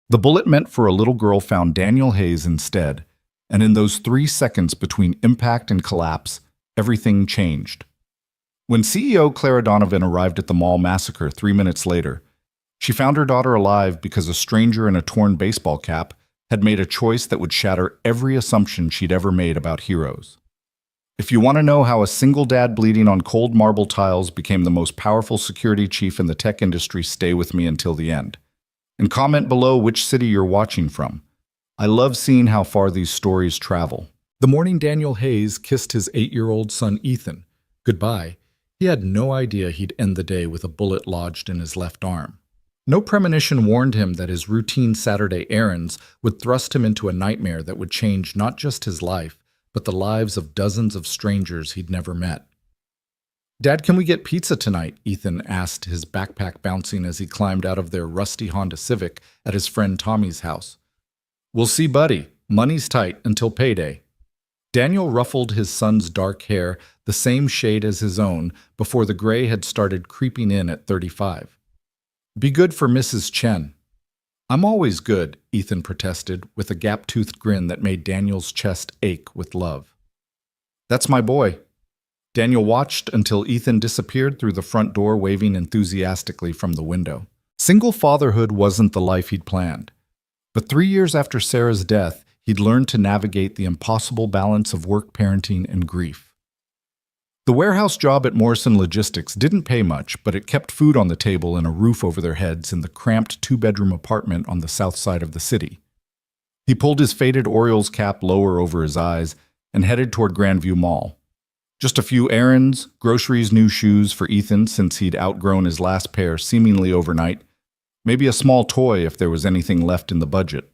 The bullet meant for a little girl found Daniel Hayes instead, and in those 3 seconds between impact and collapse, everything changed. When CEO Clara arrived at the mall massacre 3 minutes later, she found her daughter alive because a stranger in a torn baseball cap had made a choice that would shatter every assumption she'd ever made about heroes. If you want to know how a single dad bleeding on cold marble tiles became the most powerful security chief in the tech industry, stay with me until the end. And comment below which city you're watching from. I love seeing how far these stories travel. The morning Daniel Hayes kissed his 8-year-old son Ethan goodbye, he had no idea he'd end the day with a bullet lodged in his left arm. No premonition warned him that his routine Saturday errands would thrust him into a nightmare that would change not just his life, but the lives of dozens of strangers he'd never met. "Dad, can we get pizza tonight?" Ethan asked, his backpack bouncing as he climbed out of their rusty Honda Civic at his friend Tommy's house. "We'll see, buddy. Money's tight until payday." Daniel ruffled his son's dark hair, the same shade as his own, before the gray had started creeping in at 35. "Be good for Mrs. Chen." "I'm always good," Ethan protested, with a gap-toothed grin that made Daniel's chest ache with love. "That's my boy." Daniel watched until Ethan disappeared through the front door, waving enthusiastically from the window. Single fatherhood wasn't the life he'd planned. But 3 years after Sarah's death, he'd learned to navigate the impossible balance of work, parenting, and grief. The warehouse job at Morrison Logistics didn't pay much, but it kept food on the table and a roof over their heads in the cramped 2-bedroom apartment on the south side of the city. He pulled his faded Orioles cap lower over his eyes and headed toward Grandview Mall. Just a few errands, groceries, new shoes for Ethan since he'd outgrown his last pair seemingly overnight, maybe a small toy if there was anything left in the budget.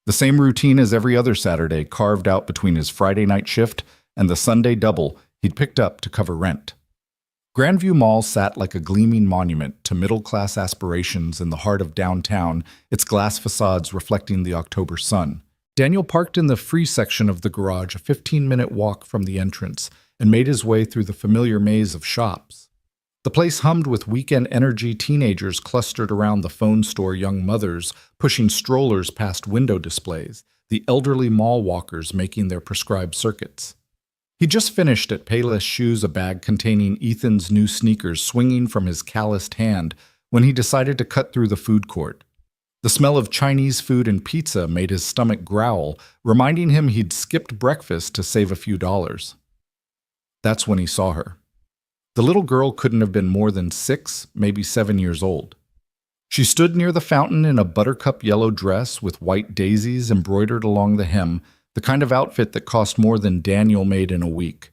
The same routine as every other Saturday, carved out between his Friday night shift and the Sunday double he'd picked up to cover rent. Grandview Mall sat like a gleaming monument to middle-class aspirations in the heart of downtown, its glass facades reflecting the October sun. Daniel parked in the free section of the garage, a 15-minute walk from the entrance, and made his way through the familiar maze of shops. The place hummed with weekend energy, teenagers clustered around the phone store, young mothers pushing strollers past window displays, the elderly mall walkers making their prescribed circuits. He just finished at Payless Shoes, a bag containing Ethan's new sneakers swinging from his calloused hand, when he decided to cut through the food court. The smell of Chinese food and pizza made his stomach growl, reminding him he'd skipped breakfast to save a few dollars. That's when he saw her. The little girl couldn't have been more than 6, maybe 7 years old. She stood near the fountain in a buttercup yellow dress with white daisies embroidered along the hem, the kind of outfit that cost more than Daniel made in a week.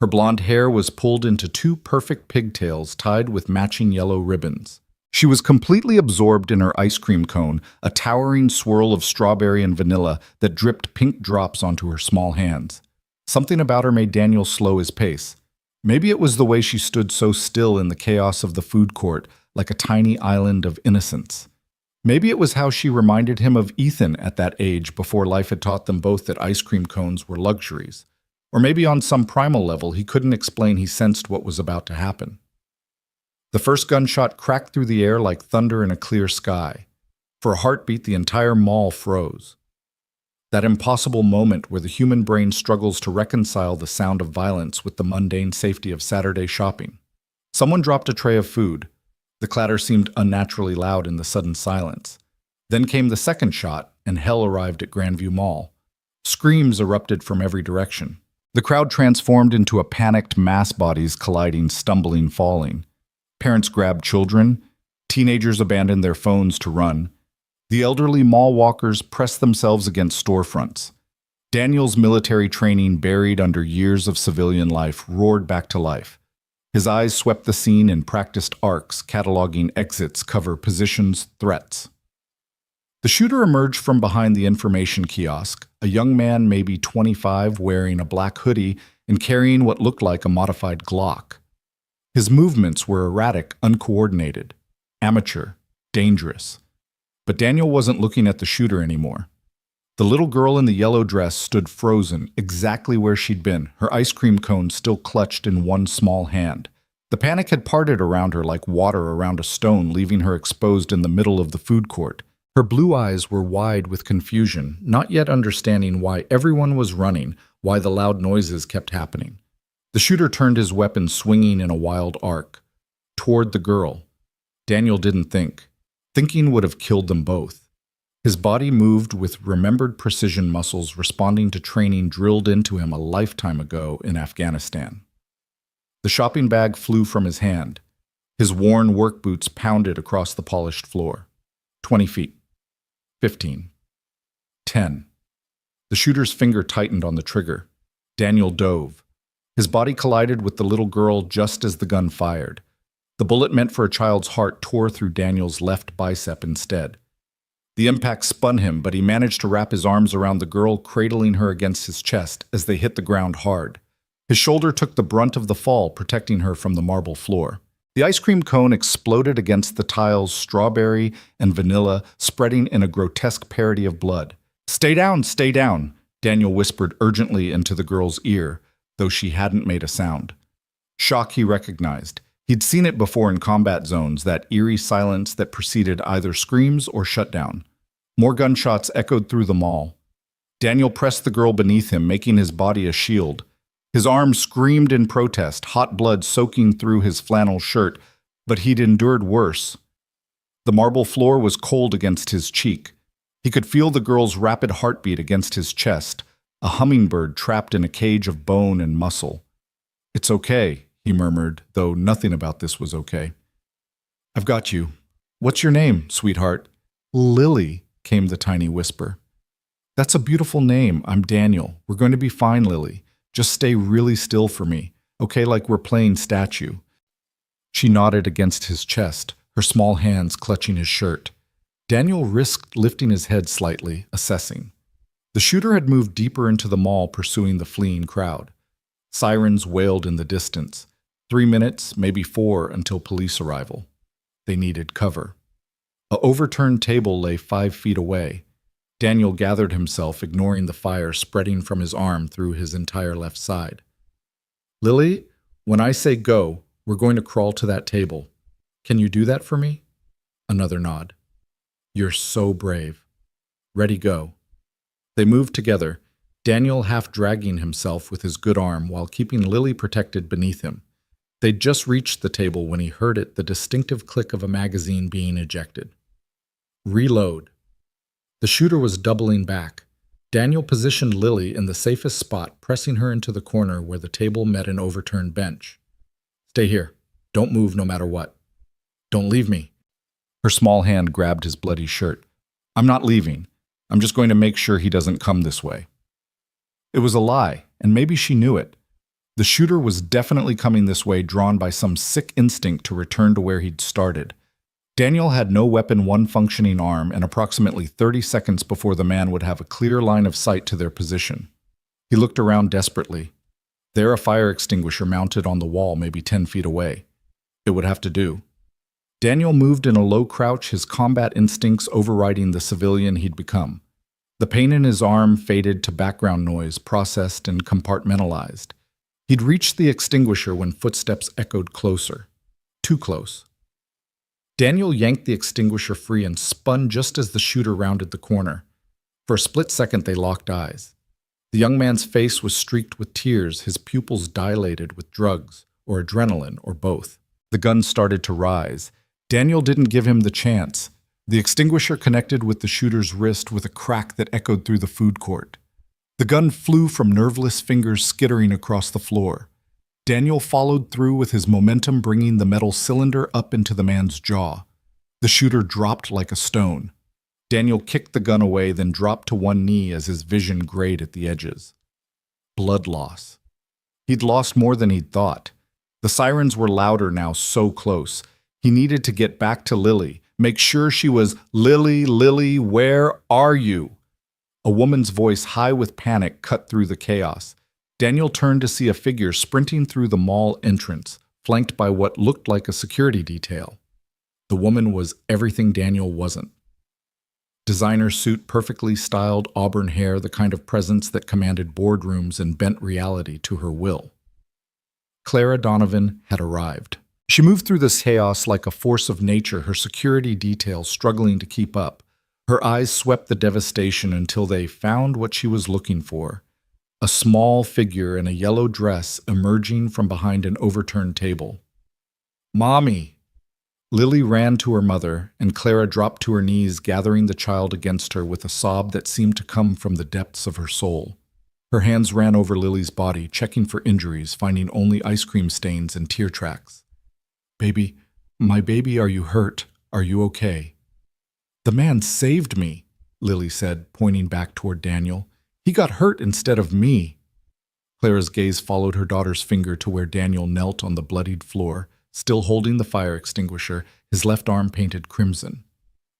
Her blonde hair was pulled into 2 perfect pigtails tied with matching yellow ribbons. She was completely absorbed in her ice cream cone, a towering swirl of strawberry and vanilla that dripped pink drops onto her small hands. Something about her made Daniel slow his pace. Maybe it was the way she stood so still in the chaos of the food court, like a tiny island of innocence. Maybe it was how she reminded him of Ethan at that age before life had taught them both that ice cream cones were luxuries. Or maybe on some primal level he couldn't explain, he sensed what was about to happen. The first gunshot cracked through the air like thunder in a clear sky. For a heartbeat, the entire mall froze. That impossible moment where the human brain struggles to reconcile the sound of violence with the mundane safety of Saturday shopping. Someone dropped a tray of food. The clatter seemed unnaturally loud in the sudden silence. Then came the second shot, and hell arrived at Grandview Mall. Screams erupted from every direction. The crowd transformed into a panicked mass, bodies colliding, stumbling, falling. Parents grabbed children. Teenagers abandoned their phones to run. The elderly mall walkers pressed themselves against storefronts. Daniel's military training, buried under years of civilian life, roared back to life. His eyes swept the scene in practiced arcs, cataloging exits, cover, positions, threats. The shooter emerged from behind the information kiosk, a young man maybe 25 wearing a black hoodie and carrying what looked like a modified Glock. His movements were erratic, uncoordinated, amateur, dangerous. But Daniel wasn't looking at the shooter anymore. The little girl in the yellow dress stood frozen, exactly where she'd been, her ice cream cone still clutched in one small hand. The panic had parted around her like water around a stone, leaving her exposed in the middle of the food court, Her blue eyes were wide with confusion, not yet understanding why everyone was running, why the loud noises kept happening. The shooter turned his weapon swinging in a wild arc. Toward the girl. Daniel didn't think. Thinking would have killed them both. His body moved with remembered precision muscles responding to training drilled into him a lifetime ago in Afghanistan. The shopping bag flew from his hand. His worn work boots pounded across the polished floor. 20 feet. 15. 10. The shooter's finger tightened on the trigger. Daniel dove. His body collided with the little girl just as the gun fired. The bullet meant for a child's heart tore through Daniel's left bicep instead. The impact spun him, but he managed to wrap his arms around the girl, cradling her against his chest as they hit the ground hard. His shoulder took the brunt of the fall, protecting her from the marble floor. The ice cream cone exploded against the tiles, strawberry and vanilla, spreading in a grotesque parody of blood. Stay down, Daniel whispered urgently into the girl's ear, though she hadn't made a sound. Shock he recognized. He'd seen it before in combat zones, that eerie silence that preceded either screams or shutdown. More gunshots echoed through the mall. Daniel pressed the girl beneath him, making his body a shield. His arm screamed in protest, hot blood soaking through his flannel shirt, but he'd endured worse. The marble floor was cold against his cheek. He could feel the girl's rapid heartbeat against his chest, a hummingbird trapped in a cage of bone and muscle. "It's okay," he murmured, though nothing about this was okay. "I've got you. What's your name, sweetheart?" "Lily," came the tiny whisper. "That's a beautiful name. I'm Daniel. We're going to be fine, Lily. Just stay really still for me, okay, like we're playing statue." She nodded against his chest, her small hands clutching his shirt. Daniel risked lifting his head slightly, assessing. The shooter had moved deeper into the mall, pursuing the fleeing crowd. Sirens wailed in the distance. 3 minutes, maybe 4, until police arrival. They needed cover. A overturned table lay 5 feet away. Daniel gathered himself, ignoring the fire spreading from his arm through his entire left side. "Lily, when I say go, we're going to crawl to that table. Can you do that for me?" Another nod. "You're so brave." "Ready, go." They moved together, Daniel half dragging himself with his good arm while keeping Lily protected beneath him. They'd just reached the table when he heard it, the distinctive click of a magazine being ejected. Reload. The shooter was doubling back. Daniel positioned Lily in the safest spot, pressing her into the corner where the table met an overturned bench. "Stay here. Don't move no matter what. Don't leave me." Her small hand grabbed his bloody shirt. "I'm not leaving. I'm just going to make sure he doesn't come this way." It was a lie, and maybe she knew it. The shooter was definitely coming this way, drawn by some sick instinct to return to where he'd started. Daniel had no weapon, one functioning arm, and approximately 30 seconds before the man would have a clear line of sight to their position. He looked around desperately. There, a fire extinguisher mounted on the wall, maybe 10 feet away. It would have to do. Daniel moved in a low crouch, his combat instincts overriding the civilian he'd become. The pain in his arm faded to background noise, processed and compartmentalized. He'd reached the extinguisher when footsteps echoed closer. Too close. Daniel yanked the extinguisher free and spun just as the shooter rounded the corner. For a split second, they locked eyes. The young man's face was streaked with tears, his pupils dilated with drugs, or adrenaline, or both. The gun started to rise. Daniel didn't give him the chance. The extinguisher connected with the shooter's wrist with a crack that echoed through the food court. The gun flew from nerveless fingers skittering across the floor. Daniel followed through with his momentum, bringing the metal cylinder up into the man's jaw. The shooter dropped like a stone. Daniel kicked the gun away, then dropped to one knee as his vision grayed at the edges. Blood loss. He'd lost more than he'd thought. The sirens were louder now, so close. He needed to get back to Lily, make sure she was, "Lily, Lily, where are you?" A woman's voice, high with panic, cut through the chaos. Daniel turned to see a figure sprinting through the mall entrance, flanked by what looked like a security detail. The woman was everything Daniel wasn't. Designer suit, perfectly styled auburn hair, the kind of presence that commanded boardrooms and bent reality to her will. Clara Donovan had arrived. She moved through this chaos like a force of nature, her security detail struggling to keep up. Her eyes swept the devastation until they found what she was looking for: a small figure in a yellow dress emerging from behind an overturned table. "Mommy!" Lily ran to her mother, and Clara dropped to her knees, gathering the child against her with a sob that seemed to come from the depths of her soul. Her hands ran over Lily's body, checking for injuries, finding only ice cream stains and tear tracks. "Baby, my baby, are you hurt? Are you okay?" "The man saved me," Lily said, pointing back toward Daniel. "He got hurt instead of me." Clara's gaze followed her daughter's finger to where Daniel knelt on the bloodied floor, still holding the fire extinguisher, his left arm painted crimson.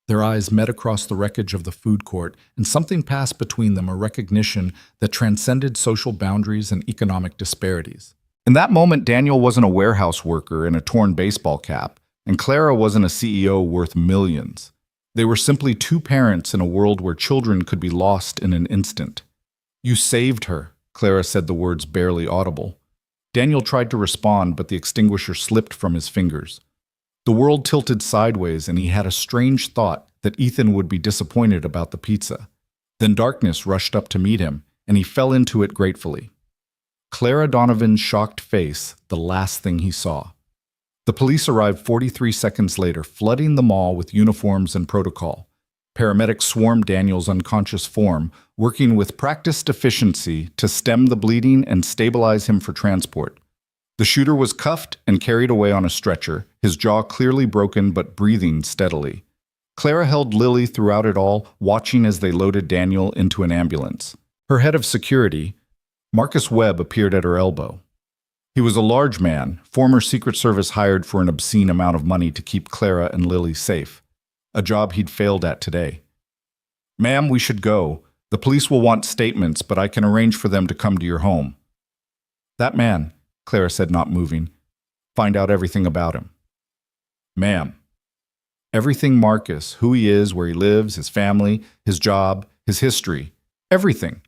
Their eyes met across the wreckage of the food court, and something passed between them, a recognition that transcended social boundaries and economic disparities. In that moment, Daniel wasn't a warehouse worker in a torn baseball cap, and Clara wasn't a CEO worth millions. They were simply two parents in a world where children could be lost in an instant. "You saved her," Clara said, the words barely audible. Daniel tried to respond, but the extinguisher slipped from his fingers. The world tilted sideways, and he had a strange thought that Ethan would be disappointed about the pizza. Then darkness rushed up to meet him, and he fell into it gratefully. Clara Donovan's shocked face, the last thing he saw. The police arrived 43 seconds later, flooding the mall with uniforms and protocol. Paramedics swarmed Daniel's unconscious form, working with practiced efficiency to stem the bleeding and stabilize him for transport. The shooter was cuffed and carried away on a stretcher, his jaw clearly broken but breathing steadily. Clara held Lily throughout it all, watching as they loaded Daniel into an ambulance. Her head of security, Marcus Webb, appeared at her elbow. He was a large man, former Secret Service hired for an obscene amount of money to keep Clara and Lily safe, a job he'd failed at today. "Ma'am, we should go. The police will want statements, but I can arrange for them to come to your home." "That man," Clara said, not moving. "Find out everything about him." "Ma'am." "Everything Marcus, who he is, where he lives, his family, his job, his history. Everything."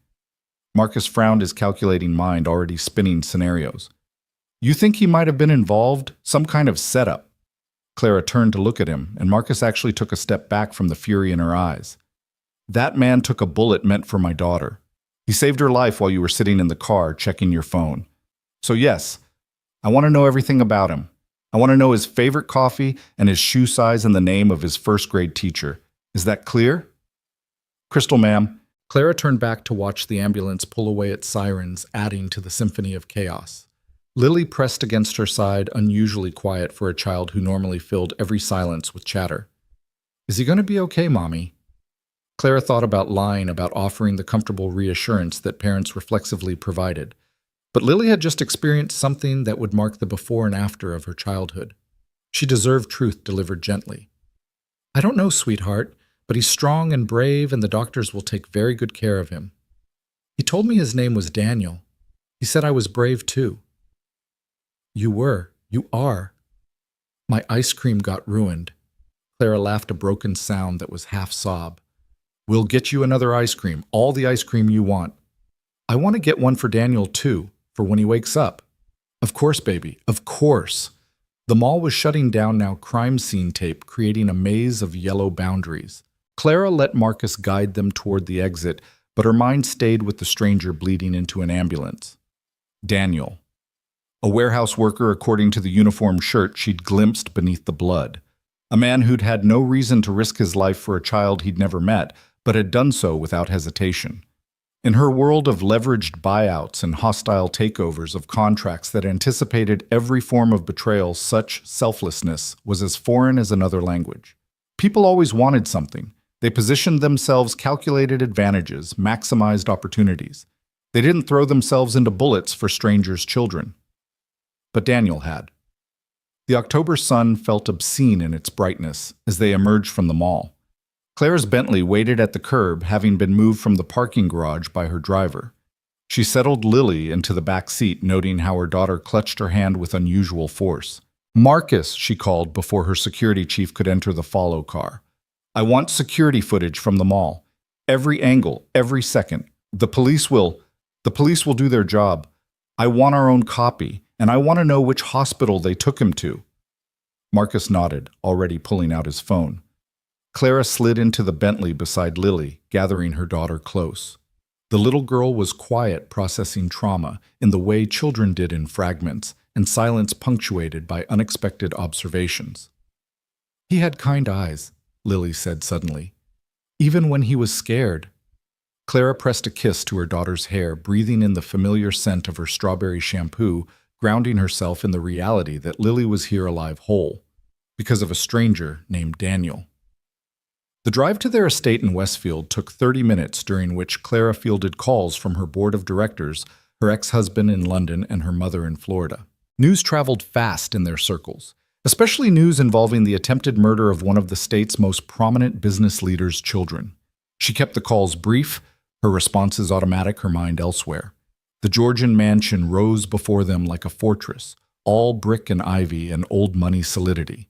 Marcus frowned, his calculating mind already spinning scenarios. "You think he might have been involved? Some kind of setup?" Clara turned to look at him, and Marcus actually took a step back from the fury in her eyes. "That man took a bullet meant for my daughter. He saved her life while you were sitting in the car checking your phone. So yes, I want to know everything about him. I want to know his favorite coffee and his shoe size and the name of his first-grade teacher. Is that clear?" "Crystal, ma'am." Clara turned back to watch the ambulance pull away its sirens, adding to the symphony of chaos. Lily pressed against her side, unusually quiet for a child who normally filled every silence with chatter. "Is he going to be okay, Mommy?" Clara thought about lying, about offering the comfortable reassurance that parents reflexively provided. But Lily had just experienced something that would mark the before and after of her childhood. She deserved truth delivered gently. "I don't know, sweetheart, but he's strong and brave, and the doctors will take very good care of him. He told me his name was Daniel. He said I was brave too." "You were. You are." "My ice cream got ruined." Clara laughed, a broken sound that was half sob. "We'll get you another ice cream, all the ice cream you want. I want to get one for Daniel too, for when he wakes up." "Of course, baby, of course." The mall was shutting down now, crime scene tape creating a maze of yellow boundaries. Clara let Marcus guide them toward the exit, but her mind stayed with the stranger bleeding into an ambulance. Daniel. A warehouse worker according to the uniform shirt she'd glimpsed beneath the blood. A man who'd had no reason to risk his life for a child he'd never met, but had done so without hesitation. In her world of leveraged buyouts and hostile takeovers of contracts that anticipated every form of betrayal, such selflessness was as foreign as another language. People always wanted something. They positioned themselves, calculated advantages, maximized opportunities. They didn't throw themselves into bullets for strangers' children. But Daniel had. The October sun felt obscene in its brightness as they emerged from the mall. Clara's Bentley waited at the curb, having been moved from the parking garage by her driver. She settled Lily into the back seat, noting how her daughter clutched her hand with unusual force. "Marcus," she called before her security chief could enter the follow car. "I want security footage from the mall. Every angle, every second. The police will do their job. I want our own copy, and I want to know which hospital they took him to." Marcus nodded, already pulling out his phone. Clara slid into the Bentley beside Lily, gathering her daughter close. The little girl was quiet, processing trauma in the way children did in fragments, and silence punctuated by unexpected observations. "He had kind eyes," Lily said suddenly. "Even when he was scared." Clara pressed a kiss to her daughter's hair, breathing in the familiar scent of her strawberry shampoo, grounding herself in the reality that Lily was here alive whole, because of a stranger named Daniel. The drive to their estate in Westfield took 30 minutes, during which Clara fielded calls from her board of directors, her ex-husband in London, and her mother in Florida. News traveled fast in their circles, especially news involving the attempted murder of one of the state's most prominent business leaders' children. She kept the calls brief, her responses automatic, her mind elsewhere. The Georgian mansion rose before them like a fortress, all brick and ivy and old money solidity.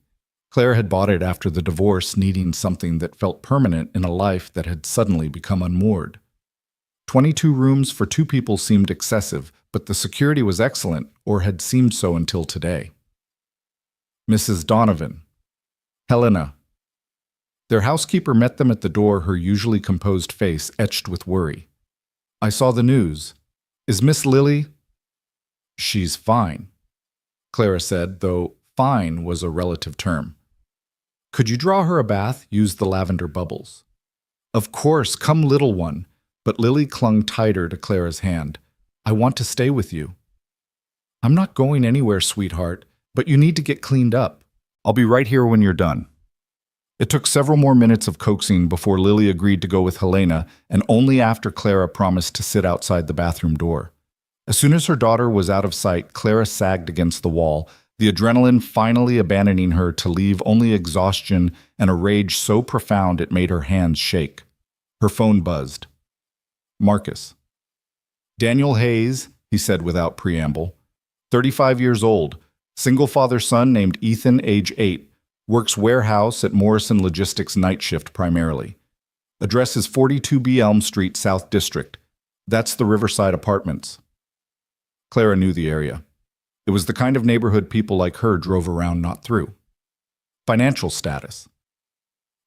Clara had bought it after the divorce, needing something that felt permanent in a life that had suddenly become unmoored. 22 rooms for 2 people seemed excessive, but the security was excellent, or had seemed so until today. Mrs. Donovan. Helena. Their housekeeper met them at the door, her usually composed face etched with worry. "I saw the news. Is Miss Lily?" "She's fine," Clara said, though fine was a relative term. "Could you draw her a bath? Use the lavender bubbles." "Of course, come little one," but Lily clung tighter to Clara's hand. "I want to stay with you." "I'm not going anywhere, sweetheart, but you need to get cleaned up. I'll be right here when you're done." It took several more minutes of coaxing before Lily agreed to go with Helena, and only after Clara promised to sit outside the bathroom door. As soon as her daughter was out of sight, Clara sagged against the wall, the adrenaline finally abandoning her to leave only exhaustion and a rage so profound it made her hands shake. Her phone buzzed. Marcus. "Daniel Hayes," he said without preamble. 35 years old, single father-son named Ethan, age 8, works warehouse at Morrison Logistics night shift primarily. Address is 42B Elm Street, South District. That's the Riverside Apartments. Clara knew the area. It was the kind of neighborhood people like her drove around, not through. Financial status.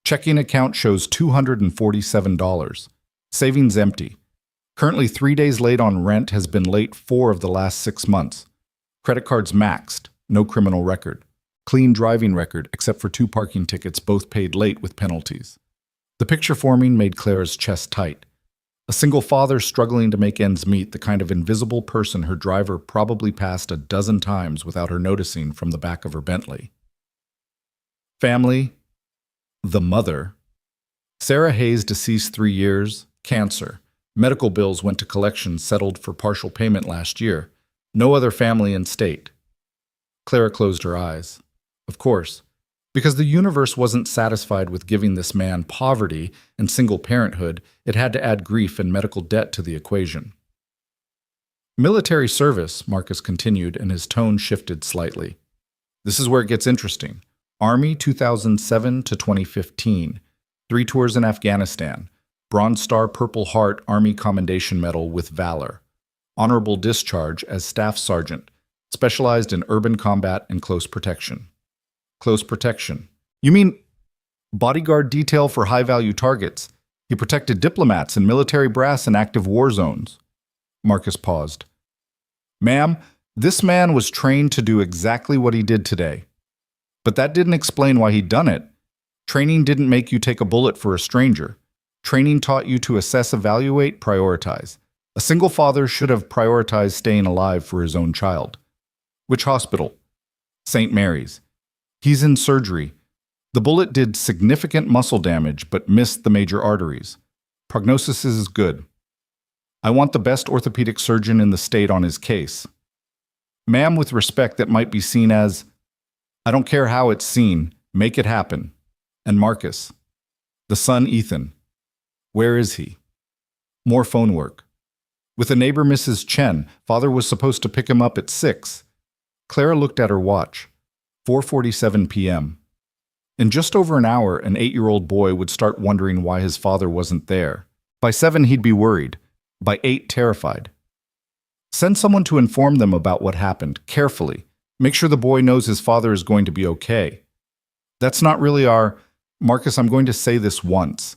Checking account shows $247. Savings empty. Currently 3 days late on rent, has been late 4 of the last 6 months. Credit cards maxed. No criminal record. Clean driving record, except for 2 parking tickets, both paid late with penalties. The picture forming made Clara's chest tight. A single father struggling to make ends meet, the kind of invisible person her driver probably passed a dozen times without her noticing from the back of her Bentley. Family. The mother. Sarah Hayes, deceased 3 years, cancer. Medical bills went to collections, settled for partial payment last year. No other family in state. Clara closed her eyes. Of course, because the universe wasn't satisfied with giving this man poverty and single parenthood, it had to add grief and medical debt to the equation. Military service, Marcus continued, and his tone shifted slightly. This is where it gets interesting. Army 2007 to 2015. 3 tours in Afghanistan. Bronze Star Purple Heart Army Commendation Medal with Valor. Honorable discharge as Staff Sergeant. Specialized in urban combat and close protection. Close protection. You mean bodyguard detail for high-value targets? He protected diplomats and military brass in active war zones. Marcus paused. Ma'am, this man was trained to do exactly what he did today. But that didn't explain why he'd done it. Training didn't make you take a bullet for a stranger. Training taught you to assess, evaluate, prioritize. A single father should have prioritized staying alive for his own child. Which hospital? St. Mary's. He's in surgery. The bullet did significant muscle damage but missed the major arteries. Prognosis is good. I want the best orthopedic surgeon in the state on his case. Ma'am, with respect, that might be seen as, I don't care how it's seen, make it happen. And Marcus. The son, Ethan. Where is he? More phone work. With a neighbor, Mrs. Chen, father was supposed to pick him up at 6. Clara looked at her watch. 4:47 p.m. In just over an hour, an 8-year-old boy would start wondering why his father wasn't there. By 7, he'd be worried. By 8, terrified. Send someone to inform them about what happened, carefully. Make sure the boy knows his father is going to be okay. That's not really our... Marcus, I'm going to say this once.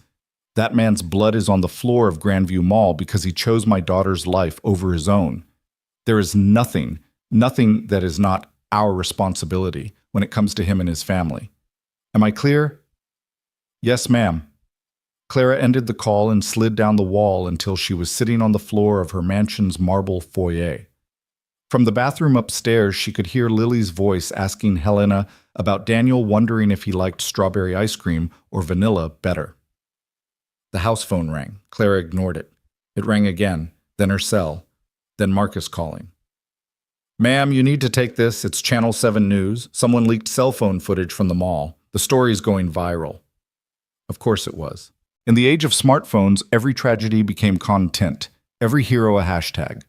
That man's blood is on the floor of Grandview Mall because he chose my daughter's life over his own. There is nothing that is not our responsibility when it comes to him and his family. Am I clear? Yes, ma'am. Clara ended the call and slid down the wall until she was sitting on the floor of her mansion's marble foyer. From the bathroom upstairs, she could hear Lily's voice asking Helena about Daniel wondering if he liked strawberry ice cream or vanilla better. The house phone rang. Clara ignored it. It rang again, then her cell, then Marcus calling. Ma'am, you need to take this. It's Channel 7 News. Someone leaked cell phone footage from the mall. The story's going viral. Of course it was. In the age of smartphones, every tragedy became content, every hero a hashtag.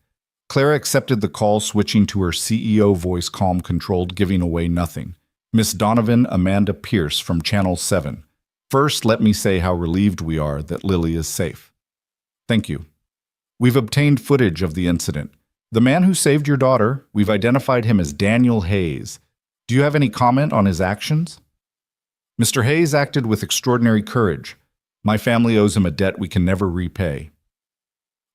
Clara accepted the call, switching to her CEO voice, calm-controlled, giving away nothing. Miss Donovan Amanda Pierce from Channel 7. First, let me say how relieved we are that Lily is safe. Thank you. We've obtained footage of the incident. The man who saved your daughter, we've identified him as Daniel Hayes. Do you have any comment on his actions? Mr. Hayes acted with extraordinary courage. My family owes him a debt we can never repay.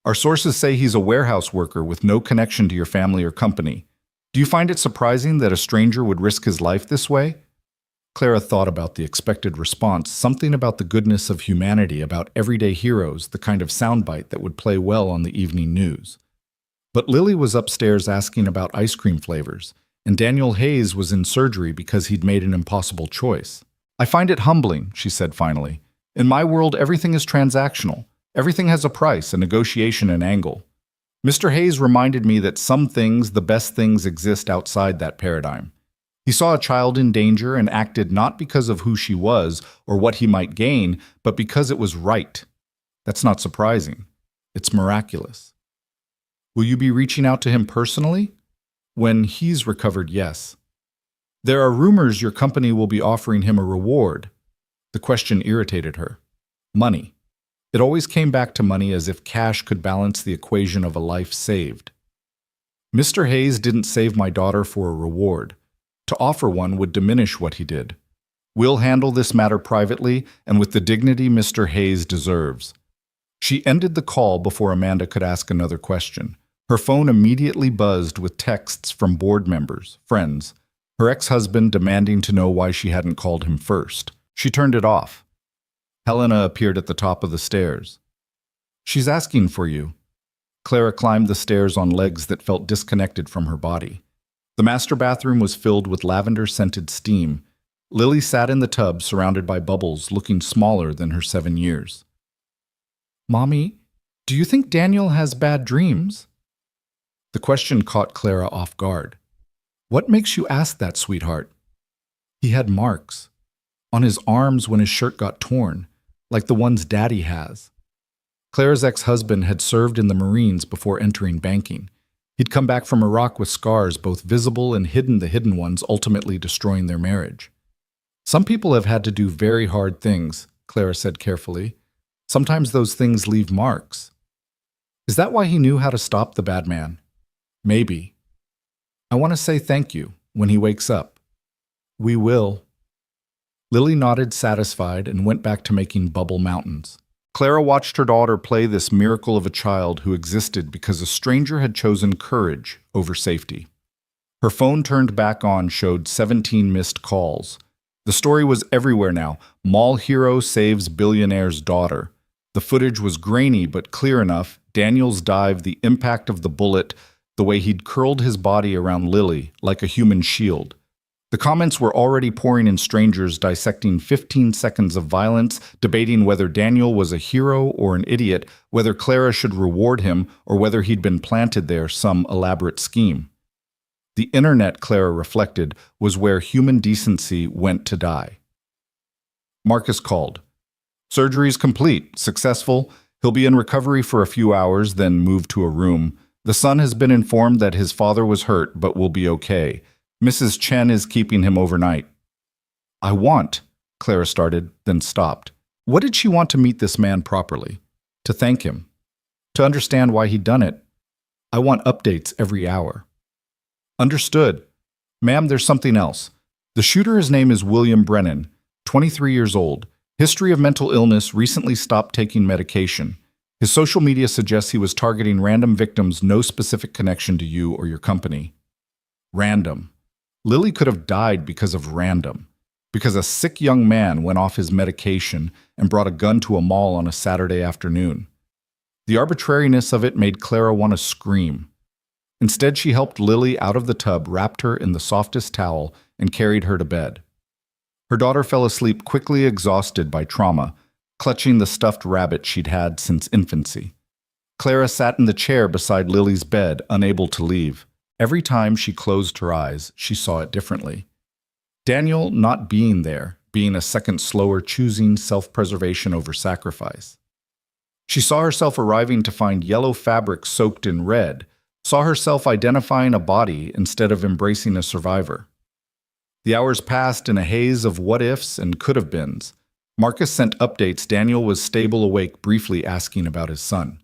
Our sources say he's a warehouse worker with no connection to your family or company. Do you find it surprising that a stranger would risk his life this way? Clara thought about the expected response, something about the goodness of humanity, about everyday heroes, the kind of soundbite that would play well on the evening news. But Lily was upstairs asking about ice cream flavors, and Daniel Hayes was in surgery because he'd made an impossible choice. I find it humbling, she said finally. In my world, everything is transactional. Everything has a price, a negotiation, an angle. Mr. Hayes reminded me that some things, the best things, exist outside that paradigm. He saw a child in danger and acted not because of who she was or what he might gain, but because it was right. That's not surprising. It's miraculous. Will you be reaching out to him personally? When he's recovered, yes. There are rumors your company will be offering him a reward. The question irritated her. Money. It always came back to money, as if cash could balance the equation of a life saved. Mr. Hayes didn't save my daughter for a reward. To offer one would diminish what he did. We'll handle this matter privately and with the dignity Mr. Hayes deserves. She ended the call before Amanda could ask another question. Her phone immediately buzzed with texts from board members, friends, her ex-husband demanding to know why she hadn't called him first. She turned it off. Helena appeared at the top of the stairs. She's asking for you. Clara climbed the stairs on legs that felt disconnected from her body. The master bathroom was filled with lavender-scented steam. Lily sat in the tub, surrounded by bubbles, looking smaller than her 7 years. Mommy, do you think Daniel has bad dreams? The question caught Clara off guard. What makes you ask that, sweetheart? He had marks on his arms when his shirt got torn, like the ones Daddy has. Clara's ex-husband had served in the Marines before entering banking. He'd come back from Iraq with scars, both visible and hidden, the hidden ones ultimately destroying their marriage. Some people have had to do very hard things, Clara said carefully. Sometimes those things leave marks. Is that why he knew how to stop the bad man? Maybe. I want to say thank you when he wakes up. We will. Lily nodded, satisfied, and went back to making bubble mountains. Clara watched her daughter play this miracle of a child who existed because a stranger had chosen courage over safety. Her phone turned back on showed 17 missed calls. The story was everywhere now. Mall hero saves billionaire's daughter. The footage was grainy but clear enough. Daniel's dive, the impact of the bullet, the way he'd curled his body around Lily like a human shield. The comments were already pouring in, strangers dissecting 15 seconds of violence, debating whether Daniel was a hero or an idiot, whether Clara should reward him, or whether he'd been planted there, some elaborate scheme. The internet, Clara reflected, was where human decency went to die. Marcus called. Surgery's complete, successful. He'll be in recovery for a few hours, then moved to a room. The son has been informed that his father was hurt, but will be okay. Mrs. Chen is keeping him overnight. Clara started, then stopped. What did she want to meet this man properly? To thank him? To understand why he'd done it? I want updates every hour. Understood. Ma'am, there's something else. The shooter, his name is William Brennan. 23 years old. History of mental illness, recently stopped taking medication. His social media suggests he was targeting random victims, no specific connection to you or your company. Random. Lily could have died because of random. Because a sick young man went off his medication and brought a gun to a mall on a Saturday afternoon. The arbitrariness of it made Clara want to scream. Instead, she helped Lily out of the tub, wrapped her in the softest towel, and carried her to bed. Her daughter fell asleep quickly, exhausted by trauma, clutching the stuffed rabbit she'd had since infancy. Clara sat in the chair beside Lily's bed, unable to leave. Every time she closed her eyes, she saw it differently. Daniel not being there, being a second slower, choosing self-preservation over sacrifice. She saw herself arriving to find yellow fabric soaked in red, saw herself identifying a body instead of embracing a survivor. The hours passed in a haze of what-ifs and could-have-beens. Marcus sent updates. Daniel was stable, awake, briefly asking about his son.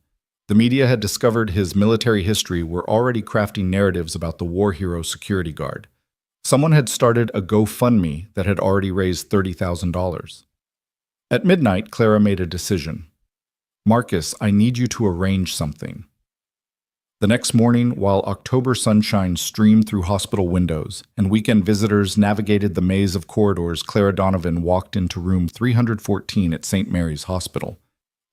The media had discovered his military history, were already crafting narratives about the war hero security guard. Someone had started a GoFundMe that had already raised $30,000. At midnight, Clara made a decision. Marcus, I need you to arrange something. The next morning, while October sunshine streamed through hospital windows and weekend visitors navigated the maze of corridors, Clara Donovan walked into room 314 at St. Mary's Hospital.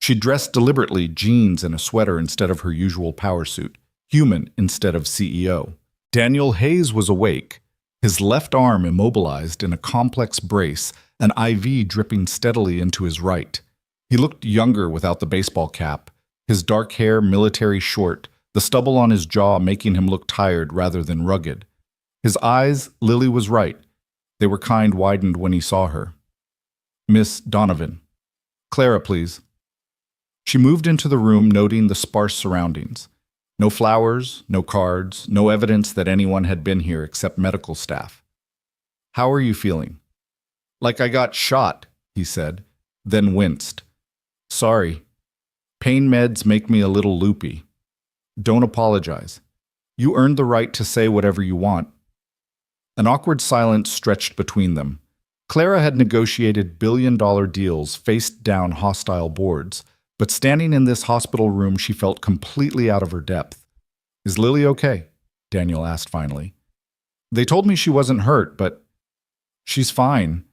She dressed deliberately, jeans and a sweater instead of her usual power suit, human instead of CEO. Daniel Hayes was awake, his left arm immobilized in a complex brace, an IV dripping steadily into his right. He looked younger without the baseball cap, his dark hair military short, the stubble on his jaw making him look tired rather than rugged. His eyes, Lily was right. They were kind, widened when he saw her. Miss Donovan. Clara, please. She moved into the room, noting the sparse surroundings. No flowers, no cards, no evidence that anyone had been here except medical staff. How are you feeling? Like I got shot, he said, then winced. Sorry. Pain meds make me a little loopy. Don't apologize. You earned the right to say whatever you want. An awkward silence stretched between them. Clara had negotiated billion-dollar deals, faced down hostile boards, but standing in this hospital room, she felt completely out of her depth. Is Lily okay? Daniel asked finally. They told me she wasn't hurt, but she's fine.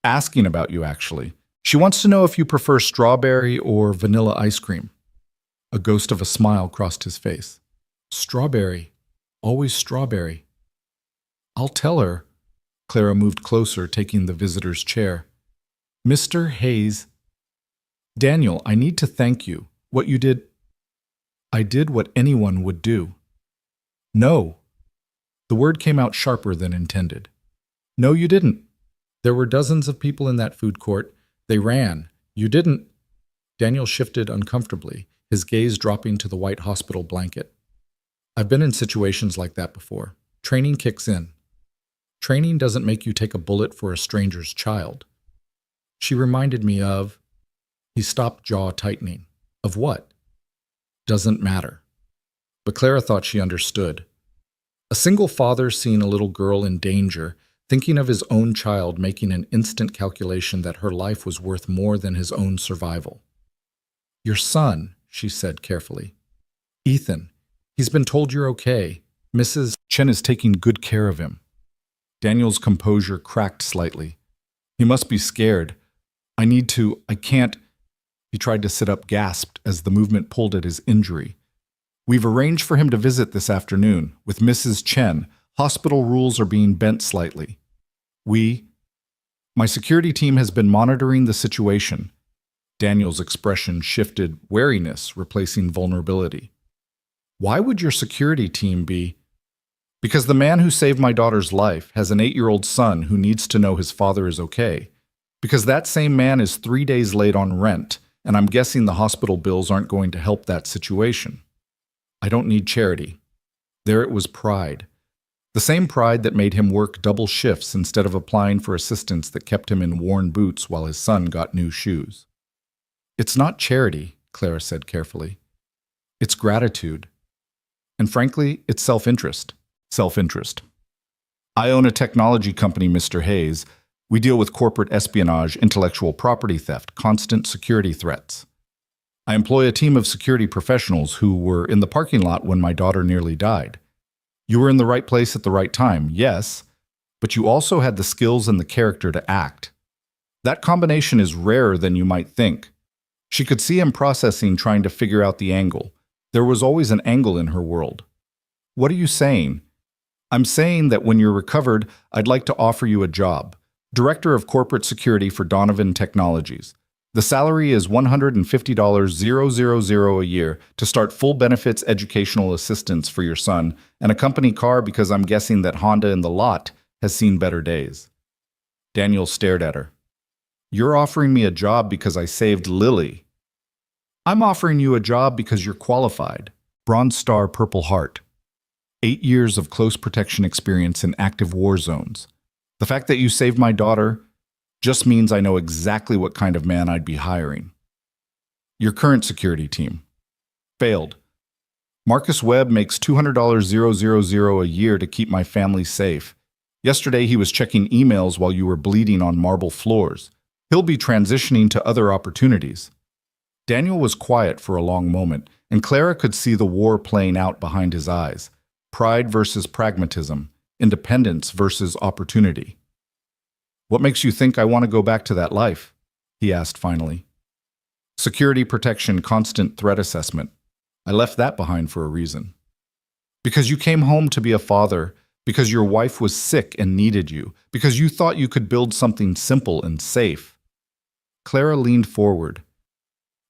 Asking about you, actually. She wants to know if you prefer strawberry or vanilla ice cream. A ghost of a smile crossed his face. Strawberry. Always strawberry. I'll tell her. Clara moved closer, taking the visitor's chair. Mr. Hayes. Daniel, I need to thank you. What you did. I did what anyone would do. No. The word came out sharper than intended. No, you didn't. There were dozens of people in that food court. They ran. You didn't. Daniel shifted uncomfortably, his gaze dropping to the white hospital blanket. I've been in situations like that before. Training kicks in. Training doesn't make you take a bullet for a stranger's child. She reminded me of... He stopped, jaw tightening. Of what? Doesn't matter. But Clara thought she understood. A single father seeing a little girl in danger, thinking of his own child, making an instant calculation that her life was worth more than his own survival. Your son, she said carefully. Ethan, he's been told you're okay. Mrs. Chen is taking good care of him. Daniel's composure cracked slightly. He must be scared. I can't. He tried to sit up, gasped as the movement pulled at his injury. We've arranged for him to visit this afternoon with Mrs. Chen. Hospital rules are being bent slightly. My security team has been monitoring the situation. Daniel's expression shifted, wariness replacing vulnerability. Why would your security team be? Because the man who saved my daughter's life has an 8-year-old son who needs to know his father is okay. Because that same man is 3 days late on rent, and I'm guessing the hospital bills aren't going to help that situation. I don't need charity. There it was pride. The same pride that made him work double shifts instead of applying for assistance that kept him in worn boots while his son got new shoes. It's not charity, Clara said carefully. It's gratitude. And frankly, it's self-interest. Self-interest. I own a technology company, Mr. Hayes. We deal with corporate espionage, intellectual property theft, constant security threats. I employ a team of security professionals who were in the parking lot when my daughter nearly died. You were in the right place at the right time, yes, but you also had the skills and the character to act. That combination is rarer than you might think. She could see him processing, trying to figure out the angle. There was always an angle in her world. What are you saying? I'm saying that when you're recovered, I'd like to offer you a job. Director of Corporate Security for Donovan Technologies. The salary is $150,000 a year to start full benefits educational assistance for your son and a company car because I'm guessing that Honda in the lot has seen better days. Daniel stared at her. You're offering me a job because I saved Lily. I'm offering you a job because you're qualified. Bronze Star Purple Heart. 8 years of close protection experience in active war zones. The fact that you saved my daughter just means I know exactly what kind of man I'd be hiring. Your current security team. Failed. Marcus Webb makes $200,000 a year to keep my family safe. Yesterday he was checking emails while you were bleeding on marble floors. He'll be transitioning to other opportunities. Daniel was quiet for a long moment, and Clara could see the war playing out behind his eyes. Pride versus pragmatism. Independence versus opportunity. What makes you think I want to go back to that life? He asked finally. Security protection, constant threat assessment. I left that behind for a reason. Because you came home to be a father, because your wife was sick and needed you, because you thought you could build something simple and safe. Clara leaned forward.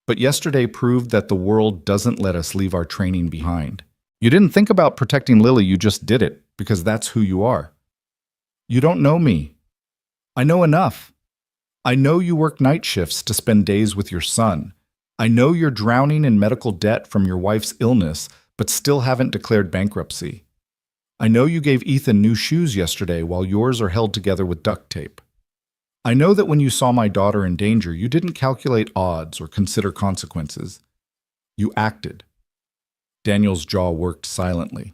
But yesterday proved that the world doesn't let us leave our training behind. You didn't think about protecting Lily, you just did it, because that's who you are. You don't know me. I know enough. I know you work night shifts to spend days with your son. I know you're drowning in medical debt from your wife's illness, but still haven't declared bankruptcy. I know you gave Ethan new shoes yesterday while yours are held together with duct tape. I know that when you saw my daughter in danger, you didn't calculate odds or consider consequences. You acted. Daniel's jaw worked silently.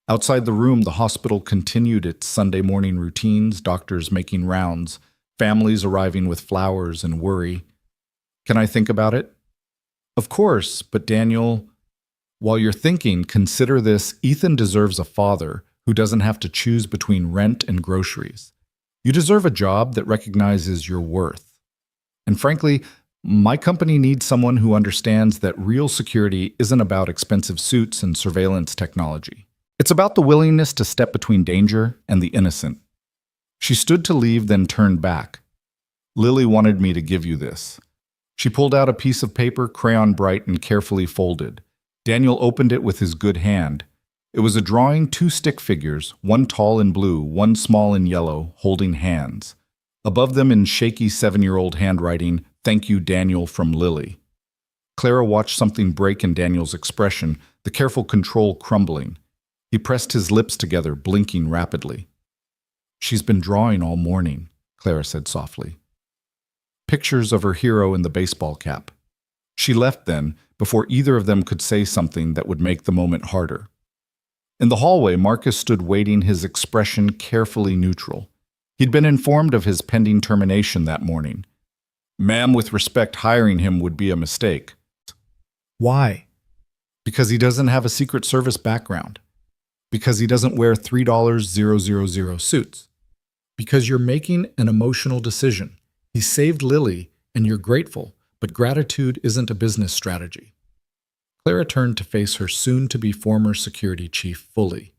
Outside the room, the hospital continued its Sunday morning routines, doctors making rounds, families arriving with flowers and worry. Can I think about it? Of course, but Daniel, while you're thinking, consider this: Ethan deserves a father who doesn't have to choose between rent and groceries. You deserve a job that recognizes your worth. And frankly, my company needs someone who understands that real security isn't about expensive suits and surveillance technology. It's about the willingness to step between danger and the innocent. She stood to leave, then turned back. Lily wanted me to give you this. She pulled out a piece of paper, crayon bright and carefully folded. Daniel opened it with his good hand. It was a drawing, 2 stick figures, one tall in blue, one small in yellow, holding hands. Above them in shaky 7-year-old handwriting, "Thank you, Daniel, from Lily." Clara watched something break in Daniel's expression, the careful control crumbling. He pressed his lips together, blinking rapidly. She's been drawing all morning, Clara said softly. Pictures of her hero in the baseball cap. She left then, before either of them could say something that would make the moment harder. In the hallway, Marcus stood waiting, his expression carefully neutral. He'd been informed of his pending termination that morning. Ma'am, with respect, hiring him would be a mistake. Why? Because he doesn't have a Secret Service background. Because he doesn't wear $3,000 suits. Because you're making an emotional decision. He saved Lily, and you're grateful, but gratitude isn't a business strategy. Clara turned to face her soon-to-be former security chief fully.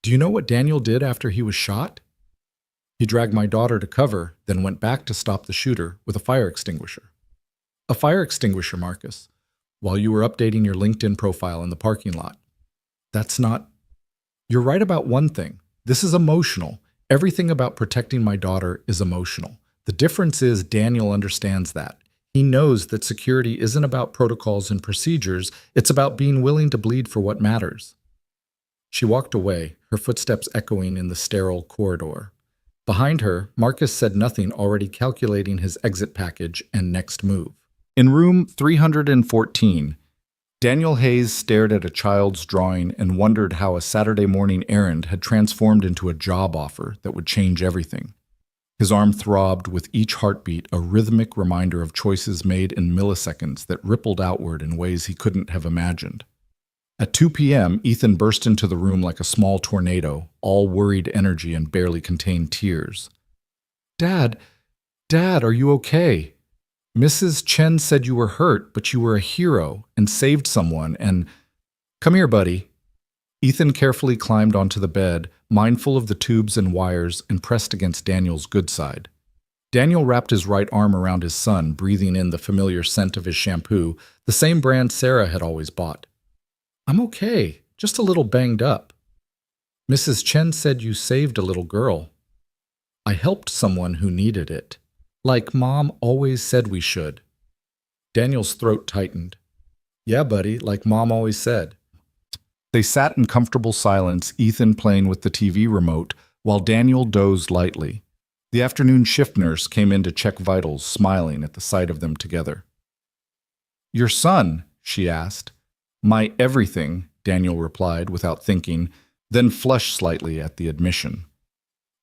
Do you know what Daniel did after he was shot? He dragged my daughter to cover, then went back to stop the shooter with a fire extinguisher. A fire extinguisher, Marcus, while you were updating your LinkedIn profile in the parking lot. That's not... You're right about one thing. This is emotional. Everything about protecting my daughter is emotional. The difference is Daniel understands that. He knows that security isn't about protocols and procedures. It's about being willing to bleed for what matters. She walked away, her footsteps echoing in the sterile corridor. Behind her, Marcus said nothing, already calculating his exit package and next move. In room 314, Daniel Hayes stared at a child's drawing and wondered how a Saturday morning errand had transformed into a job offer that would change everything. His arm throbbed with each heartbeat, a rhythmic reminder of choices made in milliseconds that rippled outward in ways he couldn't have imagined. At 2 p.m., Ethan burst into the room like a small tornado, all worried energy and barely contained tears. Dad, are you okay? Mrs. Chen said you were hurt, but you were a hero and saved someone and... Come here, buddy. Ethan carefully climbed onto the bed, mindful of the tubes and wires, and pressed against Daniel's good side. Daniel wrapped his right arm around his son, breathing in the familiar scent of his shampoo, the same brand Sarah had always bought. I'm okay, just a little banged up. Mrs. Chen said you saved a little girl. I helped someone who needed it, like Mom always said we should. Daniel's throat tightened. Yeah, buddy, like Mom always said. They sat in comfortable silence, Ethan playing with the TV remote, while Daniel dozed lightly. The afternoon shift nurse came in to check vitals, smiling at the sight of them together. Your son, she asked. My everything, Daniel replied without thinking, then flushed slightly at the admission.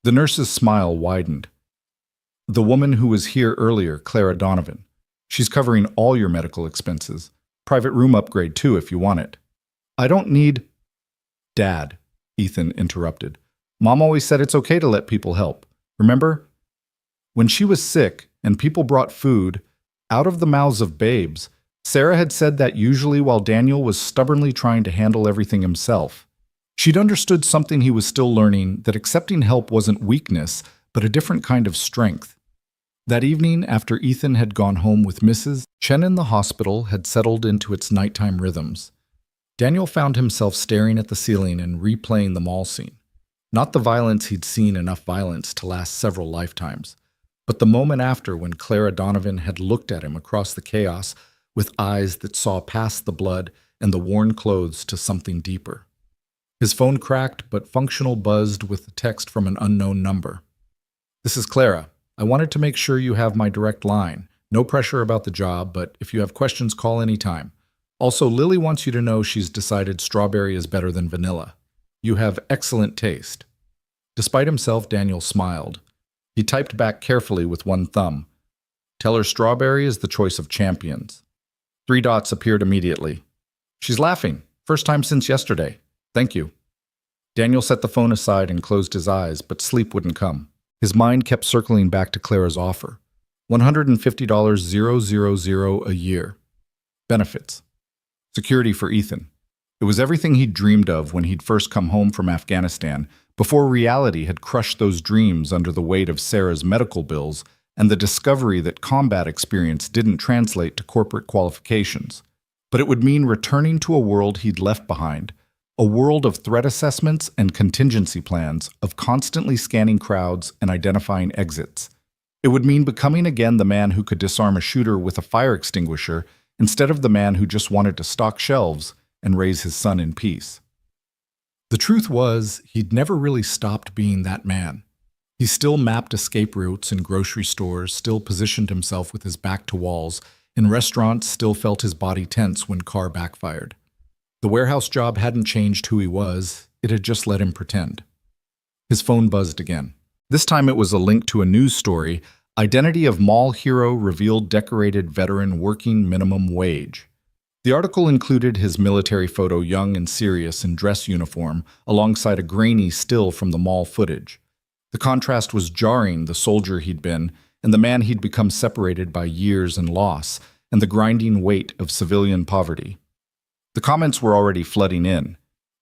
The nurse's smile widened. The woman who was here earlier, Clara Donovan. She's covering all your medical expenses. Private room upgrade too if you want it. I don't need... Dad, Ethan interrupted. Mom always said it's okay to let people help. Remember? When she was sick and people brought food out of the mouths of babes, Sarah had said that usually while Daniel was stubbornly trying to handle everything himself. She'd understood something he was still learning, that accepting help wasn't weakness, but a different kind of strength. That evening, after Ethan had gone home with Mrs. Chen in the hospital had settled into its nighttime rhythms, Daniel found himself staring at the ceiling and replaying the mall scene. Not the violence he'd seen enough violence to last several lifetimes, but the moment after when Clara Donovan had looked at him across the chaos with eyes that saw past the blood and the worn clothes to something deeper. His phone cracked but functional buzzed with a text from an unknown number. This is Clara. I wanted to make sure you have my direct line. No pressure about the job, but if you have questions, call anytime. Also, Lily wants you to know she's decided strawberry is better than vanilla. You have excellent taste. Despite himself, Daniel smiled. He typed back carefully with one thumb. Tell her strawberry is the choice of champions. 3 dots appeared immediately. She's laughing. First time since yesterday. Thank you. Daniel set the phone aside and closed his eyes, but sleep wouldn't come. His mind kept circling back to Clara's offer. $150,000 a year. Benefits. Security for Ethan. It was everything he'd dreamed of when he'd first come home from Afghanistan, before reality had crushed those dreams under the weight of Sarah's medical bills and the discovery that combat experience didn't translate to corporate qualifications. But it would mean returning to a world he'd left behind, a world of threat assessments and contingency plans, of constantly scanning crowds and identifying exits. It would mean becoming again the man who could disarm a shooter with a fire extinguisher instead of the man who just wanted to stock shelves and raise his son in peace. The truth was, he'd never really stopped being that man. He still mapped escape routes in grocery stores, still positioned himself with his back to walls, in restaurants still felt his body tense when Carr backfired. The warehouse job hadn't changed who he was, it had just let him pretend. His phone buzzed again. This time it was a link to a news story. Identity of mall hero revealed decorated veteran working minimum wage. The article included his military photo, young and serious in dress uniform, alongside a grainy still from the mall footage. The contrast was jarring, the soldier he'd been, and the man he'd become separated by years and loss, and the grinding weight of civilian poverty. The comments were already flooding in.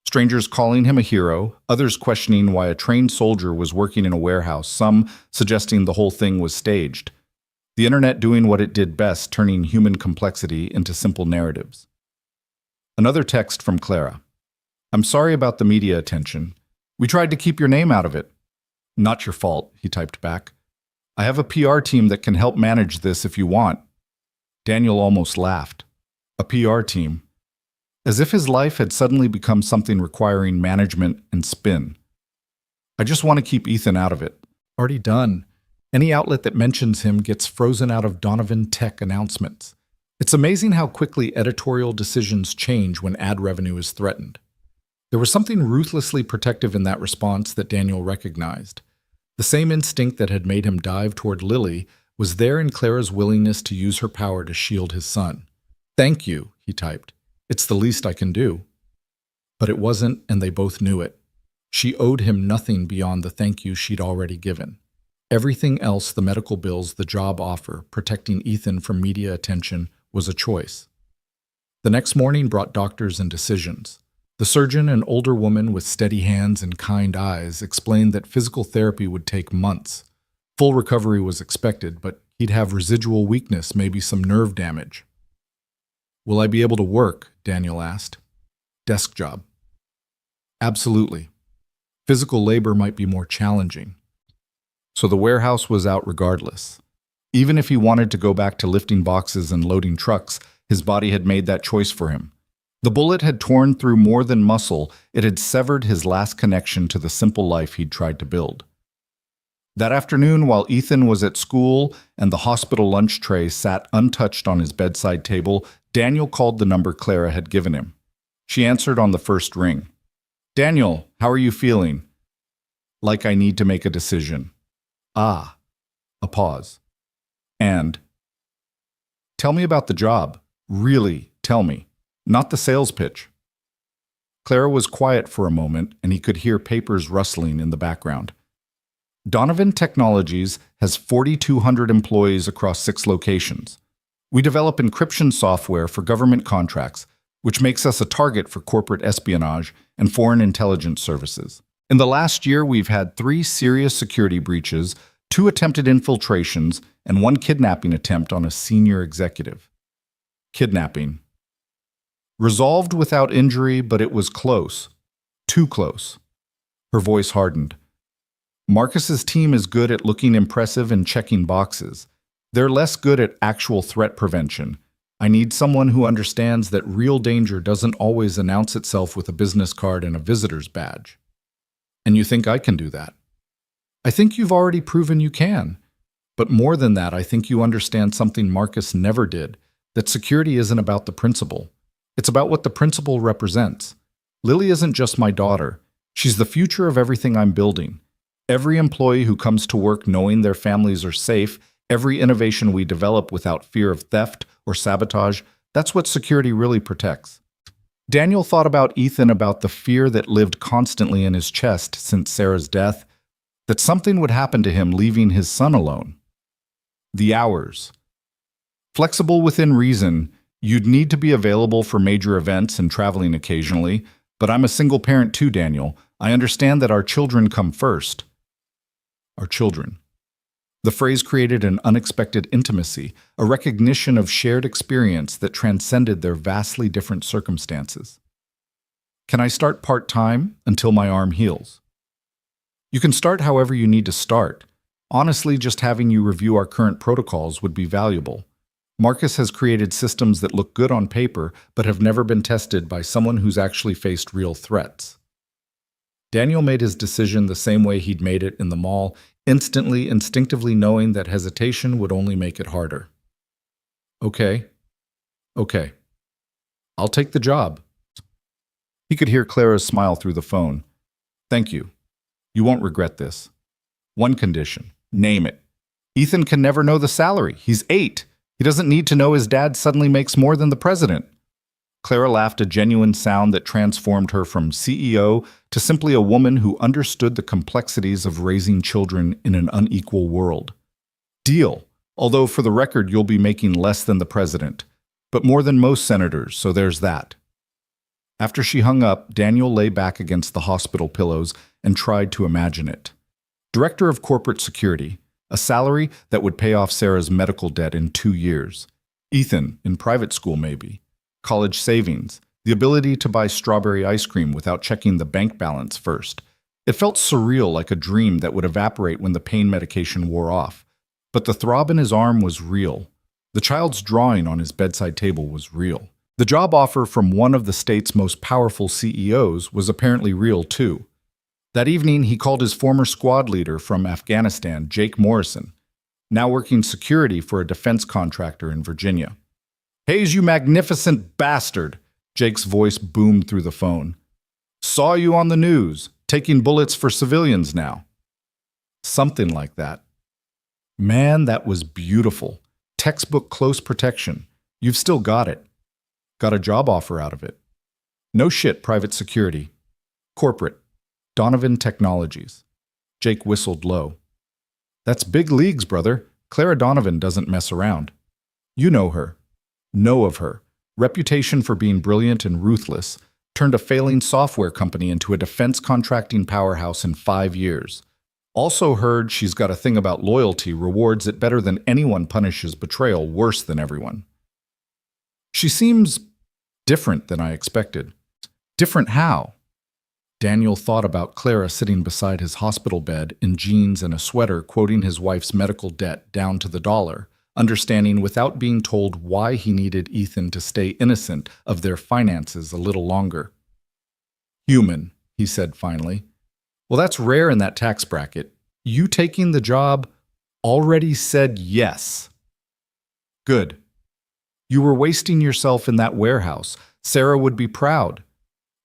Strangers calling him a hero, others questioning why a trained soldier was working in a warehouse, some suggesting the whole thing was staged. The internet doing what it did best, turning human complexity into simple narratives. Another text from Clara. I'm sorry about the media attention. We tried to keep your name out of it. Not your fault, he typed back. I have a PR team that can help manage this if you want. Daniel almost laughed. A PR team. As if his life had suddenly become something requiring management and spin. I just want to keep Ethan out of it. Already done. Any outlet that mentions him gets frozen out of Donovan Tech announcements. It's amazing how quickly editorial decisions change when ad revenue is threatened. There was something ruthlessly protective in that response that Daniel recognized. The same instinct that had made him dive toward Lily was there in Clara's willingness to use her power to shield his son. "Thank you," he typed. "It's the least I can do." But it wasn't, and they both knew it. She owed him nothing beyond the thank you she'd already given. Everything else, the medical bills, the job offer, protecting Ethan from media attention, was a choice. The next morning brought doctors and decisions. The surgeon, an older woman with steady hands and kind eyes, explained that physical therapy would take months. Full recovery was expected, but he'd have residual weakness, maybe some nerve damage. "Will I be able to work?" Daniel asked. "Desk job." "Absolutely. Physical labor might be more challenging." So the warehouse was out regardless. Even if he wanted to go back to lifting boxes and loading trucks, his body had made that choice for him. The bullet had torn through more than muscle, it had severed his last connection to the simple life he'd tried to build. That afternoon, while Ethan was at school and the hospital lunch tray sat untouched on his bedside table, Daniel called the number Clara had given him. She answered on the first ring. "Daniel, how are you feeling?" "Like I need to make a decision." "Ah." A pause. "And?" "Tell me about the job. Really, tell me. Not the sales pitch." Clara was quiet for a moment, and he could hear papers rustling in the background. "Donovan Technologies has 4,200 employees across 6 locations. We develop encryption software for government contracts, which makes us a target for corporate espionage and foreign intelligence services. In the last year, we've had 3 serious security breaches, 2 attempted infiltrations, and 1 kidnapping attempt on a senior executive." Kidnapping. Resolved without injury, but it was close. Too close. Her voice hardened. "Marcus's team is good at looking impressive and checking boxes. They're less good at actual threat prevention. I need someone who understands that real danger doesn't always announce itself with a business card and a visitor's badge." "And you think I can do that?" "I think you've already proven you can. But more than that, I think you understand something Marcus never did, that security isn't about the principal. It's about what the principal represents. Lily isn't just my daughter. She's the future of everything I'm building. Every employee who comes to work knowing their families are safe, every innovation we develop without fear of theft or sabotage, that's what security really protects." Daniel thought about Ethan, about the fear that lived constantly in his chest since Sarah's death, that something would happen to him leaving his son alone. The hours. Flexible within reason, you'd need to be available for major events and traveling occasionally, but I'm a single parent too, Daniel. I understand that our children come first. Our children. The phrase created an unexpected intimacy, a recognition of shared experience that transcended their vastly different circumstances. "Can I start part-time until my arm heals?" "You can start however you need to start. Honestly, just having you review our current protocols would be valuable. Marcus has created systems that look good on paper, but have never been tested by someone who's actually faced real threats." Daniel made his decision the same way he'd made it in the mall, instantly, instinctively knowing that hesitation would only make it harder. Okay. I'll take the job." He could hear Clara's smile through the phone. "Thank you. You won't regret this. One condition. Name it. Ethan can never know the salary. He's 8. He doesn't need to know his dad suddenly makes more than the president." Clara laughed, a genuine sound that transformed her from CEO to simply a woman who understood the complexities of raising children in an unequal world. "Deal. Although, for the record, you'll be making less than the president, but more than most senators, so there's that." After she hung up, Daniel lay back against the hospital pillows and tried to imagine it. Director of Corporate Security, a salary that would pay off Sarah's medical debt in 2 years. Ethan, in private school maybe. College savings, the ability to buy strawberry ice cream without checking the bank balance first. It felt surreal, like a dream that would evaporate when the pain medication wore off. But the throb in his arm was real. The child's drawing on his bedside table was real. The job offer from one of the state's most powerful CEOs was apparently real too. That evening, he called his former squad leader from Afghanistan, Jake Morrison, now working security for a defense contractor in Virginia. "Hayes, you magnificent bastard!" Jake's voice boomed through the phone. "Saw you on the news, taking bullets for civilians now." Something like that. Man, that was beautiful. Textbook close protection. You've still got it. Got a job offer out of it. No shit, private security. Corporate. Donovan Technologies. Jake whistled low. That's big leagues, brother. Clara Donovan doesn't mess around. You know her. Know of her. Reputation for being brilliant and ruthless. Turned a failing software company into a defense contracting powerhouse in 5 years. Also heard she's got a thing about loyalty, rewards it better than anyone, punishes betrayal worse than everyone. She seems different than I expected. Different how? Daniel thought about Clara sitting beside his hospital bed in jeans and a sweater, quoting his wife's medical debt down to the dollar, understanding without being told why he needed Ethan to stay innocent of their finances a little longer. Human, he said finally. Well, that's rare in that tax bracket. You taking the job already said yes. Good. You were wasting yourself in that warehouse. Sarah would be proud.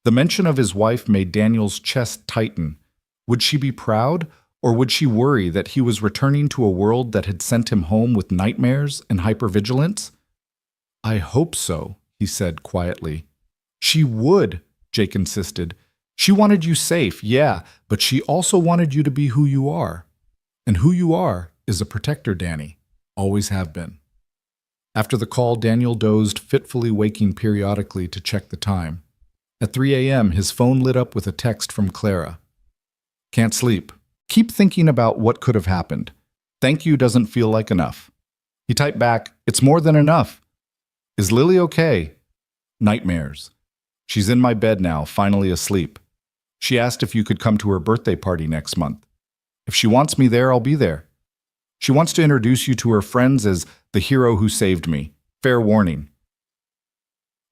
The mention of his wife made Daniel's chest tighten. Would she be proud, or would she worry that he was returning to a world that had sent him home with nightmares and hypervigilance? I hope so, he said quietly. She would, Jake insisted. She wanted you safe, yeah, but she also wanted you to be who you are. And who you are is a protector, Danny. Always have been. After the call, Daniel dozed, fitfully waking periodically to check the time. At 3 a.m., his phone lit up with a text from Clara. Can't sleep. Keep thinking about what could have happened. Thank you doesn't feel like enough. He typed back, it's more than enough. Is Lily okay? Nightmares. She's in my bed now, finally asleep. She asked if you could come to her birthday party next month. If she wants me there, I'll be there. She wants to introduce you to her friends as the hero who saved me. Fair warning.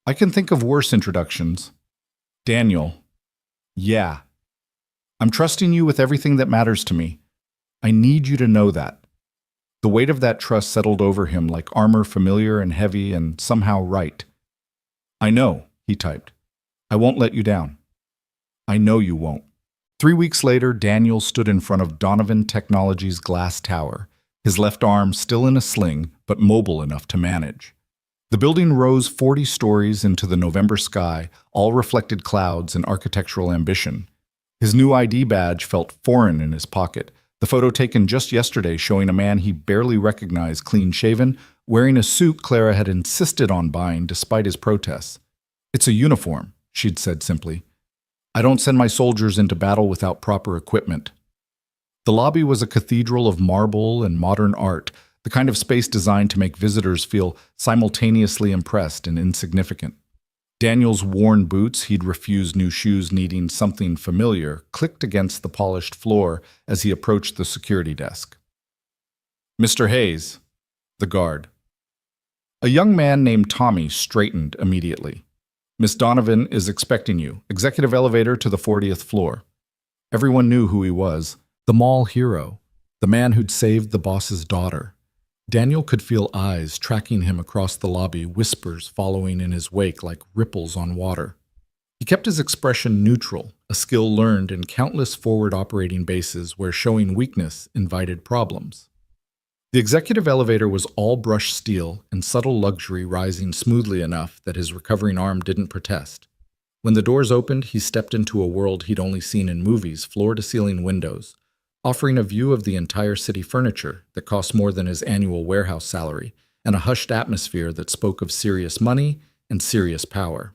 I can think of worse introductions. Daniel. Yeah. I'm trusting you with everything that matters to me. I need you to know that. The weight of that trust settled over him like armor, familiar and heavy and somehow right. I know, he typed. I won't let you down. I know you won't. 3 weeks later, Daniel stood in front of Donovan Technologies' glass tower, his left arm still in a sling, but mobile enough to manage. The building rose 40 stories into the November sky, all reflected clouds and architectural ambition. His new ID badge felt foreign in his pocket, the photo taken just yesterday showing a man he barely recognized, clean-shaven, wearing a suit Clara had insisted on buying despite his protests. It's a uniform, she'd said simply. I don't send my soldiers into battle without proper equipment. The lobby was a cathedral of marble and modern art, the kind of space designed to make visitors feel simultaneously impressed and insignificant. Daniel's worn boots, he'd refused new shoes needing something familiar, clicked against the polished floor as he approached the security desk. Mr. Hayes, the guard. A young man named Tommy straightened immediately. Miss Donovan is expecting you. Executive elevator to the 40th floor. Everyone knew who he was. The mall hero. The man who'd saved the boss's daughter. Daniel could feel eyes tracking him across the lobby, whispers following in his wake like ripples on water. He kept his expression neutral, a skill learned in countless forward operating bases where showing weakness invited problems. The executive elevator was all brushed steel and subtle luxury rising smoothly enough that his recovering arm didn't protest. When the doors opened, he stepped into a world he'd only seen in movies, floor-to-ceiling windows, offering a view of the entire city furniture that cost more than his annual warehouse salary, and a hushed atmosphere that spoke of serious money and serious power.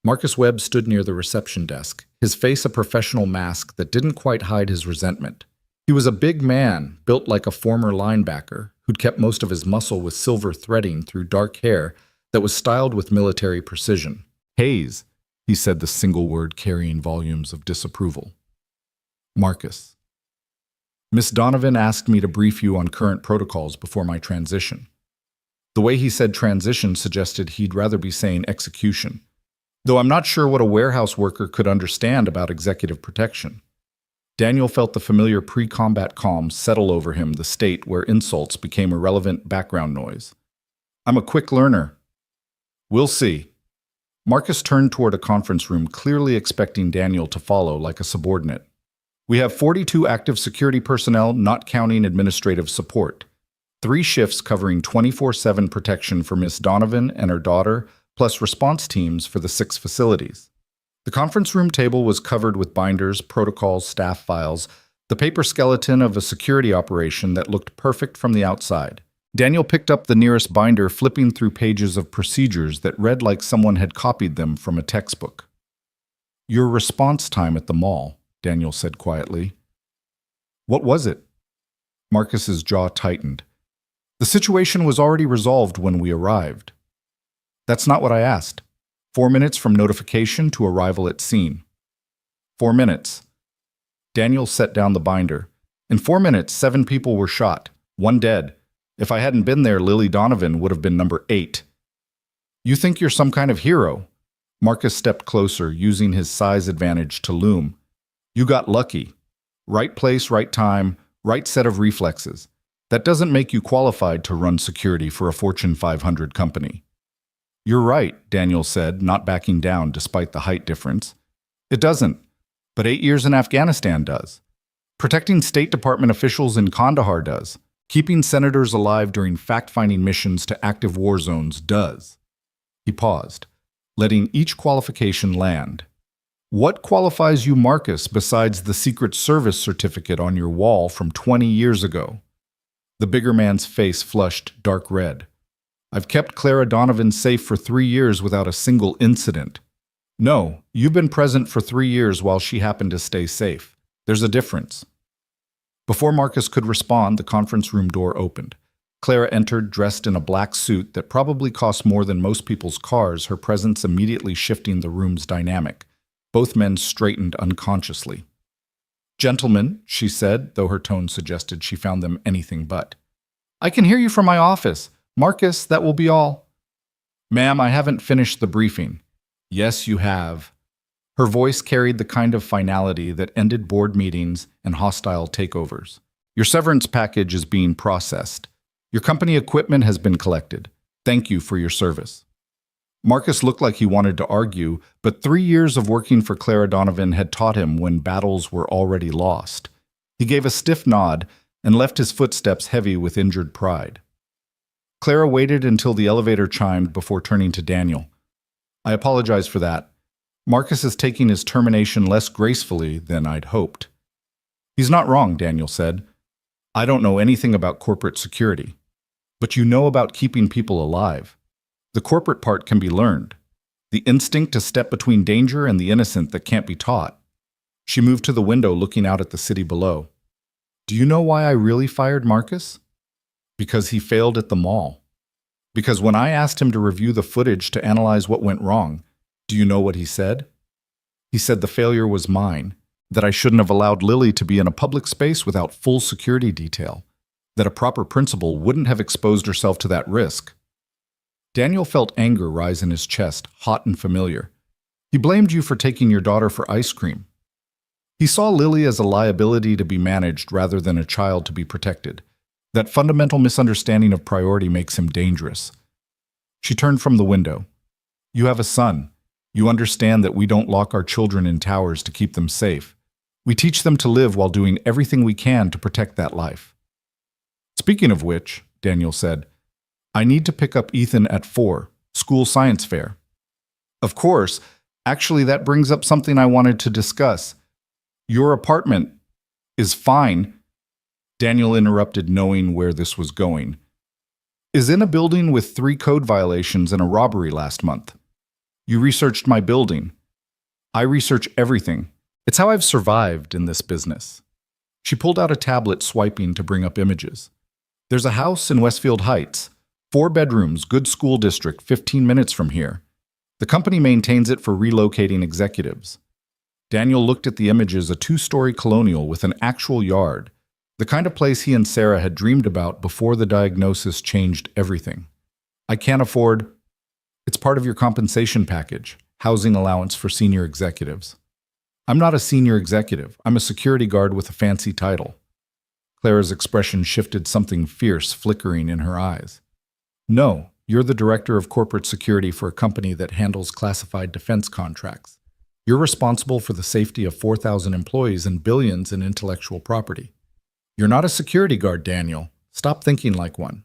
Marcus Webb stood near the reception desk, his face a professional mask that didn't quite hide his resentment. He was a big man, built like a former linebacker, who'd kept most of his muscle with silver threading through dark hair that was styled with military precision. Hayes, he said, the single word carrying volumes of disapproval. Marcus. Miss Donovan asked me to brief you on current protocols before my transition. The way he said transition suggested he'd rather be saying execution, though I'm not sure what a warehouse worker could understand about executive protection. Daniel felt the familiar pre-combat calm settle over him, the state where insults became irrelevant background noise. I'm a quick learner. We'll see. Marcus turned toward a conference room, clearly expecting Daniel to follow like a subordinate. We have 42 active security personnel, not counting administrative support. 3 shifts covering 24/7 protection for Miss Donovan and her daughter, plus response teams for the 6 facilities. The conference room table was covered with binders, protocols, staff files, the paper skeleton of a security operation that looked perfect from the outside. Daniel picked up the nearest binder, flipping through pages of procedures that read like someone had copied them from a textbook. "Your response time at the mall," Daniel said quietly. "What was it?" Marcus's jaw tightened. "The situation was already resolved when we arrived." "That's not what I asked. 4 minutes from notification to arrival at scene." 4 minutes. Daniel set down the binder. "In 4 minutes, 7 people were shot, 1 dead. If I hadn't been there, Lily Donovan would have been number 8. "You think you're some kind of hero?" Marcus stepped closer, using his size advantage to loom. "You got lucky. Right place, right time, right set of reflexes. That doesn't make you qualified to run security for a Fortune 500 company." "You're right," Daniel said, not backing down despite the height difference. "It doesn't, but 8 years in Afghanistan does. Protecting State Department officials in Kandahar does. Keeping senators alive during fact-finding missions to active war zones does." He paused, letting each qualification land. "What qualifies you, Marcus, besides the Secret Service certificate on your wall from 20 years ago?" The bigger man's face flushed dark red. "I've kept Clara Donovan safe for 3 years without a single incident." "No, you've been present for 3 years while she happened to stay safe. There's a difference." Before Marcus could respond, the conference room door opened. Clara entered, dressed in a black suit that probably cost more than most people's cars, her presence immediately shifting the room's dynamic. Both men straightened unconsciously. "Gentlemen," she said, though her tone suggested she found them anything but. "I can hear you from my office. Marcus, that will be all." "Ma'am, I haven't finished the briefing." "Yes, you have." Her voice carried the kind of finality that ended board meetings and hostile takeovers. "Your severance package is being processed. Your company equipment has been collected. Thank you for your service." Marcus looked like he wanted to argue, but 3 years of working for Clara Donovan had taught him when battles were already lost. He gave a stiff nod and left his footsteps heavy with injured pride. Clara waited until the elevator chimed before turning to Daniel. "I apologize for that. Marcus is taking his termination less gracefully than I'd hoped." "He's not wrong," Daniel said. "I don't know anything about corporate security. But you know about keeping people alive. The corporate part can be learned. The instinct to step between danger and the innocent that can't be taught." She moved to the window, looking out at the city below. "Do you know why I really fired Marcus?" "Because he failed at the mall. Because when I asked him to review the footage to analyze what went wrong, do you know what he said? He said the failure was mine, that I shouldn't have allowed Lily to be in a public space without full security detail, that a proper principal wouldn't have exposed herself to that risk." Daniel felt anger rise in his chest, hot and familiar. "He blamed you for taking your daughter for ice cream." He saw Lily as a liability to be managed rather than a child to be protected. That fundamental misunderstanding of priority makes him dangerous. She turned from the window. "You have a son. You understand that we don't lock our children in towers to keep them safe. We teach them to live while doing everything we can to protect that life." "Speaking of which," Daniel said, "I need to pick up Ethan at 4, school science fair." "Of course. Actually, that brings up something I wanted to discuss. Your apartment is fine." Daniel interrupted, knowing where this was going. "Is in a building with 3 code violations and a robbery last month. You researched my building. I research everything. It's how I've survived in this business." She pulled out a tablet, swiping to bring up images. "There's a house in Westfield Heights. 4 bedrooms, good school district, 15 minutes from here. The company maintains it for relocating executives." Daniel looked at the images, a 2-story colonial with an actual yard, the kind of place he and Sarah had dreamed about before the diagnosis changed everything. "I can't afford..." "It's part of your compensation package, housing allowance for senior executives." "I'm not a senior executive. I'm a security guard with a fancy title." Clara's expression shifted, something fierce flickering in her eyes. "No, you're the director of corporate security for a company that handles classified defense contracts. You're responsible for the safety of 4,000 employees and billions in intellectual property. You're not a security guard, Daniel. Stop thinking like one.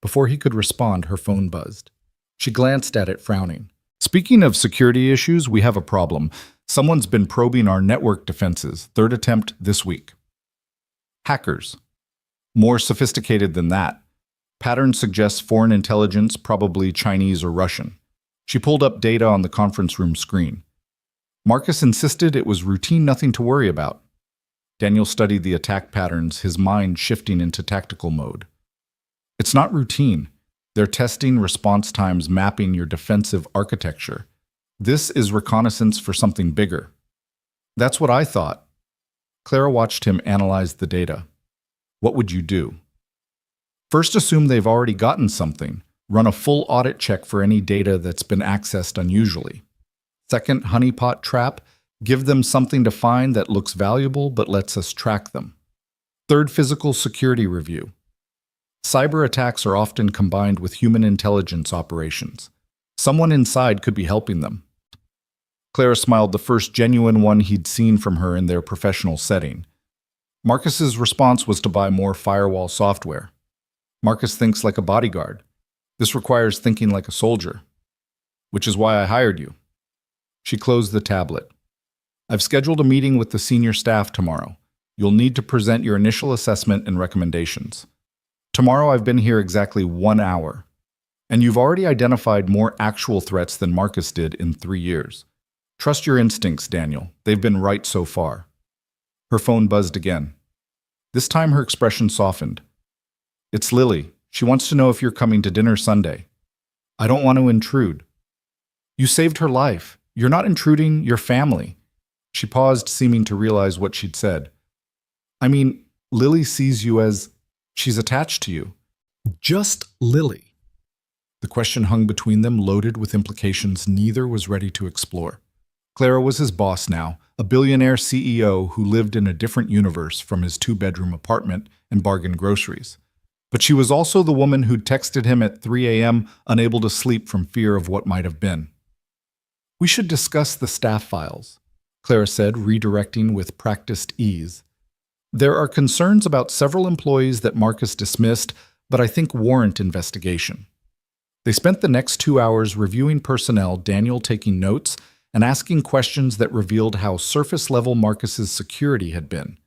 Before he could respond, her phone buzzed. She glanced at it, frowning. Speaking of security issues, we have a problem. Someone's been probing our network defenses. Third attempt this week. Hackers. More sophisticated than that. Pattern suggests foreign intelligence, probably Chinese or Russian. She pulled up data on the conference room screen. Marcus insisted it was routine, nothing to worry about. Daniel studied the attack patterns, his mind shifting into tactical mode. It's not routine. They're testing response times, mapping your defensive architecture. This is reconnaissance for something bigger. That's what I thought. Clara watched him analyze the data. What would you do? First, assume they've already gotten something. Run a full audit check for any data that's been accessed unusually. Second, honeypot trap. Give them something to find that looks valuable but lets us track them. Third, physical security review. Cyber attacks are often combined with human intelligence operations. Someone inside could be helping them. Clara smiled, the first genuine one he'd seen from her in their professional setting. Marcus's response was to buy more firewall software. Marcus thinks like a bodyguard. This requires thinking like a soldier. Which is why I hired you. She closed the tablet. I've scheduled a meeting with the senior staff tomorrow. You'll need to present your initial assessment and recommendations. Tomorrow I've been here exactly 1 hour. And you've already identified more actual threats than Marcus did in 3 years. Trust your instincts, Daniel. They've been right so far. Her phone buzzed again. This time her expression softened. It's Lily. She wants to know if you're coming to dinner Sunday. I don't want to intrude. You saved her life. You're not intruding, you're family. She paused, seeming to realize what she'd said. I mean, Lily sees you as... she's attached to you. Just Lily. The question hung between them, loaded with implications neither was ready to explore. Clara was his boss now, a billionaire CEO who lived in a different universe from his 2-bedroom apartment and bargained groceries. But she was also the woman who'd texted him at 3 a.m., unable to sleep from fear of what might have been. We should discuss the staff files, Clara said, redirecting with practiced ease. There are concerns about several employees that Marcus dismissed, but I think warrant investigation. They spent the next 2 hours reviewing personnel, Daniel taking notes and asking questions that revealed how surface-level Marcus's security had been.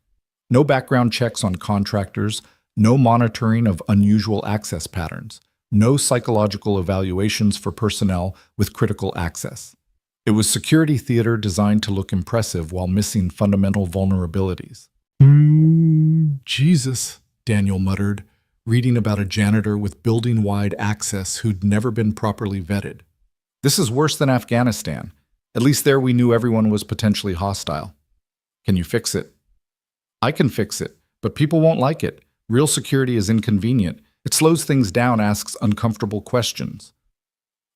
No background checks on contractors, no monitoring of unusual access patterns, no psychological evaluations for personnel with critical access. It was security theater designed to look impressive while missing fundamental vulnerabilities. Jesus, Daniel muttered, reading about a janitor with building-wide access who'd never been properly vetted. This is worse than Afghanistan. At least there we knew everyone was potentially hostile. Can you fix it? I can fix it, but people won't like it. Real security is inconvenient. It slows things down, asks uncomfortable questions.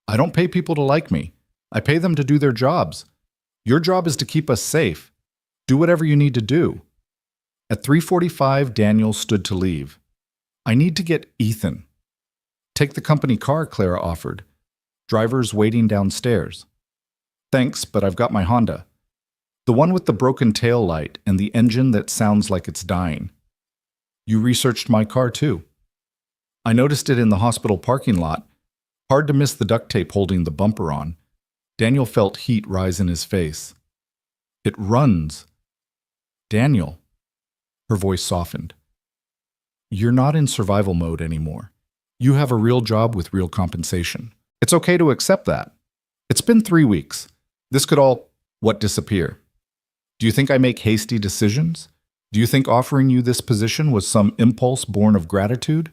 I don't pay people to like me. I pay them to do their jobs. Your job is to keep us safe. Do whatever you need to do. At 3:45, Daniel stood to leave. I need to get Ethan. Take the company car, Clara offered. Driver's waiting downstairs. Thanks, but I've got my Honda. The one with the broken tail light and the engine that sounds like it's dying. You researched my car too. I noticed it in the hospital parking lot. Hard to miss the duct tape holding the bumper on. Daniel felt heat rise in his face. It runs. Daniel. Her voice softened. You're not in survival mode anymore. You have a real job with real compensation. It's okay to accept that. It's been 3 weeks. This could all, disappear? Do you think I make hasty decisions? Do you think offering you this position was some impulse born of gratitude?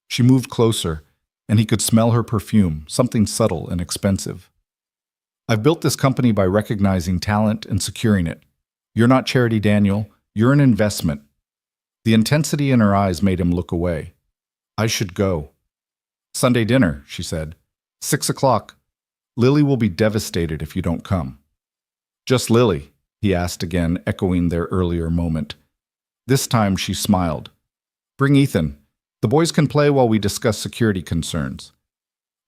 She moved closer, and he could smell her perfume, something subtle and expensive. I've built this company by recognizing talent and securing it. You're not charity, Daniel. You're an investment. The intensity in her eyes made him look away. I should go. Sunday dinner, she said. 6 o'clock. Lily will be devastated if you don't come. Just Lily, he asked again, echoing their earlier moment. This time she smiled. Bring Ethan. The boys can play while we discuss security concerns.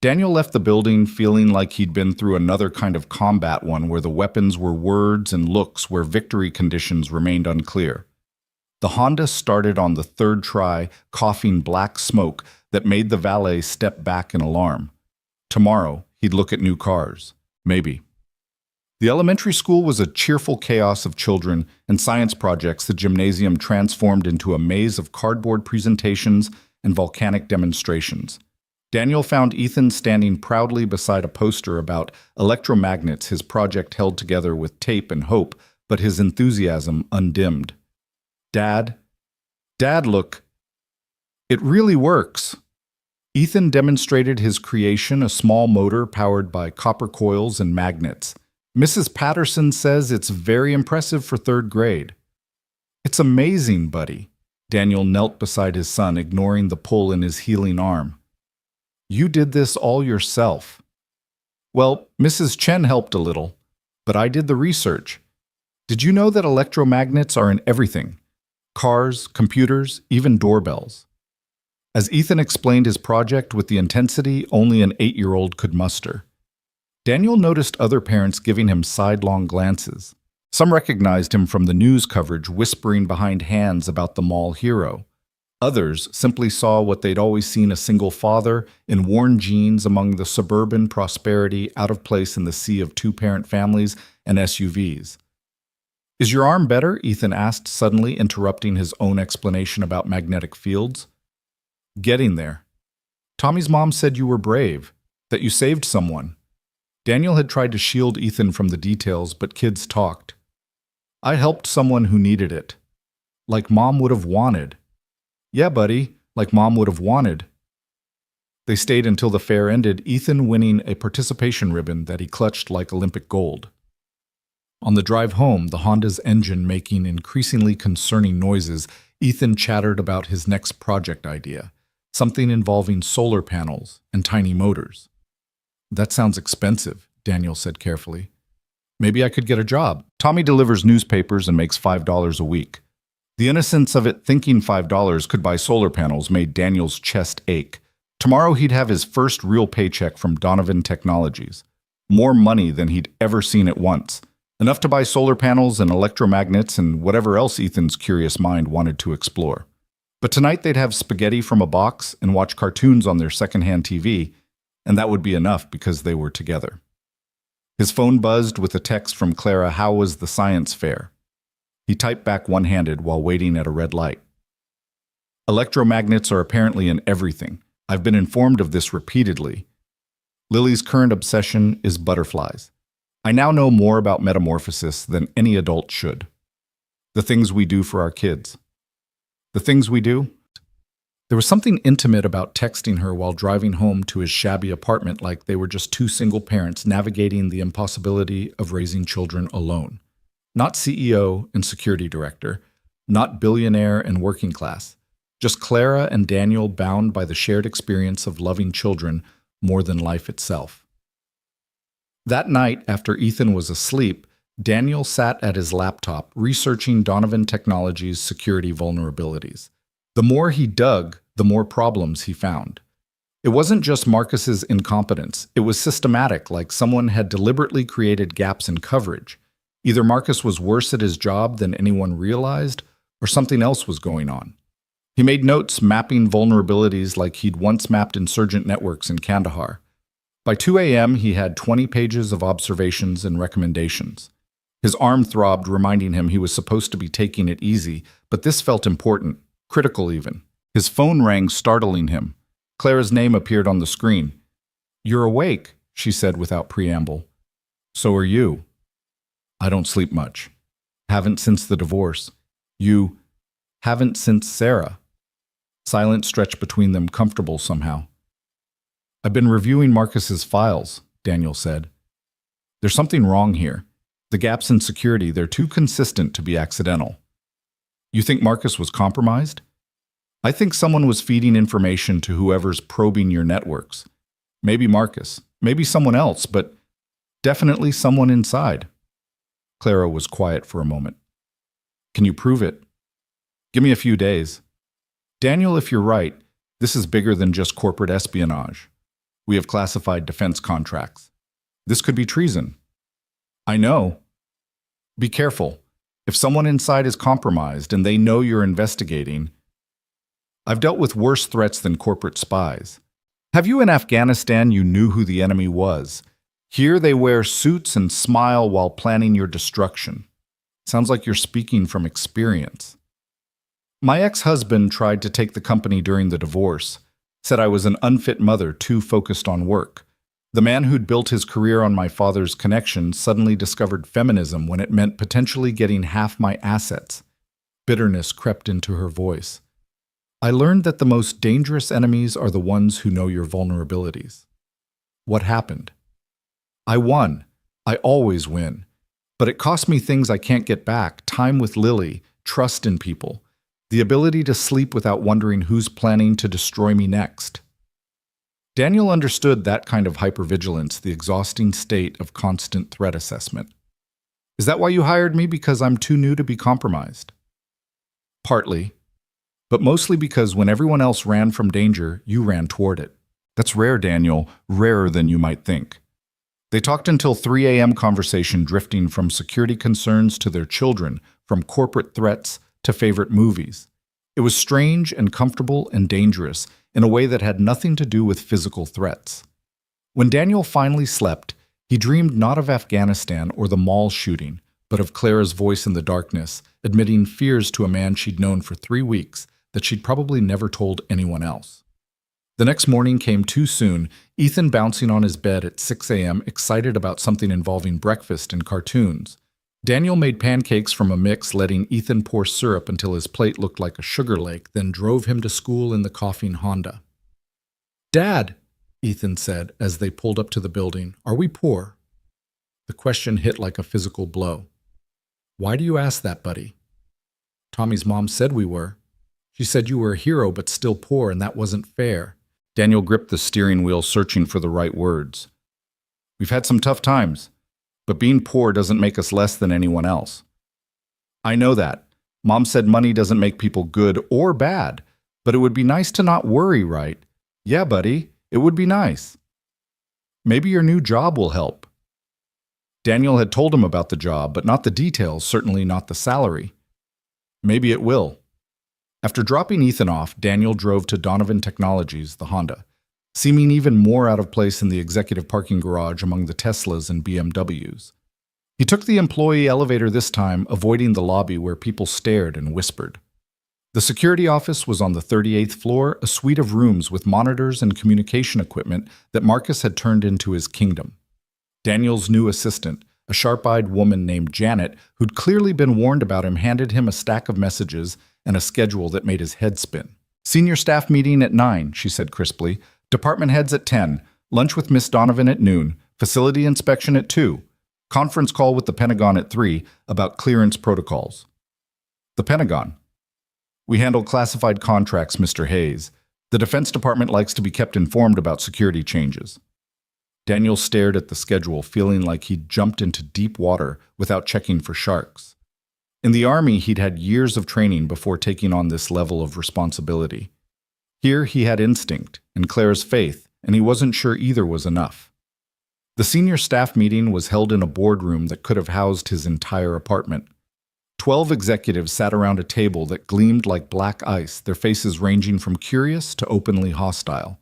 Daniel left the building feeling like he'd been through another kind of combat one where the weapons were words and looks where victory conditions remained unclear. The Honda started on the third try, coughing black smoke that made the valet step back in alarm. Tomorrow, he'd look at new cars. Maybe. The elementary school was a cheerful chaos of children and science projects. The gymnasium transformed into a maze of cardboard presentations and volcanic demonstrations. Daniel found Ethan standing proudly beside a poster about electromagnets, his project held together with tape and hope, but his enthusiasm undimmed. Dad, look. It really works. Ethan demonstrated his creation, a small motor powered by copper coils and magnets. Mrs. Patterson says it's very impressive for third grade. It's amazing, buddy. Daniel knelt beside his son, ignoring the pull in his healing arm. You did this all yourself. Well, Mrs. Chen helped a little, but I did the research. Did you know that electromagnets are in everything? Cars, computers, even doorbells. As Ethan explained his project with the intensity only an 8-year-old could muster, Daniel noticed other parents giving him sidelong glances. Some recognized him from the news coverage, whispering behind hands about the mall hero. Others simply saw what they'd always seen: a single father in worn jeans among the suburban prosperity, out of place in the sea of two-parent families and SUVs. Is your arm better? Ethan asked, suddenly interrupting his own explanation about magnetic fields. Getting there. Tommy's mom said you were brave, that you saved someone. Daniel had tried to shield Ethan from the details, but kids talked. I helped someone who needed it. Like Mom would have wanted. Yeah, buddy, like Mom would have wanted. They stayed until the fair ended, Ethan winning a participation ribbon that he clutched like Olympic gold. On the drive home, the Honda's engine making increasingly concerning noises, Ethan chattered about his next project idea, something involving solar panels and tiny motors. That sounds expensive, Daniel said carefully. Maybe I could get a job. Tommy delivers newspapers and makes $5 a week. The innocence of it, thinking $5 could buy solar panels, made Daniel's chest ache. Tomorrow he'd have his first real paycheck from Donovan Technologies. More money than he'd ever seen at once. Enough to buy solar panels and electromagnets and whatever else Ethan's curious mind wanted to explore. But tonight they'd have spaghetti from a box and watch cartoons on their secondhand TV, and that would be enough because they were together. His phone buzzed with a text from Clara. How was the science fair? He typed back one-handed while waiting at a red light. Electromagnets are apparently in everything. I've been informed of this repeatedly. Lily's current obsession is butterflies. I now know more about metamorphosis than any adult should. The things we do for our kids. The things we do? There was something intimate about texting her while driving home to his shabby apartment, like they were just two single parents navigating the impossibility of raising children alone. Not CEO and security director, not billionaire and working class, just Clara and Daniel bound by the shared experience of loving children more than life itself. That night, after Ethan was asleep, Daniel sat at his laptop researching Donovan Technologies' security vulnerabilities. The more he dug, the more problems he found. It wasn't just Marcus's incompetence. It was systematic, like someone had deliberately created gaps in coverage. Either Marcus was worse at his job than anyone realized, or something else was going on. He made notes mapping vulnerabilities like he'd once mapped insurgent networks in Kandahar. By 2 a.m., he had 20 pages of observations and recommendations. His arm throbbed, reminding him he was supposed to be taking it easy, but this felt important, critical even. His phone rang, startling him. Clara's name appeared on the screen. You're awake, she said without preamble. So are you. I don't sleep much. Haven't since the divorce. You haven't since Sarah. Silence stretched between them, comfortable somehow. I've been reviewing Marcus's files, Daniel said. There's something wrong here. The gaps in security, they're too consistent to be accidental. You think Marcus was compromised? I think someone was feeding information to whoever's probing your networks. Maybe Marcus, maybe someone else, but definitely someone inside. Clara was quiet for a moment. Can you prove it? Give me a few days. Daniel, if you're right, this is bigger than just corporate espionage. We have classified defense contracts. This could be treason. I know. Be careful. If someone inside is compromised and they know you're investigating, I've dealt with worse threats than corporate spies. Have you in Afghanistan you knew who the enemy was? Here they wear suits and smile while planning your destruction. Sounds like you're speaking from experience. My ex-husband tried to take the company during the divorce, said I was an unfit mother too focused on work. The man who'd built his career on my father's connections suddenly discovered feminism when it meant potentially getting half my assets. Bitterness crept into her voice. I learned that the most dangerous enemies are the ones who know your vulnerabilities. What happened? I won. I always win. But it cost me things I can't get back: time with Lily, trust in people, the ability to sleep without wondering who's planning to destroy me next. Daniel understood that kind of hypervigilance, the exhausting state of constant threat assessment. Is that why you hired me, because I'm too new to be compromised? Partly, but mostly because when everyone else ran from danger, you ran toward it. That's rare, Daniel, rarer than you might think. They talked until 3 a.m. conversation, drifting from security concerns to their children, from corporate threats to favorite movies. It was strange and comfortable and dangerous in a way that had nothing to do with physical threats. When Daniel finally slept, he dreamed not of Afghanistan or the mall shooting, but of Clara's voice in the darkness, admitting fears to a man she'd known for 3 weeks that she'd probably never told anyone else. The next morning came too soon, Ethan bouncing on his bed at 6 a.m., excited about something involving breakfast and cartoons. Daniel made pancakes from a mix, letting Ethan pour syrup until his plate looked like a sugar lake, then drove him to school in the coughing Honda. "Dad," Ethan said as they pulled up to the building, "are we poor?" The question hit like a physical blow. "Why do you ask that, buddy?" "Tommy's mom said we were. She said you were a hero but still poor, and that wasn't fair." Daniel gripped the steering wheel, searching for the right words. "We've had some tough times, but being poor doesn't make us less than anyone else." "I know that. Mom said money doesn't make people good or bad, but it would be nice to not worry, right?" "Yeah, buddy, it would be nice." "Maybe your new job will help." Daniel had told him about the job, but not the details, certainly not the salary. "Maybe it will." After dropping Ethan off, Daniel drove to Donovan Technologies, the Honda, seeming even more out of place in the executive parking garage among the Teslas and BMWs. He took the employee elevator this time, avoiding the lobby where people stared and whispered. The security office was on the 38th floor, a suite of rooms with monitors and communication equipment that Marcus had turned into his kingdom. Daniel's new assistant, a sharp-eyed woman named Janet, who'd clearly been warned about him, handed him a stack of messages and a schedule that made his head spin. "Senior staff meeting at 9, she said crisply. "Department heads at 10. Lunch with Miss Donovan at noon. Facility inspection at 2. Conference call with the Pentagon at 3 about clearance protocols." The Pentagon. "We handle classified contracts, Mr. Hayes. The Defense Department likes to be kept informed about security changes." Daniel stared at the schedule, feeling like he'd jumped into deep water without checking for sharks. In the Army, he'd had years of training before taking on this level of responsibility. Here, he had instinct and Clara's faith, and he wasn't sure either was enough. The senior staff meeting was held in a boardroom that could have housed his entire apartment. 12 executives sat around a table that gleamed like black ice, their faces ranging from curious to openly hostile.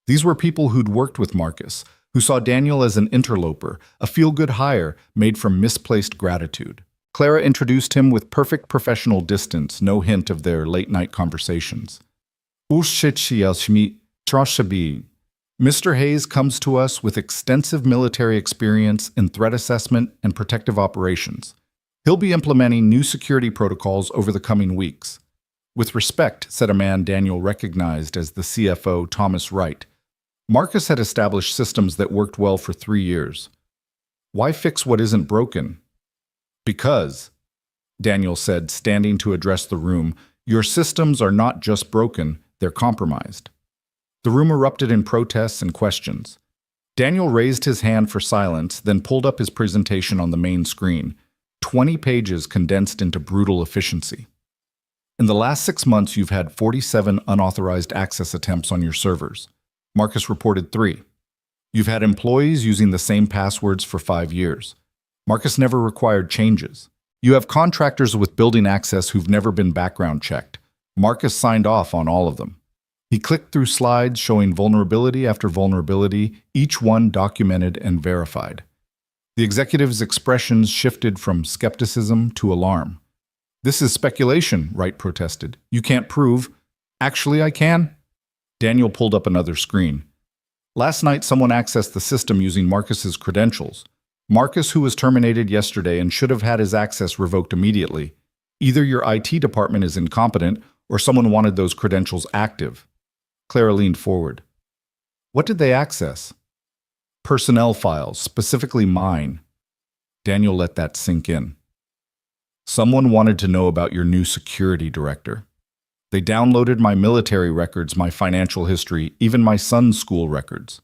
These were people who'd worked with Marcus, who saw Daniel as an interloper, a feel-good hire made from misplaced gratitude. Clara introduced him with perfect professional distance, no hint of their late-night conversations. "Mr. Hayes comes to us with extensive military experience in threat assessment and protective operations. He'll be implementing new security protocols over the coming weeks." "With respect," said a man Daniel recognized as the CFO, Thomas Wright. Marcus had established systems that worked well for 3 years. "Why fix what isn't broken?" "Because," Daniel said, standing to address the room, "your systems are not just broken, they're compromised." The room erupted in protests and questions. Daniel raised his hand for silence, then pulled up his presentation on the main screen. 20 pages condensed into brutal efficiency. "In the last 6 months, you've had 47 unauthorized access attempts on your servers." Marcus reported 3. You've had employees using the same passwords for 5 years. Marcus never required changes. You have contractors with building access who've never been background checked. Marcus signed off on all of them. He clicked through slides showing vulnerability after vulnerability, each one documented and verified. The executive's expressions shifted from skepticism to alarm. "This is speculation," Wright protested. "You can't prove." "Actually, I can." Daniel pulled up another screen. "Last night, someone accessed the system using Marcus's credentials. Marcus, who was terminated yesterday and should have had his access revoked immediately. Either your IT department is incompetent or someone wanted those credentials active." Clara leaned forward. "What did they access?" "Personnel files, specifically mine." Daniel let that sink in. "Someone wanted to know about your new security director. They downloaded my military records, my financial history, even my son's school records."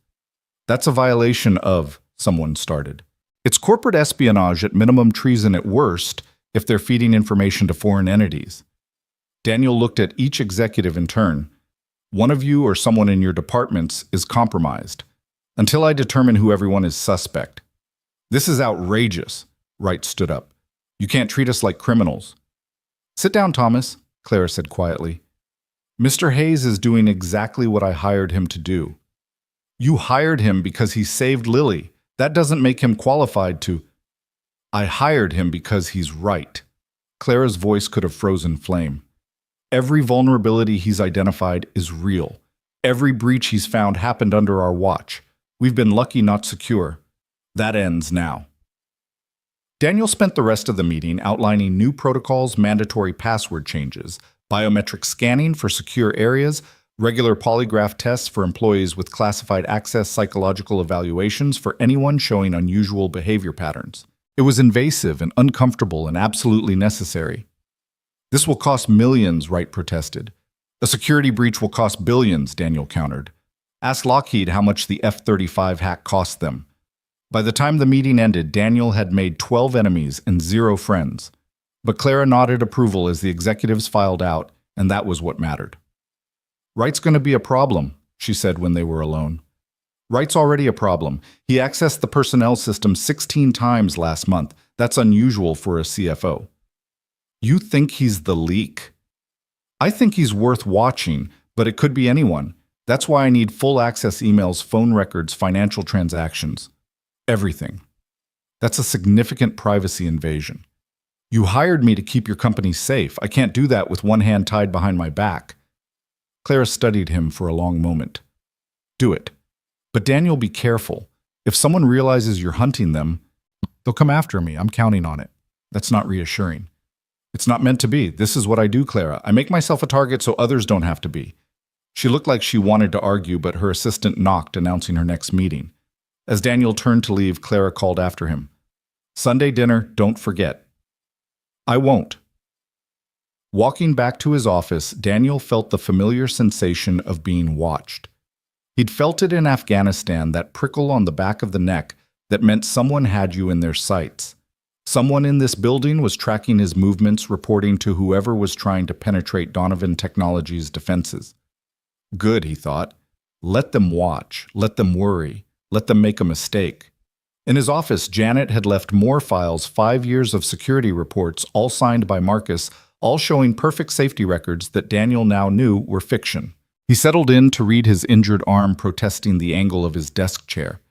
"That's a violation of," someone started. "It's corporate espionage at minimum, treason at worst, if they're feeding information to foreign entities." Daniel looked at each executive in turn. "One of you or someone in your departments is compromised. Until I determine who everyone is suspect." "This is outrageous." Wright stood up. "You can't treat us like criminals." "Sit down, Thomas," Clara said quietly. "Mr. Hayes is doing exactly what I hired him to do." "You hired him because he saved Lily. That doesn't make him qualified to—" "I hired him because he's right." Clara's voice could have frozen flame. "Every vulnerability he's identified is real. Every breach he's found happened under our watch. We've been lucky, not secure. That ends now." Daniel spent the rest of the meeting outlining new protocols, mandatory password changes, biometric scanning for secure areas, regular polygraph tests for employees with classified access, psychological evaluations for anyone showing unusual behavior patterns. It was invasive and uncomfortable and absolutely necessary. "This will cost millions," Wright protested. "A security breach will cost billions," Daniel countered. "Ask Lockheed how much the F-35 hack cost them." By the time the meeting ended, Daniel had made 12 enemies and 0 friends. But Clara nodded approval as the executives filed out, and that was what mattered. "Wright's going to be a problem," she said when they were alone. "Wright's already a problem. He accessed the personnel system 16 times last month. That's unusual for a CFO." "You think he's the leak?" "I think he's worth watching, but it could be anyone. That's why I need full access emails, phone records, financial transactions. Everything. That's a significant privacy invasion. You hired me to keep your company safe. I can't do that with one hand tied behind my back." Clara studied him for a long moment. "Do it. But Daniel, be careful. If someone realizes you're hunting them, they'll come after me. I'm counting on it." "That's not reassuring." "It's not meant to be. This is what I do, Clara. I make myself a target so others don't have to be." She looked like she wanted to argue, but her assistant knocked, announcing her next meeting. As Daniel turned to leave, Clara called after him. "Sunday dinner, don't forget." "I won't." Walking back to his office, Daniel felt the familiar sensation of being watched. He'd felt it in Afghanistan, that prickle on the back of the neck that meant someone had you in their sights. Someone in this building was tracking his movements, reporting to whoever was trying to penetrate Donovan Technologies' defenses. Good, he thought. Let them watch. Let them worry. Let them make a mistake. In his office, Janet had left more files, 5 years of security reports, all signed by Marcus, all showing perfect safety records that Daniel now knew were fiction. He settled in to read his injured arm protesting the angle of his desk chair.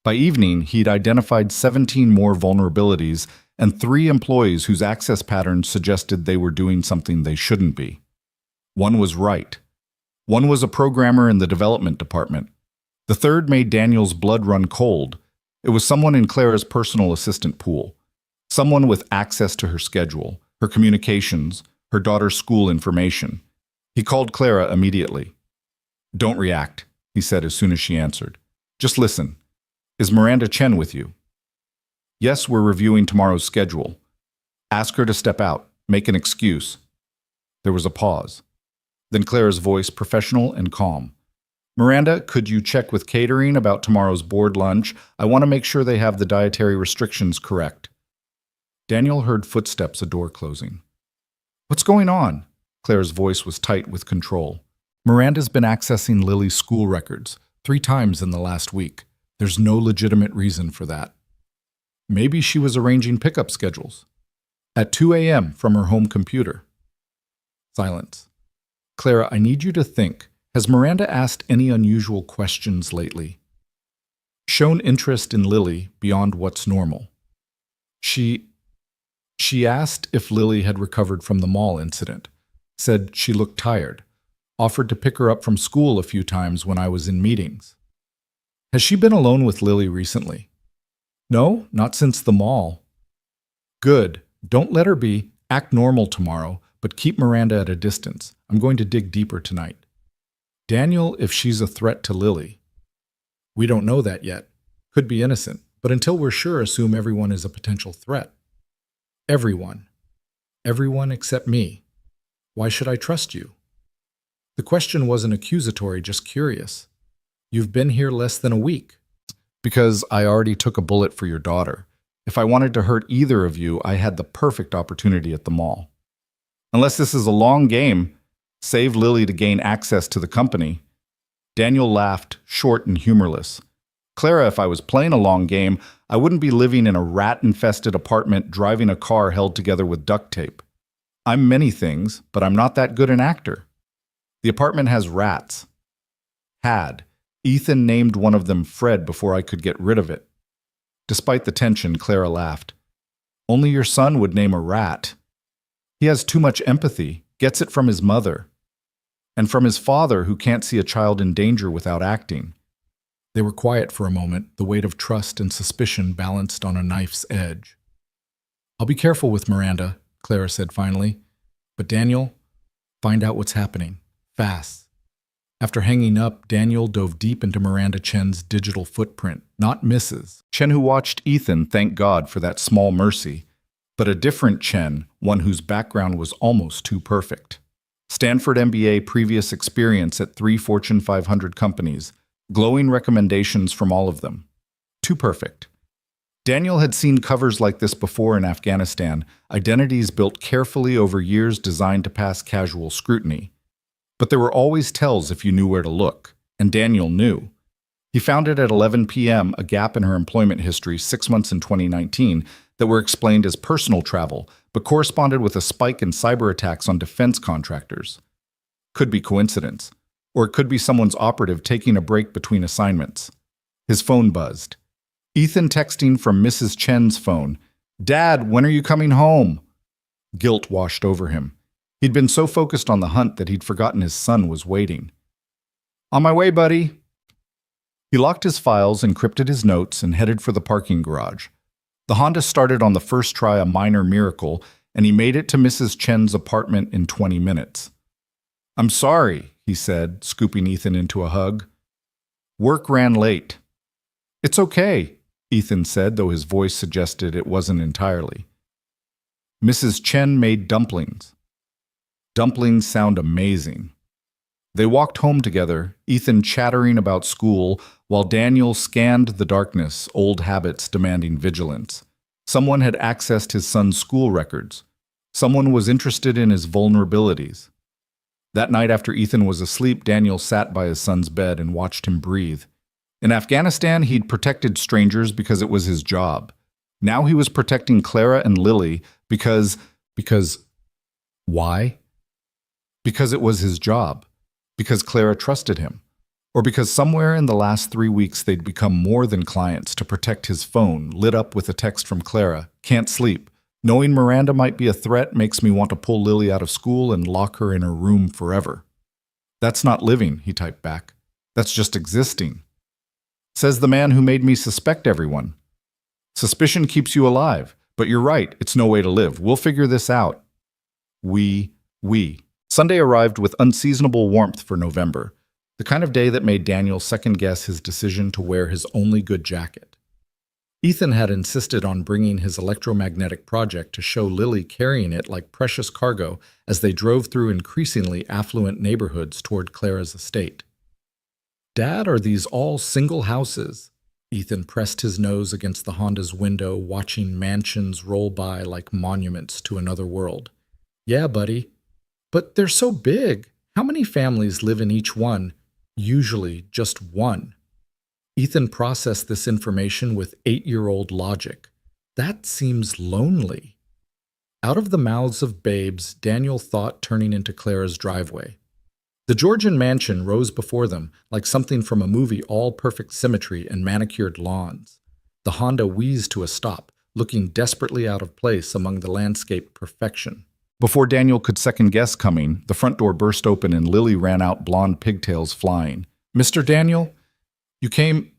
By evening, he'd identified 17 more vulnerabilities and 3 employees whose access patterns suggested they were doing something they shouldn't be. One was Wright. One was a programmer in the development department. The third made Daniel's blood run cold. It was someone in Clara's personal assistant pool. Someone with access to her schedule, her communications, her daughter's school information. He called Clara immediately. "Don't react," he said as soon as she answered. "Just listen. Is Miranda Chen with you?" "Yes, we're reviewing tomorrow's schedule." "Ask her to step out. Make an excuse." There was a pause. Then Clara's voice, professional and calm. "Miranda, could you check with catering about tomorrow's board lunch? I want to make sure they have the dietary restrictions correct." Daniel heard footsteps, a door closing. "What's going on?" Clara's voice was tight with control. "Miranda's been accessing Lily's school records 3 times in the last week. There's no legitimate reason for that. Maybe she was arranging pickup schedules. At 2 a.m. from her home computer. Silence. Clara, I need you to think. Has Miranda asked any unusual questions lately? Shown interest in Lily beyond what's normal? She asked if Lily had recovered from the mall incident. Said she looked tired. Offered to pick her up from school a few times when I was in meetings. Has she been alone with Lily recently? No, not since the mall. Good. Don't let her be. Act normal tomorrow, but keep Miranda at a distance. I'm going to dig deeper tonight. Daniel, if she's a threat to Lily. We don't know that yet. Could be innocent, but until we're sure, assume everyone is a potential threat. Everyone. Everyone except me. Why should I trust you? The question wasn't accusatory, just curious. You've been here less than a week. Because I already took a bullet for your daughter. If I wanted to hurt either of you, I had the perfect opportunity at the mall. Unless this is a long game, save Lily to gain access to the company. Daniel laughed, short and humorless. Clara, if I was playing a long game, I wouldn't be living in a rat-infested apartment driving a car held together with duct tape. I'm many things, but I'm not that good an actor. The apartment has rats. Had. Ethan named one of them Fred before I could get rid of it. Despite the tension, Clara laughed. Only your son would name a rat. He has too much empathy, gets it from his mother. And from his father, who can't see a child in danger without acting. They were quiet for a moment, the weight of trust and suspicion balanced on a knife's edge. I'll be careful with Miranda, Clara said finally. But Daniel, find out what's happening. Fast. After hanging up, Daniel dove deep into Miranda Chen's digital footprint, not Mrs. Chen, who watched Ethan, thank God for that small mercy, but a different Chen, one whose background was almost too perfect. Stanford MBA, previous experience at 3 Fortune 500 companies, glowing recommendations from all of them. Too perfect. Daniel had seen covers like this before in Afghanistan, identities built carefully over years designed to pass casual scrutiny. But there were always tells if you knew where to look, and Daniel knew. He found it at 11 p.m., a gap in her employment history 6 months in 2019 that were explained as personal travel, but corresponded with a spike in cyber attacks on defense contractors. Could be coincidence, or it could be someone's operative taking a break between assignments. His phone buzzed. Ethan texting from Mrs. Chen's phone. Dad, when are you coming home? Guilt washed over him. He'd been so focused on the hunt that he'd forgotten his son was waiting. On my way, buddy. He locked his files, encrypted his notes, and headed for the parking garage. The Honda started on the first try, a minor miracle, and he made it to Mrs. Chen's apartment in 20 minutes. I'm sorry, he said, scooping Ethan into a hug. Work ran late. It's okay, Ethan said, though his voice suggested it wasn't entirely. Mrs. Chen made dumplings. Dumplings sound amazing. They walked home together, Ethan chattering about school, while Daniel scanned the darkness, old habits demanding vigilance. Someone had accessed his son's school records. Someone was interested in his vulnerabilities. That night after Ethan was asleep, Daniel sat by his son's bed and watched him breathe. In Afghanistan, he'd protected strangers because it was his job. Now he was protecting Clara and Lily because why? Because it was his job. Because Clara trusted him. Or because somewhere in the last 3 weeks they'd become more than clients to protect his phone, lit up with a text from Clara. Can't sleep. Knowing Miranda might be a threat makes me want to pull Lily out of school and lock her in her room forever. That's not living, he typed back. That's just existing. Says the man who made me suspect everyone. Suspicion keeps you alive, but you're right, it's no way to live. We'll figure this out. We. Sunday arrived with unseasonable warmth for November, the kind of day that made Daniel second-guess his decision to wear his only good jacket. Ethan had insisted on bringing his electromagnetic project to show Lily carrying it like precious cargo as they drove through increasingly affluent neighborhoods toward Clara's estate. Dad, are these all single houses? Ethan pressed his nose against the Honda's window, watching mansions roll by like monuments to another world. Yeah, buddy. But they're so big. How many families live in each one? Usually just one. Ethan processed this information with 8-year-old logic. That seems lonely. Out of the mouths of babes, Daniel thought turning into Clara's driveway. The Georgian mansion rose before them like something from a movie, all perfect symmetry and manicured lawns. The Honda wheezed to a stop, looking desperately out of place among the landscape perfection. Before Daniel could second-guess coming, the front door burst open and Lily ran out, blonde pigtails flying. "Mr. Daniel? You came,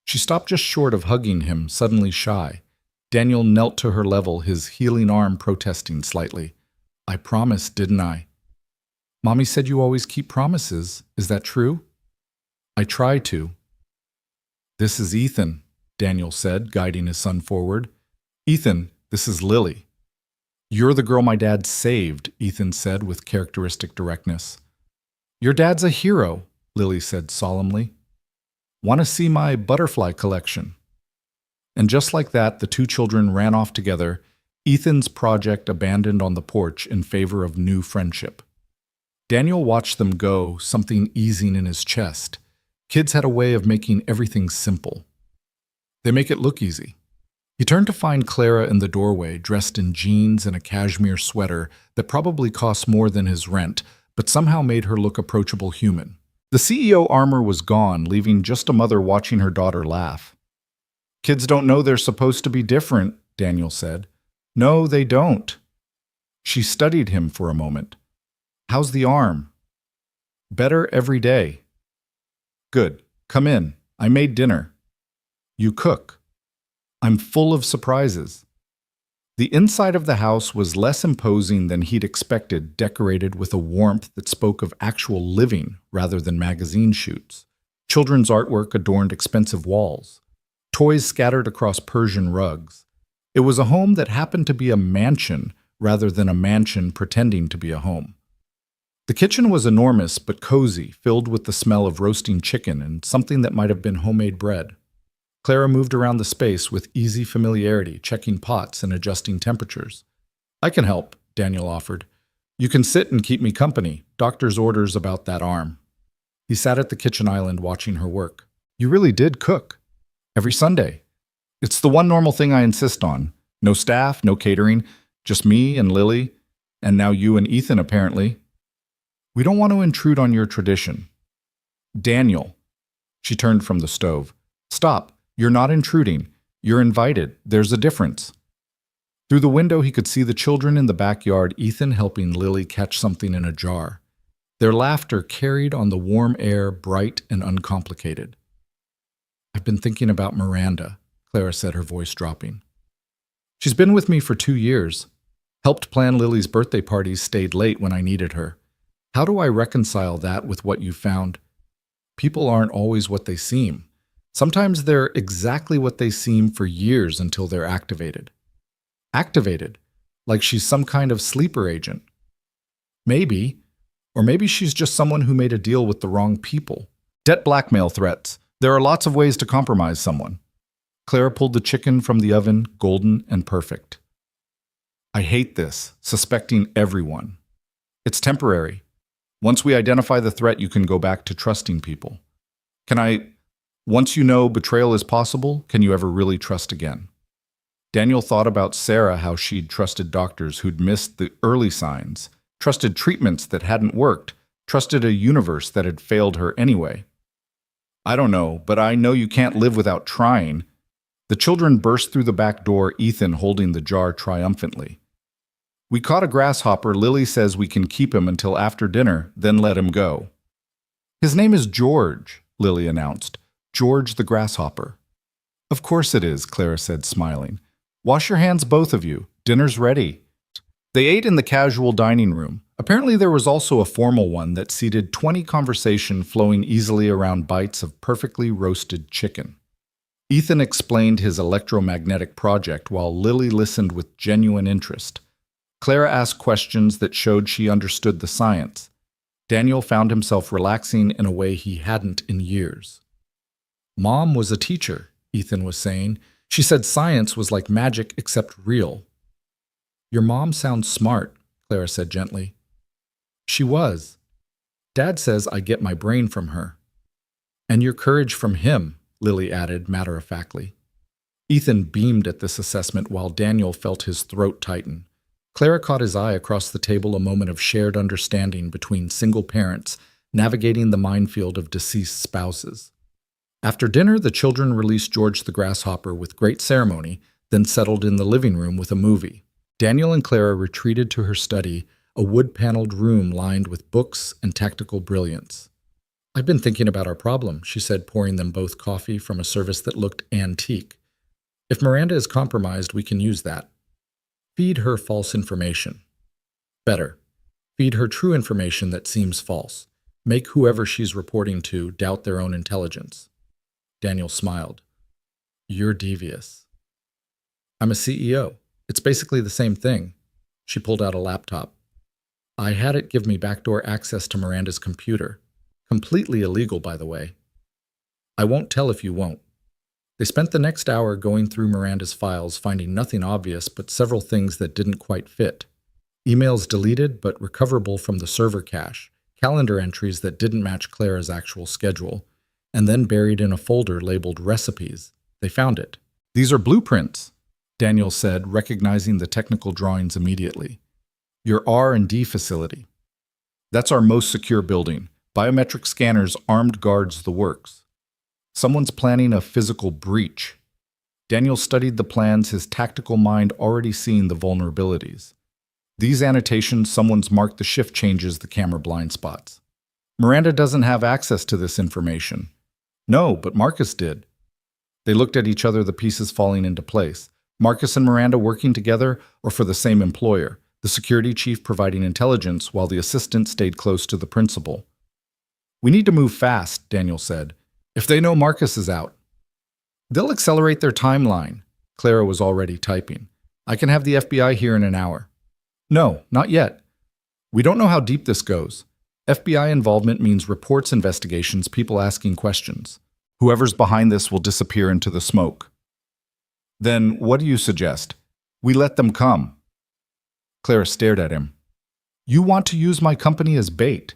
She stopped just short of hugging him, suddenly shy. Daniel knelt to her level, his healing arm protesting slightly. "I promised, didn't I?" "Mommy said you always keep promises. Is that true?" "I try to." "This is Ethan," Daniel said, guiding his son forward. "Ethan, this is Lily." "You're the girl my dad saved," Ethan said with characteristic directness. "Your dad's a hero," Lily said solemnly. "Want to see my butterfly collection?" And just like that, the two children ran off together, Ethan's project abandoned on the porch in favor of new friendship. Daniel watched them go, something easing in his chest. Kids had a way of making everything simple. They make it look easy. He turned to find Clara in the doorway, dressed in jeans and a cashmere sweater that probably cost more than his rent, but somehow made her look approachable human. The CEO armor was gone, leaving just a mother watching her daughter laugh. "Kids don't know they're supposed to be different," Daniel said. "No, they don't." She studied him for a moment. "How's the arm?" "Better every day." "Good. Come in. I made dinner." "You cook." "I'm full of surprises." The inside of the house was less imposing than he'd expected, decorated with a warmth that spoke of actual living rather than magazine shoots. Children's artwork adorned expensive walls. Toys scattered across Persian rugs. It was a home that happened to be a mansion rather than a mansion pretending to be a home. The kitchen was enormous but cozy, filled with the smell of roasting chicken and something that might have been homemade bread. Clara moved around the space with easy familiarity, checking pots and adjusting temperatures. "I can help," Daniel offered. "You can sit and keep me company. Doctor's orders about that arm." He sat at the kitchen island watching her work. "You really did cook." "Every Sunday. It's the one normal thing I insist on. No staff, no catering, just me and Lily, and now you and Ethan apparently. We don't want to intrude on your tradition." "Daniel." She turned from the stove. "Stop. You're not intruding. You're invited. There's a difference." Through the window, he could see the children in the backyard, Ethan helping Lily catch something in a jar. Their laughter carried on the warm air, bright and uncomplicated. "I've been thinking about Miranda," Clara said, her voice dropping. "She's been with me for 2 years. Helped plan Lily's birthday parties, stayed late when I needed her. How do I reconcile that with what you found? People aren't always what they seem. Sometimes they're exactly what they seem for years until they're activated." "Activated? Like she's some kind of sleeper agent?" "Maybe. Or maybe she's just someone who made a deal with the wrong people. Debt blackmail threats. There are lots of ways to compromise someone." Clara pulled the chicken from the oven, golden and perfect. "I hate this, suspecting everyone. It's temporary. Once we identify the threat, you can go back to trusting people. Once you know betrayal is possible, can you ever really trust again?" Daniel thought about Sarah, how she'd trusted doctors who'd missed the early signs, trusted treatments that hadn't worked, trusted a universe that had failed her anyway. "I don't know, but I know you can't live without trying." The children burst through the back door, Ethan holding the jar triumphantly. "We caught a grasshopper. Lily says we can keep him until after dinner, then let him go." "His name is George," Lily announced. "George the grasshopper." "Of course it is," Clara said, smiling. "Wash your hands, both of you. Dinner's ready." They ate in the casual dining room. Apparently there was also a formal one that seated 20 conversation flowing easily around bites of perfectly roasted chicken. Ethan explained his electromagnetic project while Lily listened with genuine interest. Clara asked questions that showed she understood the science. Daniel found himself relaxing in a way he hadn't in years. "Mom was a teacher," Ethan was saying. "She said science was like magic except real." "Your mom sounds smart," Clara said gently. "She was. Dad says I get my brain from her." And your courage from him, Lily added matter-of-factly. Ethan beamed at this assessment while Daniel felt his throat tighten. Clara caught his eye across the table, a moment of shared understanding between single parents navigating the minefield of deceased spouses. After dinner, the children released George the Grasshopper with great ceremony, then settled in the living room with a movie. Daniel and Clara retreated to her study, a wood-paneled room lined with books and tactical brilliance. "I've been thinking about our problem," she said, pouring them both coffee from a service that looked antique. "If Miranda is compromised, we can use that. Feed her false information. Better, feed her true information that seems false. Make whoever she's reporting to doubt their own intelligence." Daniel smiled. "You're devious." "I'm a CEO. It's basically the same thing." She pulled out a laptop. "I had it give me backdoor access to Miranda's computer. Completely illegal, by the way. I won't tell if you won't." They spent the next hour going through Miranda's files, finding nothing obvious but several things that didn't quite fit. Emails deleted but recoverable from the server cache, calendar entries that didn't match Clara's actual schedule, and then buried in a folder labeled recipes. They found it. "These are blueprints," Daniel said, recognizing the technical drawings immediately. "Your R&D facility. That's our most secure building. Biometric scanners, armed guards, the works. Someone's planning a physical breach." Daniel studied the plans, his tactical mind already seeing the vulnerabilities. These annotations, someone's marked the shift changes, the camera blind spots. "Miranda doesn't have access to this information." "No, but Marcus did." They looked at each other, the pieces falling into place. Marcus and Miranda working together, or for the same employer, the security chief providing intelligence while the assistant stayed close to the principal. "We need to move fast," Daniel said. "If they know Marcus is out, they'll accelerate their timeline." Clara was already typing. "I can have the FBI here in an hour." "No, not yet. We don't know how deep this goes. FBI involvement means reports, investigations, people asking questions. Whoever's behind this will disappear into the smoke." "Then what do you suggest? We let them come." Clara stared at him. "You want to use my company as bait.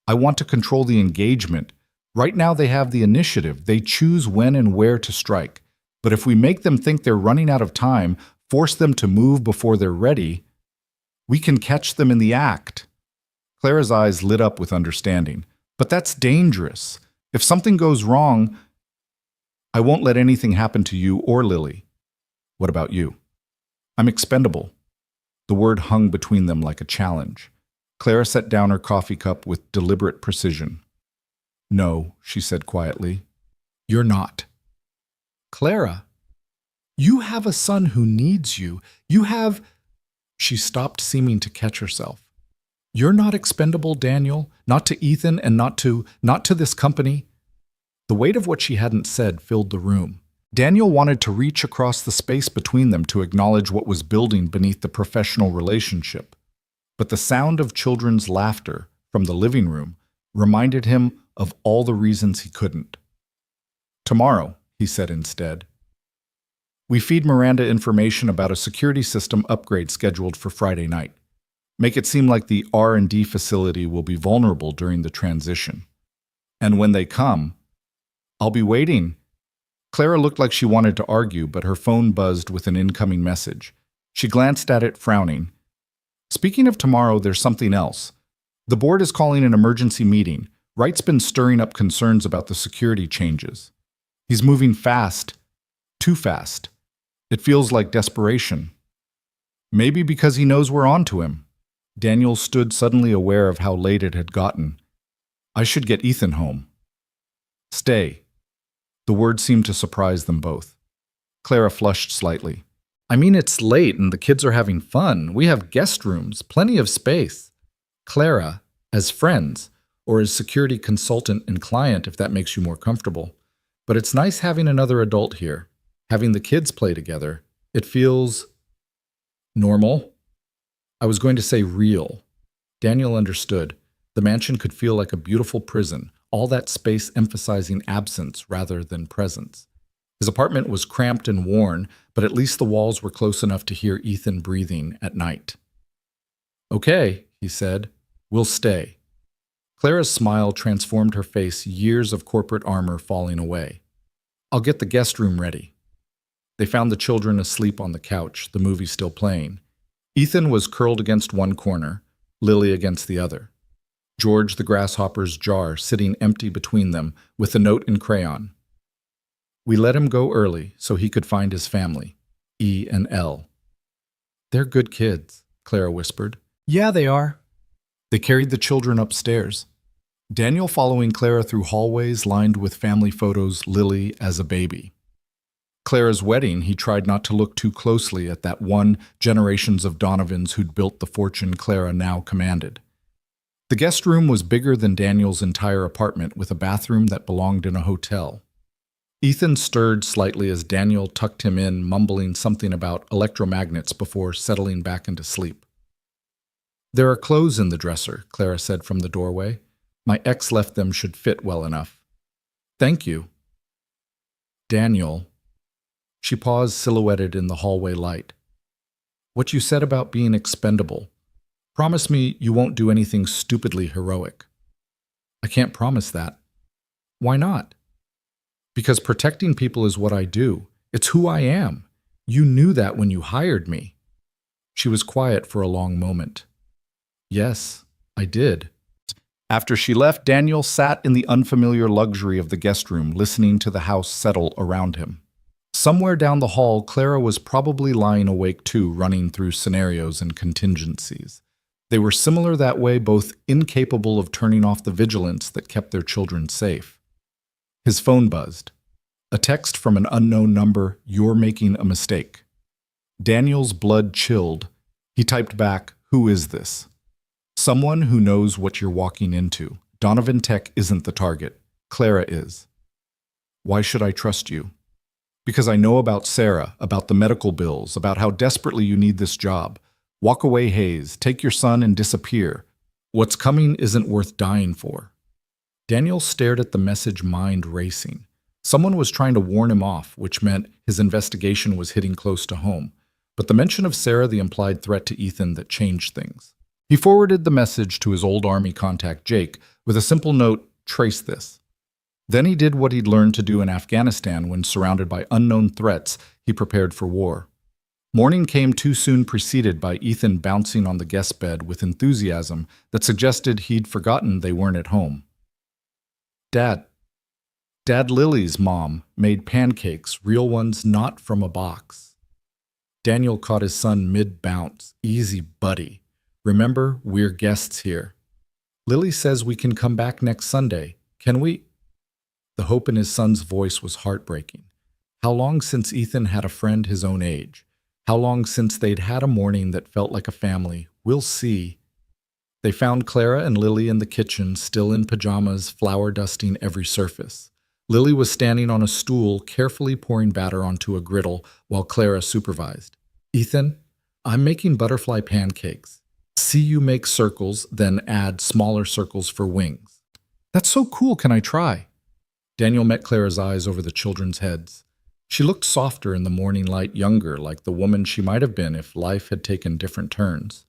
I want to control the engagement. Right now they have the initiative. They choose when and where to strike. But if we make them think they're running out of time, force them to move before they're ready, we can catch them in the act." Clara's eyes lit up with understanding. "But that's dangerous. If something goes wrong, I won't let anything happen to you or Lily." "What about you?" "I'm expendable." The word hung between them like a challenge. Clara set down her coffee cup with deliberate precision. "No," she said quietly. "You're not." "Clara, you have a son who needs you. You have—" She stopped, seeming to catch herself. "You're not expendable, Daniel. Not to Ethan and not to this company." The weight of what she hadn't said filled the room. Daniel wanted to reach across the space between them to acknowledge what was building beneath the professional relationship. But the sound of children's laughter from the living room reminded him of all the reasons he couldn't. "Tomorrow," he said instead, "we feed Miranda information about a security system upgrade scheduled for Friday night. Make it seem like the R&D facility will be vulnerable during the transition. And when they come, I'll be waiting." Clara looked like she wanted to argue, but her phone buzzed with an incoming message. She glanced at it, frowning. "Speaking of tomorrow, there's something else. The board is calling an emergency meeting. Wright's been stirring up concerns about the security changes. He's moving fast, too fast. It feels like desperation. Maybe because he knows we're on to him." Daniel stood suddenly aware of how late it had gotten. "I should get Ethan home." "Stay." The word seemed to surprise them both. Clara flushed slightly. "I mean, it's late and the kids are having fun. We have guest rooms, plenty of space." "Clara, as friends, or as security consultant and client if that makes you more comfortable. But it's nice having another adult here. Having the kids play together. It feels normal. I was going to say real." Daniel understood. The mansion could feel like a beautiful prison, all that space emphasizing absence rather than presence. His apartment was cramped and worn, but at least the walls were close enough to hear Ethan breathing at night. "Okay," he said, "we'll stay." Clara's smile transformed her face, years of corporate armor falling away. I'll get the guest room ready. They found the children asleep on the couch, the movie still playing. Ethan was curled against one corner, Lily against the other. George the grasshopper's jar sitting empty between them with a note in crayon. We let him go early so he could find his family, E and L. They're good kids, Clara whispered. Yeah, they are. They carried the children upstairs. Daniel following Clara through hallways lined with family photos, Lily as a baby. Clara's wedding, he tried not to look too closely at that one generations of Donovans who'd built the fortune Clara now commanded. The guest room was bigger than Daniel's entire apartment, with a bathroom that belonged in a hotel. Ethan stirred slightly as Daniel tucked him in, mumbling something about electromagnets before settling back into sleep. There are clothes in the dresser, Clara said from the doorway. My ex left them, should fit well enough. Thank you. Daniel. She paused, silhouetted in the hallway light. What you said about being expendable. Promise me you won't do anything stupidly heroic. I can't promise that. Why not? Because protecting people is what I do. It's who I am. You knew that when you hired me. She was quiet for a long moment. Yes, I did. After she left, Daniel sat in the unfamiliar luxury of the guest room, listening to the house settle around him. Somewhere down the hall, Clara was probably lying awake too, running through scenarios and contingencies. They were similar that way, both incapable of turning off the vigilance that kept their children safe. His phone buzzed. A text from an unknown number, "You're making a mistake." Daniel's blood chilled. He typed back, "Who is this?" Someone who knows what you're walking into. Donovan Tech isn't the target. Clara is. Why should I trust you? Because I know about Sarah, about the medical bills, about how desperately you need this job. Walk away, Hayes. Take your son and disappear. What's coming isn't worth dying for. Daniel stared at the message, mind racing. Someone was trying to warn him off, which meant his investigation was hitting close to home. But the mention of Sarah, the implied threat to Ethan, that changed things. He forwarded the message to his old army contact, Jake, with a simple note, "Trace this." Then he did what he'd learned to do in Afghanistan when surrounded by unknown threats. He prepared for war. Morning came too soon, preceded by Ethan bouncing on the guest bed with enthusiasm that suggested he'd forgotten they weren't at home. Dad, Lily's mom, made pancakes, real ones, not from a box. Daniel caught his son mid-bounce. Easy, buddy. Remember, we're guests here. Lily says we can come back next Sunday. Can we? The hope in his son's voice was heartbreaking. How long since Ethan had a friend his own age? How long since they'd had a morning that felt like a family? We'll see. They found Clara and Lily in the kitchen, still in pajamas, flour dusting every surface. Lily was standing on a stool, carefully pouring batter onto a griddle, while Clara supervised. Ethan, I'm making butterfly pancakes. See you make circles, then add smaller circles for wings. That's so cool, can I try? Daniel met Clara's eyes over the children's heads. She looked softer in the morning light, younger, like the woman she might have been if life had taken different turns.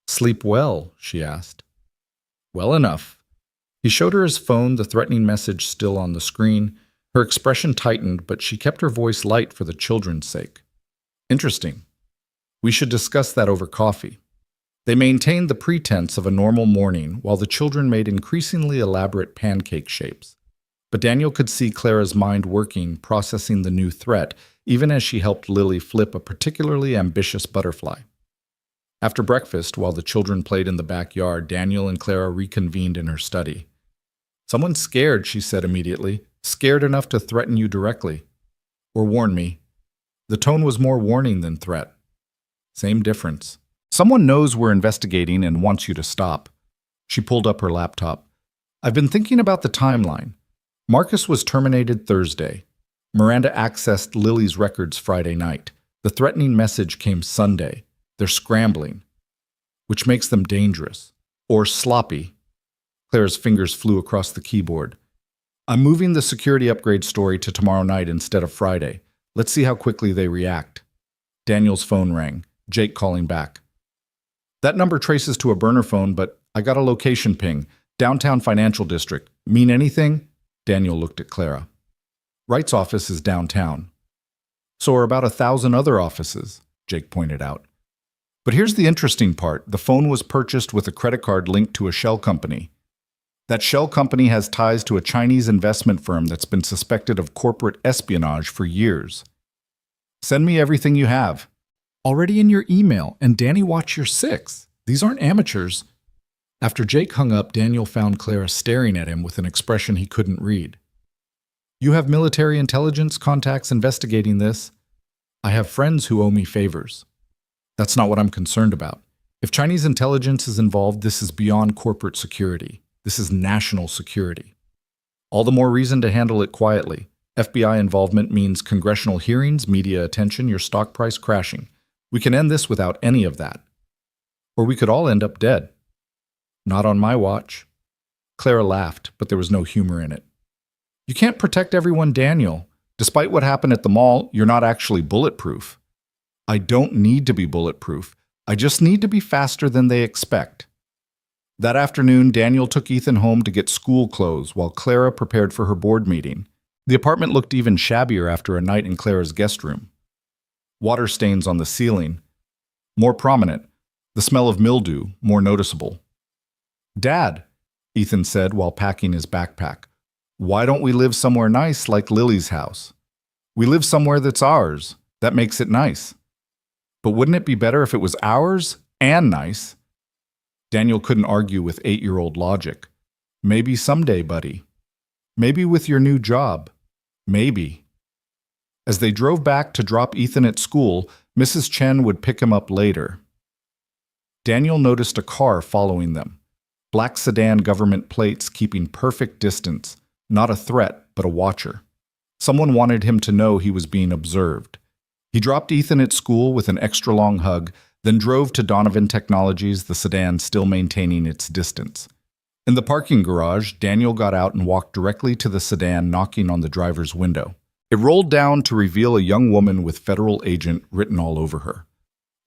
Sleep well, she asked. Well enough. He showed her his phone, the threatening message still on the screen. Her expression tightened, but she kept her voice light for the children's sake. Interesting. We should discuss that over coffee. They maintained the pretense of a normal morning while the children made increasingly elaborate pancake shapes. But Daniel could see Clara's mind working, processing the new threat, even as she helped Lily flip a particularly ambitious butterfly. After breakfast, while the children played in the backyard, Daniel and Clara reconvened in her study. Someone's scared, she said immediately. Scared enough to threaten you directly. Or warn me. The tone was more warning than threat. Same difference. Someone knows we're investigating and wants you to stop. She pulled up her laptop. I've been thinking about the timeline. Marcus was terminated Thursday. Miranda accessed Lily's records Friday night. The threatening message came Sunday. They're scrambling, which makes them dangerous. Or sloppy. Clara's fingers flew across the keyboard. I'm moving the security upgrade story to tomorrow night instead of Friday. Let's see how quickly they react. Daniel's phone rang. Jake calling back. That number traces to a burner phone, but I got a location ping. Downtown Financial District. Mean anything? Daniel looked at Clara. Wright's office is downtown. So are about 1,000 other offices, Jake pointed out. But here's the interesting part. The phone was purchased with a credit card linked to a shell company. That shell company has ties to a Chinese investment firm that's been suspected of corporate espionage for years. Send me everything you have. Already in your email, and Danny, watch your six. These aren't amateurs. After Jake hung up, Daniel found Clara staring at him with an expression he couldn't read. You have military intelligence contacts investigating this? I have friends who owe me favors. That's not what I'm concerned about. If Chinese intelligence is involved, this is beyond corporate security. This is national security. All the more reason to handle it quietly. FBI involvement means congressional hearings, media attention, your stock price crashing. We can end this without any of that. Or we could all end up dead. Not on my watch. Clara laughed, but there was no humor in it. You can't protect everyone, Daniel. Despite what happened at the mall, you're not actually bulletproof. I don't need to be bulletproof. I just need to be faster than they expect. That afternoon, Daniel took Ethan home to get school clothes while Clara prepared for her board meeting. The apartment looked even shabbier after a night in Clara's guest room. Water stains on the ceiling, more prominent. The smell of mildew, more noticeable. Dad, Ethan said while packing his backpack, why don't we live somewhere nice like Lily's house? We live somewhere that's ours. That makes it nice. But wouldn't it be better if it was ours and nice? Daniel couldn't argue with 8-year-old logic. Maybe someday, buddy. Maybe with your new job. Maybe. As they drove back to drop Ethan at school, Mrs. Chen would pick him up later. Daniel noticed a car following them. Black sedan government plates keeping perfect distance. Not a threat, but a watcher. Someone wanted him to know he was being observed. He dropped Ethan at school with an extra long hug, then drove to Donovan Technologies, the sedan still maintaining its distance. In the parking garage, Daniel got out and walked directly to the sedan, knocking on the driver's window. It rolled down to reveal a young woman with federal agent written all over her.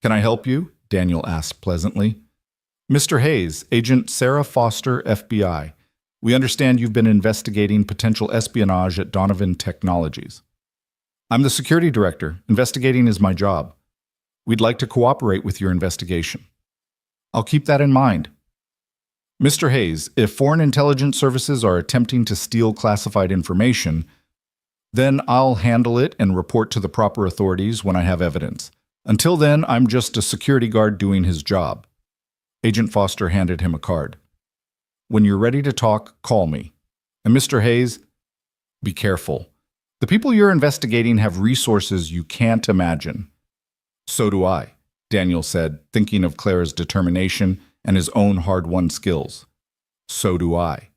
Can I help you? Daniel asked pleasantly. Mr. Hayes, Agent Sarah Foster, FBI. We understand you've been investigating potential espionage at Donovan Technologies. I'm the security director. Investigating is my job. We'd like to cooperate with your investigation. I'll keep that in mind. Mr. Hayes, if foreign intelligence services are attempting to steal classified information, then I'll handle it and report to the proper authorities when I have evidence. Until then, I'm just a security guard doing his job. Agent Foster handed him a card. When you're ready to talk, call me. And Mr. Hayes, be careful. The people you're investigating have resources you can't imagine. So do I, Daniel said, thinking of Clara's determination and his own hard-won skills. So do I.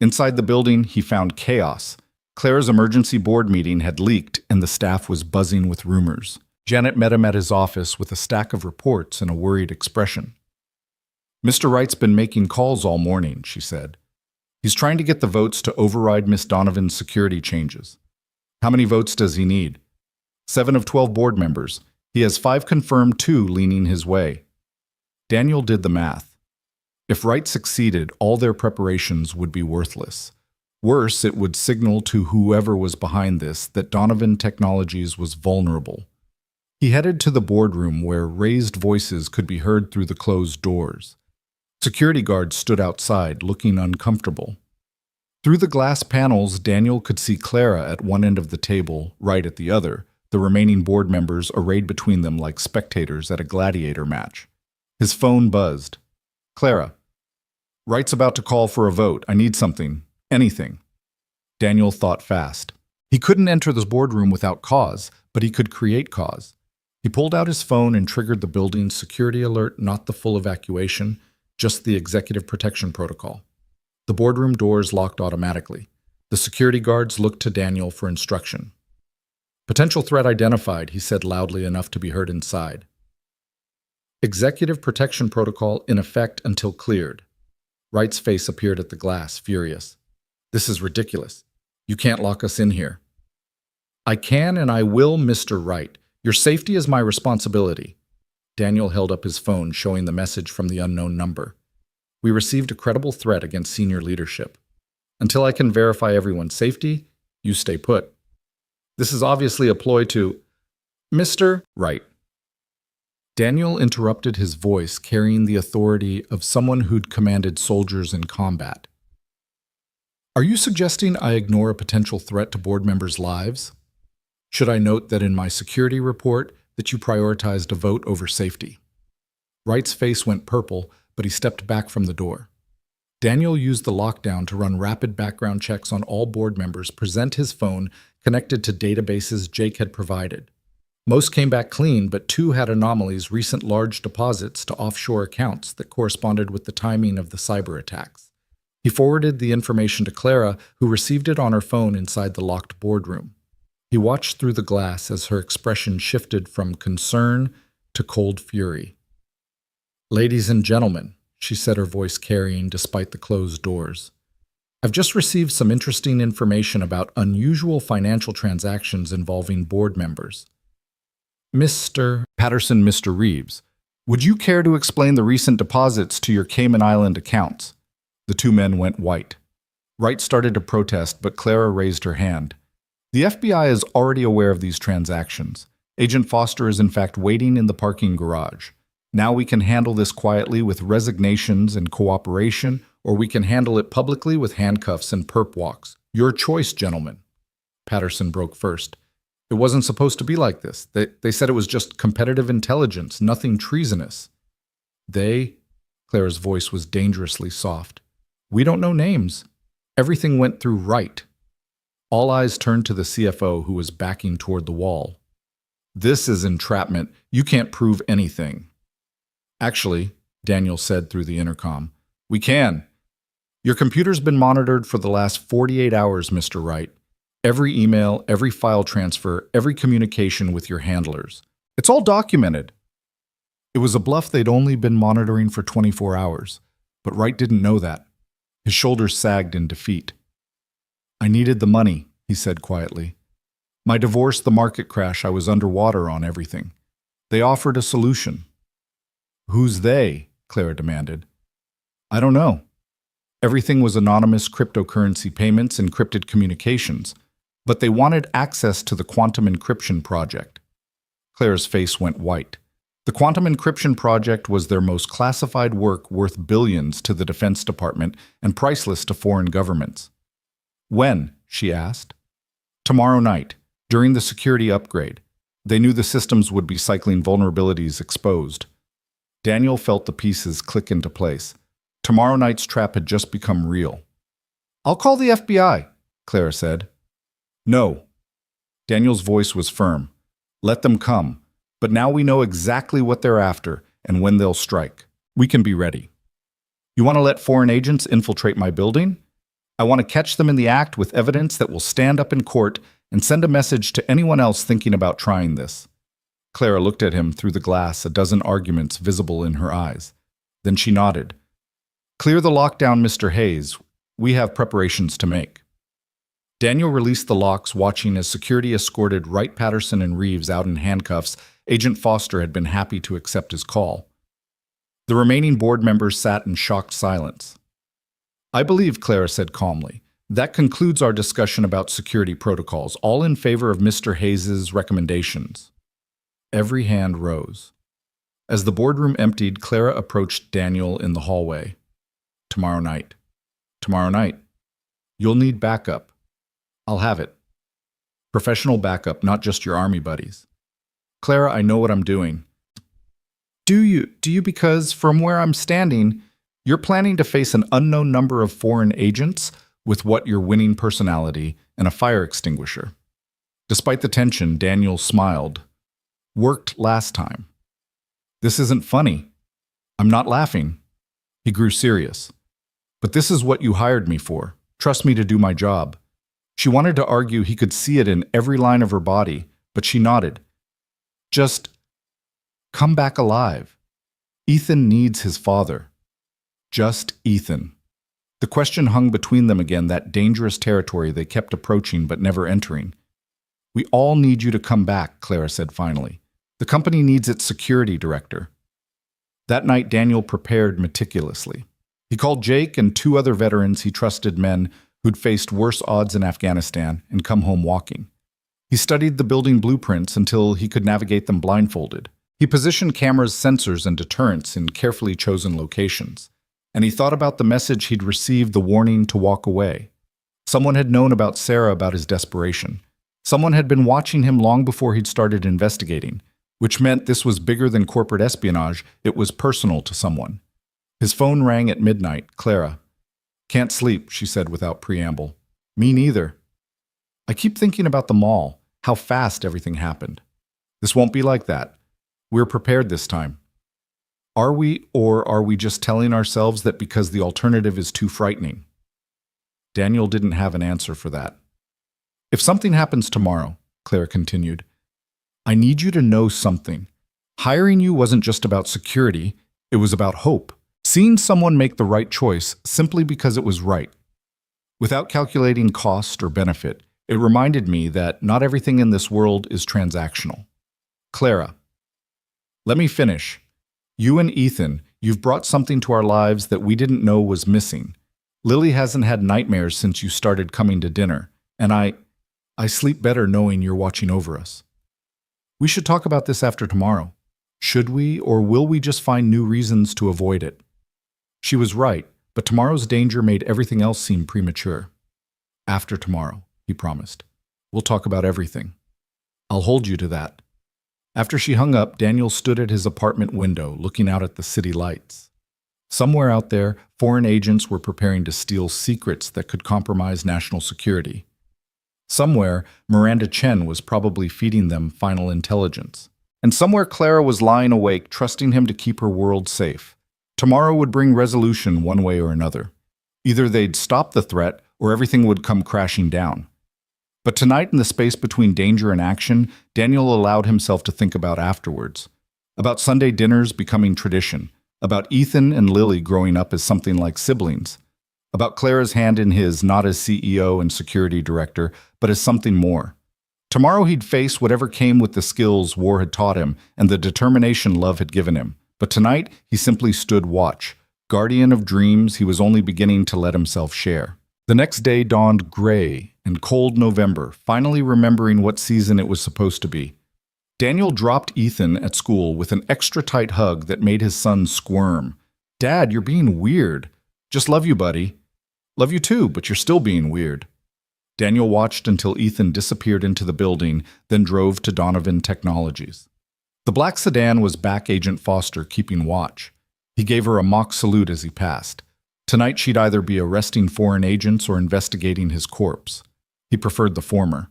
Inside the building, he found chaos. Clara's emergency board meeting had leaked and the staff was buzzing with rumors. Janet met him at his office with a stack of reports and a worried expression. Mr. Wright's been making calls all morning, she said. He's trying to get the votes to override Miss Donovan's security changes. How many votes does he need? 7 of 12 board members. He has 5 confirmed, 2 leaning his way. Daniel did the math. If Wright succeeded, all their preparations would be worthless. Worse, it would signal to whoever was behind this that Donovan Technologies was vulnerable. He headed to the boardroom where raised voices could be heard through the closed doors. Security guards stood outside, looking uncomfortable. Through the glass panels, Daniel could see Clara at one end of the table, Wright at the other, the remaining board members arrayed between them like spectators at a gladiator match. His phone buzzed. Clara, Wright's about to call for a vote. I need something. Anything. Daniel thought fast. He couldn't enter the boardroom without cause, but he could create cause. He pulled out his phone and triggered the building's security alert, not the full evacuation, just the executive protection protocol. The boardroom doors locked automatically. The security guards looked to Daniel for instruction. Potential threat identified, he said loudly enough to be heard inside. Executive protection protocol in effect until cleared. Wright's face appeared at the glass, furious. This is ridiculous. You can't lock us in here. I can and I will, Mr. Wright. Your safety is my responsibility. Daniel held up his phone, showing the message from the unknown number. We received a credible threat against senior leadership. Until I can verify everyone's safety, you stay put. This is obviously a ploy to... Mr. Wright. Daniel interrupted, his voice carrying the authority of someone who'd commanded soldiers in combat. Are you suggesting I ignore a potential threat to board members' lives? Should I note that in my security report that you prioritized a vote over safety? Wright's face went purple, but he stepped back from the door. Daniel used the lockdown to run rapid background checks on all board members, present his phone connected to databases Jake had provided. Most came back clean, but 2 had anomalies, recent large deposits to offshore accounts that corresponded with the timing of the cyber attacks. He forwarded the information to Clara, who received it on her phone inside the locked boardroom. He watched through the glass as her expression shifted from concern to cold fury. Ladies and gentlemen, she said, her voice carrying despite the closed doors. I've just received some interesting information about unusual financial transactions involving board members. Mr. Patterson, Mr. Reeves, would you care to explain the recent deposits to your Cayman Island accounts? The 2 men went white. Wright started to protest, but Clara raised her hand. The FBI is already aware of these transactions. Agent Foster is in fact waiting in the parking garage. Now we can handle this quietly with resignations and cooperation, or we can handle it publicly with handcuffs and perp walks. Your choice, gentlemen. Patterson broke first. It wasn't supposed to be like this. They said it was just competitive intelligence, nothing treasonous. Clara's voice was dangerously soft. We don't know names. Everything went through Wright. All eyes turned to the CFO, who was backing toward the wall. This is entrapment. You can't prove anything. Actually, Daniel said through the intercom, we can. Your computer's been monitored for the last 48 hours, Mr. Wright. Every email, every file transfer, every communication with your handlers. It's all documented. It was a bluff. They'd only been monitoring for 24 hours, but Wright didn't know that. His shoulders sagged in defeat. I needed the money, he said quietly. My divorce, the market crash, I was underwater on everything. They offered a solution. Who's they? Clara demanded. I don't know. Everything was anonymous cryptocurrency payments, encrypted communications, but they wanted access to the quantum encryption project. Clara's face went white. The quantum encryption project was their most classified work, worth billions to the Defense Department and priceless to foreign governments. When? She asked. Tomorrow night, during the security upgrade. They knew the systems would be cycling vulnerabilities exposed. Daniel felt the pieces click into place. Tomorrow night's trap had just become real. I'll call the FBI, Clara said. No. Daniel's voice was firm. Let them come. But now we know exactly what they're after and when they'll strike. We can be ready. You want to let foreign agents infiltrate my building? I want to catch them in the act with evidence that will stand up in court and send a message to anyone else thinking about trying this. Clara looked at him through the glass, a dozen arguments visible in her eyes. Then she nodded. Clear the lockdown, Mr. Hayes. We have preparations to make. Daniel released the locks, watching as security escorted Wright, Patterson, and Reeves out in handcuffs. Agent Foster had been happy to accept his call. The remaining board members sat in shocked silence. I believe, Clara said calmly, that concludes our discussion about security protocols, all in favor of Mr. Hayes's recommendations. Every hand rose. As the boardroom emptied, Clara approached Daniel in the hallway. Tomorrow night. Tomorrow night. You'll need backup. I'll have it. Professional backup, not just your army buddies. Clara, I know what I'm doing. Do you? Because from where I'm standing, you're planning to face an unknown number of foreign agents with what your winning personality and a fire extinguisher. Despite the tension, Daniel smiled. Worked last time. This isn't funny. I'm not laughing. He grew serious. But this is what you hired me for. Trust me to do my job. She wanted to argue, he could see it in every line of her body, but she nodded. Just come back alive. Ethan needs his father. Just Ethan. The question hung between them again, that dangerous territory they kept approaching but never entering. We all need you to come back, Clara said finally. The company needs its security director. That night, Daniel prepared meticulously. He He called Jake and two other veterans he trusted, men who'd faced worse odds in Afghanistan and come home walking. He studied the building blueprints until he could navigate them blindfolded. He positioned cameras, sensors, and deterrents in carefully chosen locations. And he thought about the message he'd received, the warning to walk away. Someone had known about Sarah, about his desperation. Someone had been watching him long before he'd started investigating, which meant this was bigger than corporate espionage. It was personal to someone. His phone rang at midnight. Clara. "Can't sleep," she said without preamble. "Me neither. I keep thinking about the mall, how fast everything happened. This won't be like that. We're prepared this time. Are we, or are we just telling ourselves that because the alternative is too frightening?" Daniel didn't have an answer for that. "If something happens tomorrow," Clara continued, "I need you to know something. Hiring you wasn't just about security, it was about hope. Seeing someone make the right choice simply because it was right. Without calculating cost or benefit, it reminded me that not everything in this world is transactional. Clara, let me finish. You and Ethan, you've brought something to our lives that we didn't know was missing. Lily hasn't had nightmares since you started coming to dinner, and I sleep better knowing you're watching over us. We should talk about this after tomorrow. Should we, or will we just find new reasons to avoid it?" She was right, but tomorrow's danger made everything else seem premature. "After tomorrow," he promised. "We'll talk about everything. I'll hold you to that." After she hung up, Daniel stood at his apartment window, looking out at the city lights. Somewhere out there, foreign agents were preparing to steal secrets that could compromise national security. Somewhere, Miranda Chen was probably feeding them final intelligence. And somewhere Clara was lying awake, trusting him to keep her world safe. Tomorrow would bring resolution one way or another. Either they'd stop the threat, or everything would come crashing down. But tonight, in the space between danger and action, Daniel allowed himself to think about afterwards. About Sunday dinners becoming tradition. About Ethan and Lily growing up as something like siblings. About Clara's hand in his, not as CEO and security director, but as something more. Tomorrow he'd face whatever came with the skills war had taught him and the determination love had given him. But tonight, he simply stood watch. Guardian of dreams he was only beginning to let himself share. The next day dawned gray and cold November, finally remembering what season it was supposed to be. Daniel dropped Ethan at school with an extra tight hug that made his son squirm. "Dad, you're being weird. Just love you, buddy." "Love you too, but you're still being weird." Daniel watched until Ethan disappeared into the building, then drove to Donovan Technologies. The black sedan was back Agent Foster keeping watch. He gave her a mock salute as he passed. Tonight she'd either be arresting foreign agents or investigating his corpse. He preferred the former.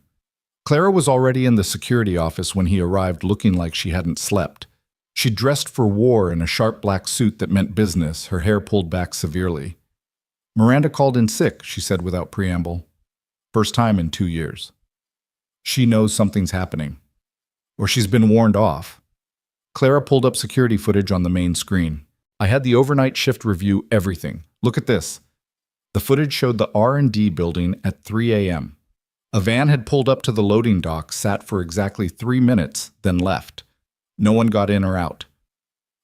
Clara was already in the security office when he arrived, looking like she hadn't slept. She dressed for war in a sharp black suit that meant business, her hair pulled back severely. "Miranda called in sick," she said without preamble. "First time in 2 years. She knows something's happening. Or she's been warned off." Clara pulled up security footage on the main screen. "I had the overnight shift review everything. Look at this." The footage showed the R&D building at 3 a.m. A van had pulled up to the loading dock, sat for exactly 3 minutes, then left. No one got in or out.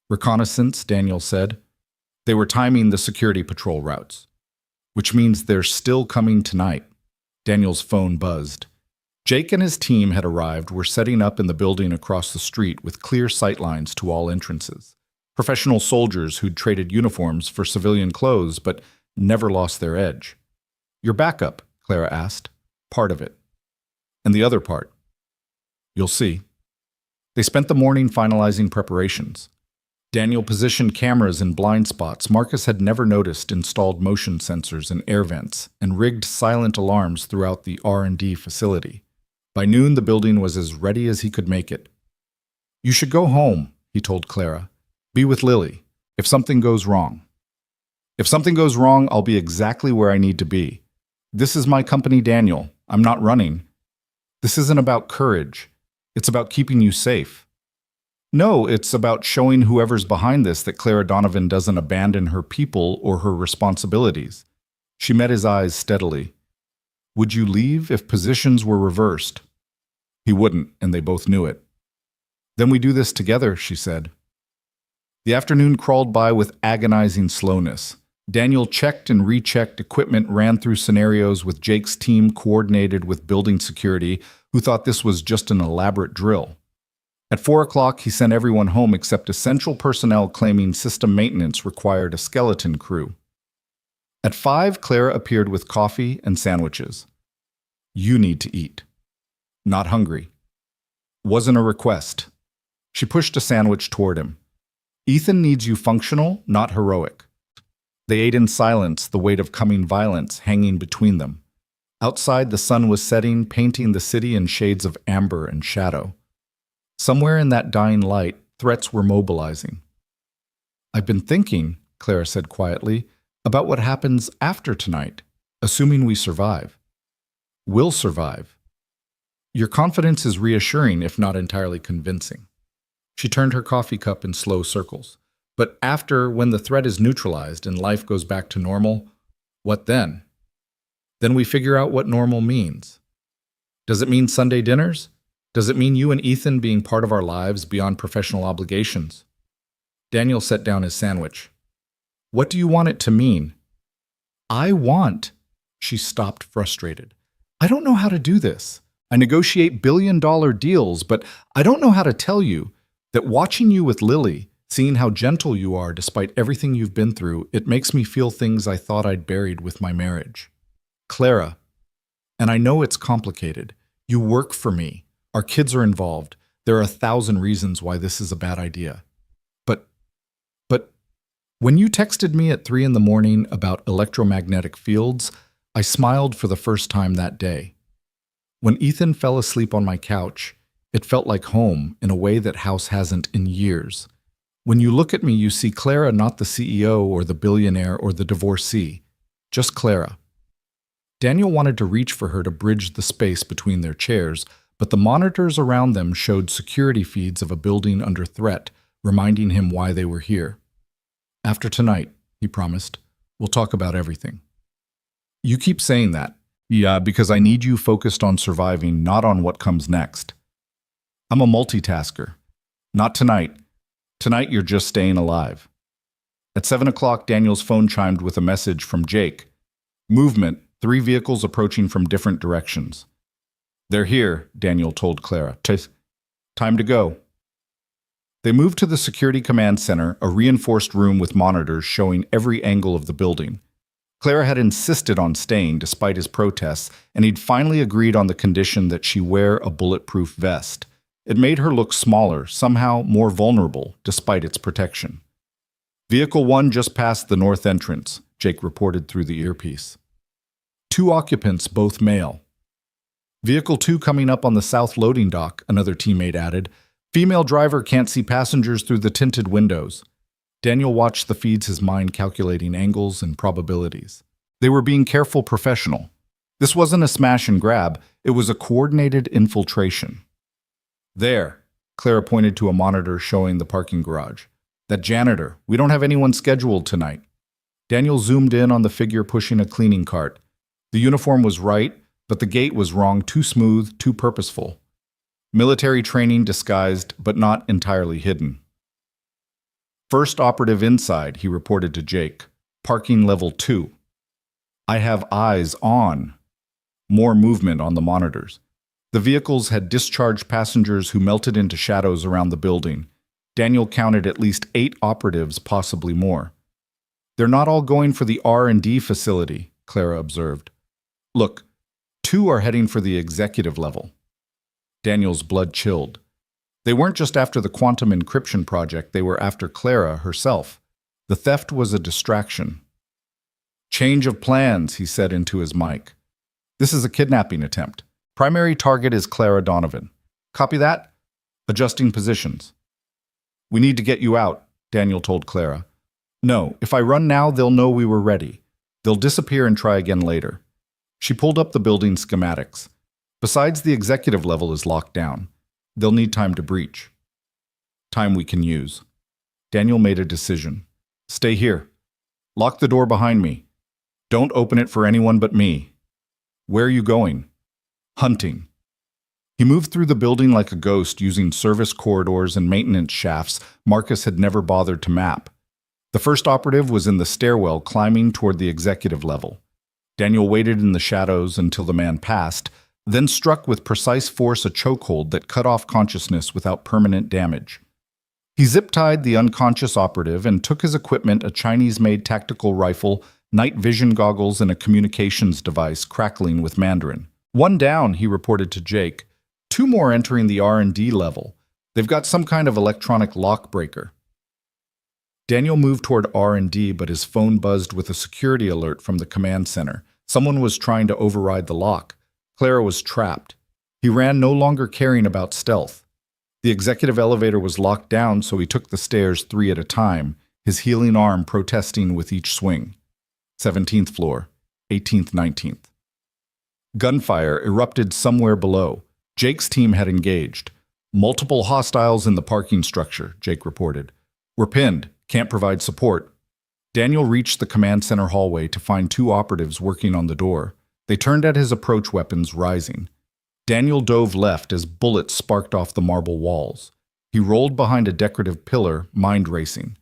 "Reconnaissance," Daniel said. "They were timing the security patrol routes. Which means they're still coming tonight." Daniel's phone buzzed. Jake and his team had arrived, were setting up in the building across the street with clear sightlines to all entrances. Professional soldiers who'd traded uniforms for civilian clothes but never lost their edge. "Your backup?" Clara asked. "Part of it." "And the other part?" "You'll see." They spent the morning finalizing preparations. Daniel positioned cameras in blind spots Marcus had never noticed, installed motion sensors and air vents, and rigged silent alarms throughout the R&D facility. By noon, the building was as ready as he could make it. "You should go home," he told Clara. "Be with Lily. If something goes wrong." "If something goes wrong, I'll be exactly where I need to be. This is my company, Daniel. I'm not running. This isn't about courage. It's about keeping you safe. No, it's about showing whoever's behind this that Clara Donovan doesn't abandon her people or her responsibilities." She met his eyes steadily. "Would you leave if positions were reversed?" He wouldn't, and they both knew it. "Then we do this together," she said. The afternoon crawled by with agonizing slowness. Daniel checked and rechecked equipment, ran through scenarios with Jake's team coordinated with building security, who thought this was just an elaborate drill. At 4 o'clock, he sent everyone home except essential personnel claiming system maintenance required a skeleton crew. At 5, Clara appeared with coffee and sandwiches. You need to eat. Not hungry. Wasn't a request. She pushed a sandwich toward him. Ethan needs you functional, not heroic. They ate in silence, the weight of coming violence hanging between them. Outside, the sun was setting, painting the city in shades of amber and shadow. Somewhere in that dying light, threats were mobilizing. I've been thinking, Clara said quietly, about what happens after tonight, assuming we survive. We'll survive. Your confidence is reassuring, if not entirely convincing. She turned her coffee cup in slow circles. But after, when the threat is neutralized and life goes back to normal, what then? Then we figure out what normal means. Does it mean Sunday dinners? Does it mean you and Ethan being part of our lives beyond professional obligations? Daniel set down his sandwich. What do you want it to mean? I want. She stopped, frustrated. I don't know how to do this. I negotiate billion-dollar deals, but I don't know how to tell you that watching you with Lily, seeing how gentle you are despite everything you've been through, it makes me feel things I thought I'd buried with my marriage. Clara, and I know it's complicated. You work for me. Our kids are involved. There are 1,000 reasons why this is a bad idea. But when you texted me at 3 in the morning about electromagnetic fields, I smiled for the first time that day. When Ethan fell asleep on my couch, it felt like home in a way that house hasn't in years. When you look at me, you see Clara, not the CEO or the billionaire or the divorcee, just Clara. Daniel wanted to reach for her to bridge the space between their chairs, but the monitors around them showed security feeds of a building under threat, reminding him why they were here. After tonight, he promised, we'll talk about everything. You keep saying that. Yeah, because I need you focused on surviving, not on what comes next. I'm a multitasker. Not tonight. Tonight you're just staying alive. At 7 o'clock, Daniel's phone chimed with a message from Jake. Movement, 3 vehicles approaching from different directions. They're here, Daniel told Clara. Time to go. They moved to the security command center, a reinforced room with monitors showing every angle of the building. Clara had insisted on staying despite his protests, and he'd finally agreed on the condition that she wear a bulletproof vest. It made her look smaller, somehow more vulnerable, despite its protection. Vehicle 1 just passed the north entrance, Jake reported through the earpiece. 2 occupants, both male. Vehicle 2 coming up on the south loading dock, another teammate added. Female driver can't see passengers through the tinted windows. Daniel watched the feeds, his mind calculating angles and probabilities. They were being careful professional. This wasn't a smash and grab, it was a coordinated infiltration. There, Clara pointed to a monitor showing the parking garage. That janitor, we don't have anyone scheduled tonight. Daniel zoomed in on the figure pushing a cleaning cart. The uniform was right, but the gait was wrong, too smooth, too purposeful. Military training disguised, but not entirely hidden. First operative inside, he reported to Jake. Parking level 2. I have eyes on. More movement on the monitors. The vehicles had discharged passengers who melted into shadows around the building. Daniel counted at least 8 operatives, possibly more. They're not all going for the R&D facility, Clara observed. Look, 2 are heading for the executive level. Daniel's blood chilled. They weren't just after the quantum encryption project, they were after Clara herself. The theft was a distraction. Change of plans, he said into his mic. This is a kidnapping attempt. Primary target is Clara Donovan. Copy that? Adjusting positions. We need to get you out, Daniel told Clara. No, if I run now, they'll know we were ready. They'll disappear and try again later. She pulled up the building schematics. Besides, the executive level is locked down. They'll need time to breach. Time we can use. Daniel made a decision. Stay here. Lock the door behind me. Don't open it for anyone but me. Where are you going? Hunting. He moved through the building like a ghost, using service corridors and maintenance shafts Marcus had never bothered to map. The first operative was in the stairwell climbing toward the executive level. Daniel waited in the shadows until the man passed, then struck with precise force a chokehold that cut off consciousness without permanent damage. He zip-tied the unconscious operative and took his equipment, a Chinese-made tactical rifle, night vision goggles, and a communications device crackling with Mandarin. "One down," he reported to Jake. "Two more entering the R&D level. They've got some kind of electronic lock breaker." Daniel moved toward R&D, but his phone buzzed with a security alert from the command center. Someone was trying to override the lock. Clara was trapped. He ran, no longer caring about stealth. The executive elevator was locked down, so he took the stairs 3 at a time, his healing arm protesting with each swing. 17th floor, 18th, 19th. Gunfire erupted somewhere below. Jake's team had engaged. "Multiple hostiles in the parking structure," Jake reported. "We're pinned. Can't provide support." Daniel reached the command center hallway to find 2 operatives working on the door. They turned at his approach weapons rising. Daniel dove left as bullets sparked off the marble walls. He rolled behind a decorative pillar, mind racing.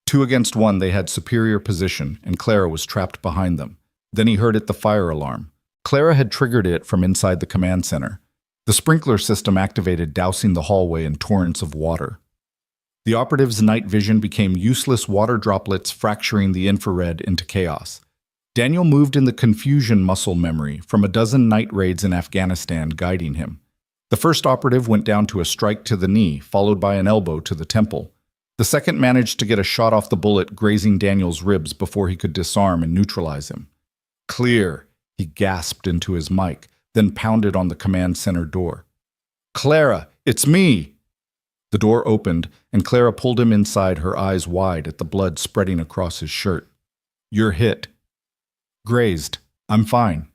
2 against 1, they had superior position, and Clara was trapped behind them. Then he heard the fire alarm. Clara had triggered it from inside the command center. The sprinkler system activated, dousing the hallway in torrents of water. The operative's night vision became useless water droplets, fracturing the infrared into chaos. Daniel moved in the confusion muscle memory from a dozen night raids in Afghanistan guiding him. The first operative went down to a strike to the knee, followed by an elbow to the temple. The second managed to get a shot off the bullet, grazing Daniel's ribs before he could disarm and neutralize him. "Clear," he gasped into his mic, then pounded on the command center door. "Clara, it's me!" The door opened, and Clara pulled him inside, her eyes wide at the blood spreading across his shirt. "You're hit." "Grazed. I'm fine."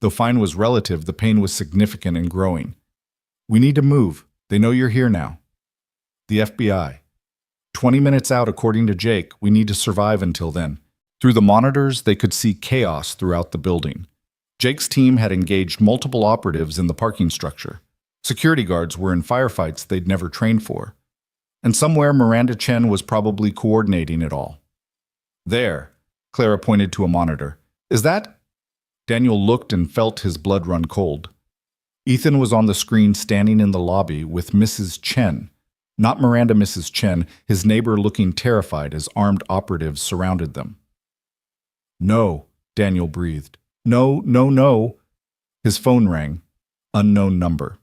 Though fine was relative, the pain was significant and growing. "We need to move. They know you're here now." "The FBI. 20 minutes out, according to Jake. We need to survive until then." Through the monitors, they could see chaos throughout the building. Jake's team had engaged multiple operatives in the parking structure. Security guards were in firefights they'd never trained for. And somewhere Miranda Chen was probably coordinating it all. "There," Clara pointed to a monitor. "Is that?" Daniel looked and felt his blood run cold. Ethan was on the screen, standing in the lobby with Mrs. Chen. Not Miranda, Mrs. Chen, his neighbor, looking terrified as armed operatives surrounded them. "No," Daniel breathed. "No, no, no." His phone rang. Unknown number.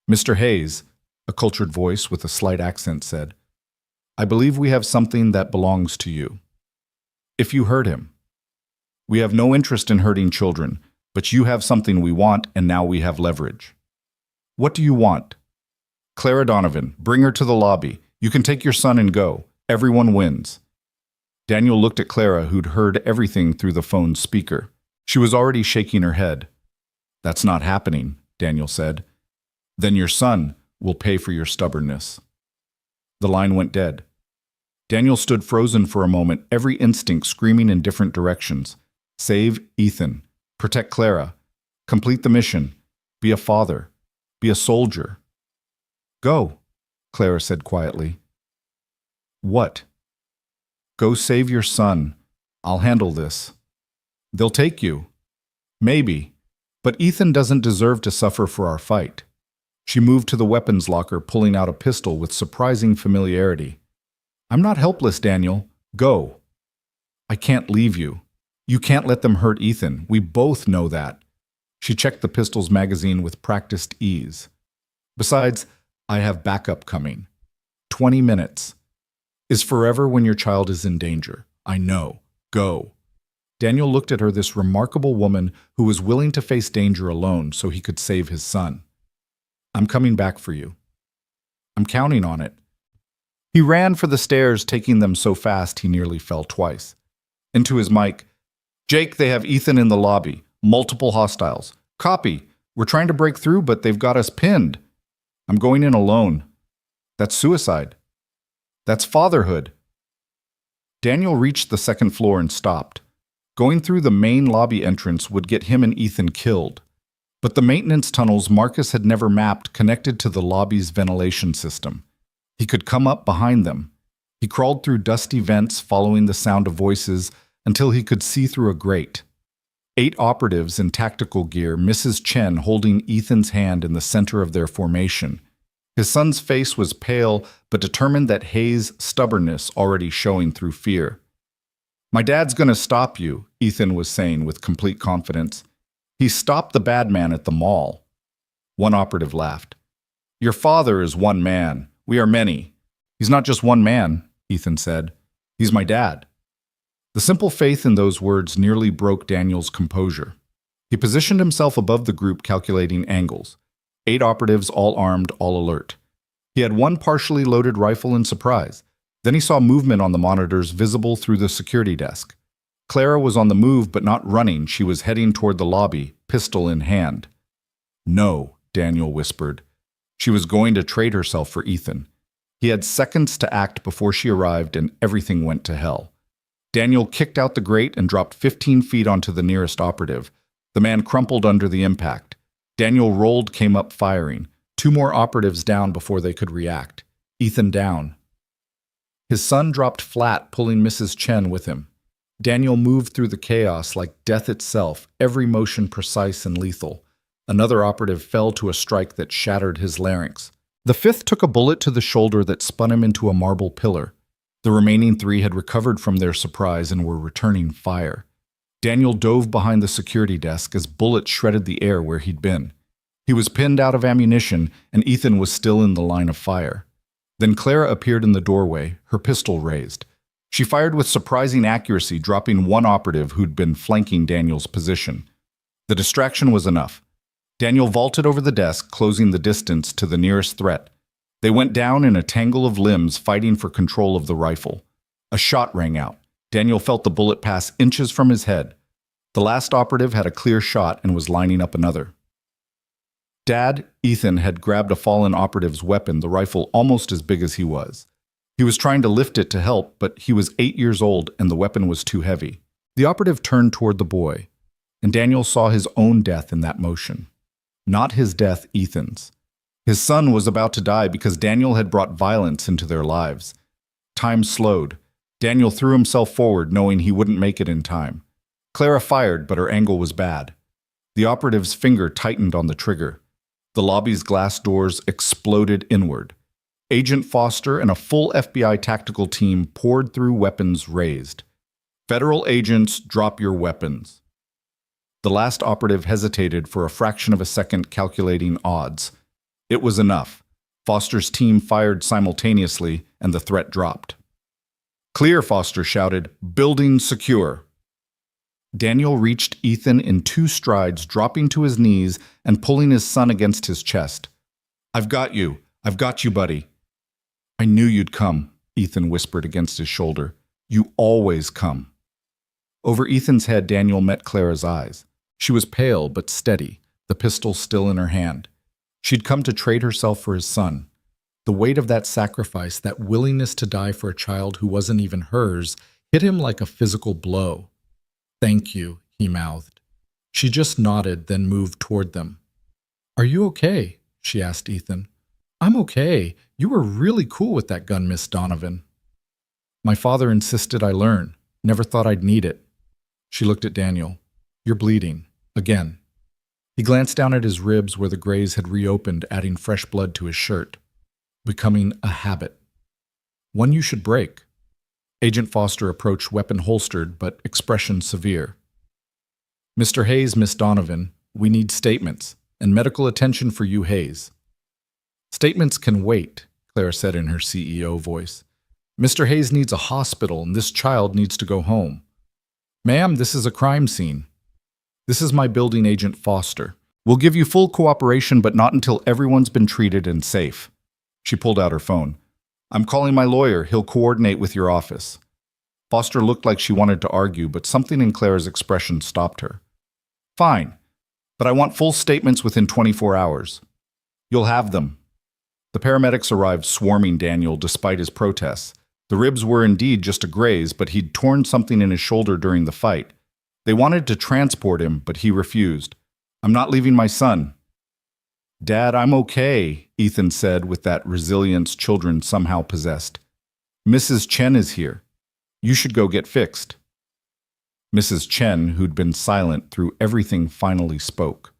"Mr. Hayes," a cultured voice with a slight accent said, "I believe we have something that belongs to you. If you hurt him. We have no interest in hurting children, but you have something we want, and now we have leverage." "What do you want?" "Clara Donovan, bring her to the lobby. You can take your son and go. Everyone wins." Daniel looked at Clara, who'd heard everything through the phone's speaker. She was already shaking her head. "That's not happening," Daniel said. "Then your son will pay for your stubbornness." The line went dead. Daniel stood frozen for a moment, every instinct screaming in different directions. Save Ethan. Protect Clara. Complete the mission. Be a father. Be a soldier. "Go," Clara said quietly. "What?" "Go save your son. I'll handle this." "They'll take you." "Maybe. But Ethan doesn't deserve to suffer for our fight." She moved to the weapons locker, pulling out a pistol with surprising familiarity. "I'm not helpless, Daniel. Go." "I can't leave you. You can't let them hurt Ethan. We both know that." She checked the pistol's magazine with practiced ease. "Besides, I have backup coming. 20 minutes. Is forever when your child is in danger. I know. Go." Daniel looked at her, this remarkable woman who was willing to face danger alone so he could save his son. "I'm coming back for you. I'm counting on it." He ran for the stairs, taking them so fast he nearly fell twice. Into his mic, "Jake, they have Ethan in the lobby. Multiple hostiles. Copy. We're trying to break through, but they've got us pinned. I'm going in alone. That's suicide. That's fatherhood." Daniel reached the second floor and stopped. Going through the main lobby entrance would get him and Ethan killed. But the maintenance tunnels Marcus had never mapped connected to the lobby's ventilation system. He could come up behind them. He He crawled through dusty vents, following the sound of voices, until he could see through a grate. 8 operatives in tactical gear, Mrs. Chen holding Ethan's hand in the center of their formation. His son's face was pale, but determined, that Hayes' stubbornness already showing through fear. "My dad's gonna stop you," Ethan was saying with complete confidence. "He stopped the bad man at the mall." One operative laughed. "Your father is one man. We are many." "He's not just one man," Ethan said. "He's my dad." The simple faith in those words nearly broke Daniel's composure. He positioned himself above the group, calculating angles. 8 operatives, all armed, all alert. He had one partially loaded rifle in surprise. Then he saw movement on the monitors visible through the security desk. Clara was on the move, but not running. She was heading toward the lobby, pistol in hand. "No," Daniel whispered. She was going to trade herself for Ethan. He had seconds to act before she arrived, and everything went to hell. Daniel kicked out the grate and dropped 15 feet onto the nearest operative. The man crumpled under the impact. Daniel rolled, came up firing. 2 more operatives down before they could react. Ethan down. His son dropped flat, pulling Mrs. Chen with him. Daniel moved through the chaos like death itself, every motion precise and lethal. Another operative fell to a strike that shattered his larynx. The 5th took a bullet to the shoulder that spun him into a marble pillar. The remaining 3 had recovered from their surprise and were returning fire. Daniel dove behind the security desk as bullets shredded the air where he'd been. He was pinned out of ammunition, and Ethan was still in the line of fire. Then Clara appeared in the doorway, her pistol raised. She fired with surprising accuracy, dropping one operative who'd been flanking Daniel's position. The distraction was enough. Daniel vaulted over the desk, closing the distance to the nearest threat. They went down in a tangle of limbs, fighting for control of the rifle. A shot rang out. Daniel felt the bullet pass inches from his head. The last operative had a clear shot and was lining up another. Dad, Ethan, had grabbed a fallen operative's weapon, the rifle almost as big as he was. He was trying to lift it to help, but he was 8 years old and the weapon was too heavy. The operative turned toward the boy, and Daniel saw his own death in that motion. Not his death, Ethan's. His son was about to die because Daniel had brought violence into their lives. Time slowed. Daniel threw himself forward, knowing he wouldn't make it in time. Clara fired, but her angle was bad. The operative's finger tightened on the trigger. The lobby's glass doors exploded inward. Agent Foster and a full FBI tactical team poured through, weapons raised. "Federal agents, drop your weapons." The last operative hesitated for a fraction of a second, calculating odds. It was enough. Foster's team fired simultaneously, and the threat dropped. "Clear," Foster shouted. "Building secure." Daniel reached Ethan in 2 strides, dropping to his knees and pulling his son against his chest. "I've got you. I've got you, buddy." "I knew you'd come," Ethan whispered against his shoulder. "You always come." Over Ethan's head, Daniel met Clara's eyes. She was pale but steady, the pistol still in her hand. She'd come to trade herself for his son. The weight of that sacrifice, that willingness to die for a child who wasn't even hers, hit him like a physical blow. "Thank you," he mouthed. She just nodded, then moved toward them. "Are you okay?" she asked Ethan. "I'm okay. You were really cool with that gun, Miss Donovan." "My father insisted I learn. Never thought I'd need it." She looked at Daniel. "You're bleeding. Again." He glanced down at his ribs where the graze had reopened, adding fresh blood to his shirt. "Becoming a habit. One you should break." Agent Foster approached, weapon holstered, but expression severe. "Mr. Hayes, Miss Donovan, we need statements, and medical attention for you, Hayes." "Statements can wait," Clara said in her CEO voice. "Mr. Hayes needs a hospital, and this child needs to go home." "Ma'am, this is a crime scene." "This is my building, Agent Foster. We'll give you full cooperation, but not until everyone's been treated and safe." She pulled out her phone. "I'm calling my lawyer. He'll coordinate with your office." Foster looked like she wanted to argue, but something in Clara's expression stopped her. "Fine, but I want full statements within 24 hours. "You'll have them." The paramedics arrived, swarming Daniel despite his protests. The ribs were indeed just a graze, but he'd torn something in his shoulder during the fight. They wanted to transport him, but he refused. "I'm not leaving my son." "Dad, I'm okay," Ethan said with that resilience children somehow possessed. Mrs. Chen is here. You should go get fixed. Mrs. Chen, who'd been silent through everything, finally spoke.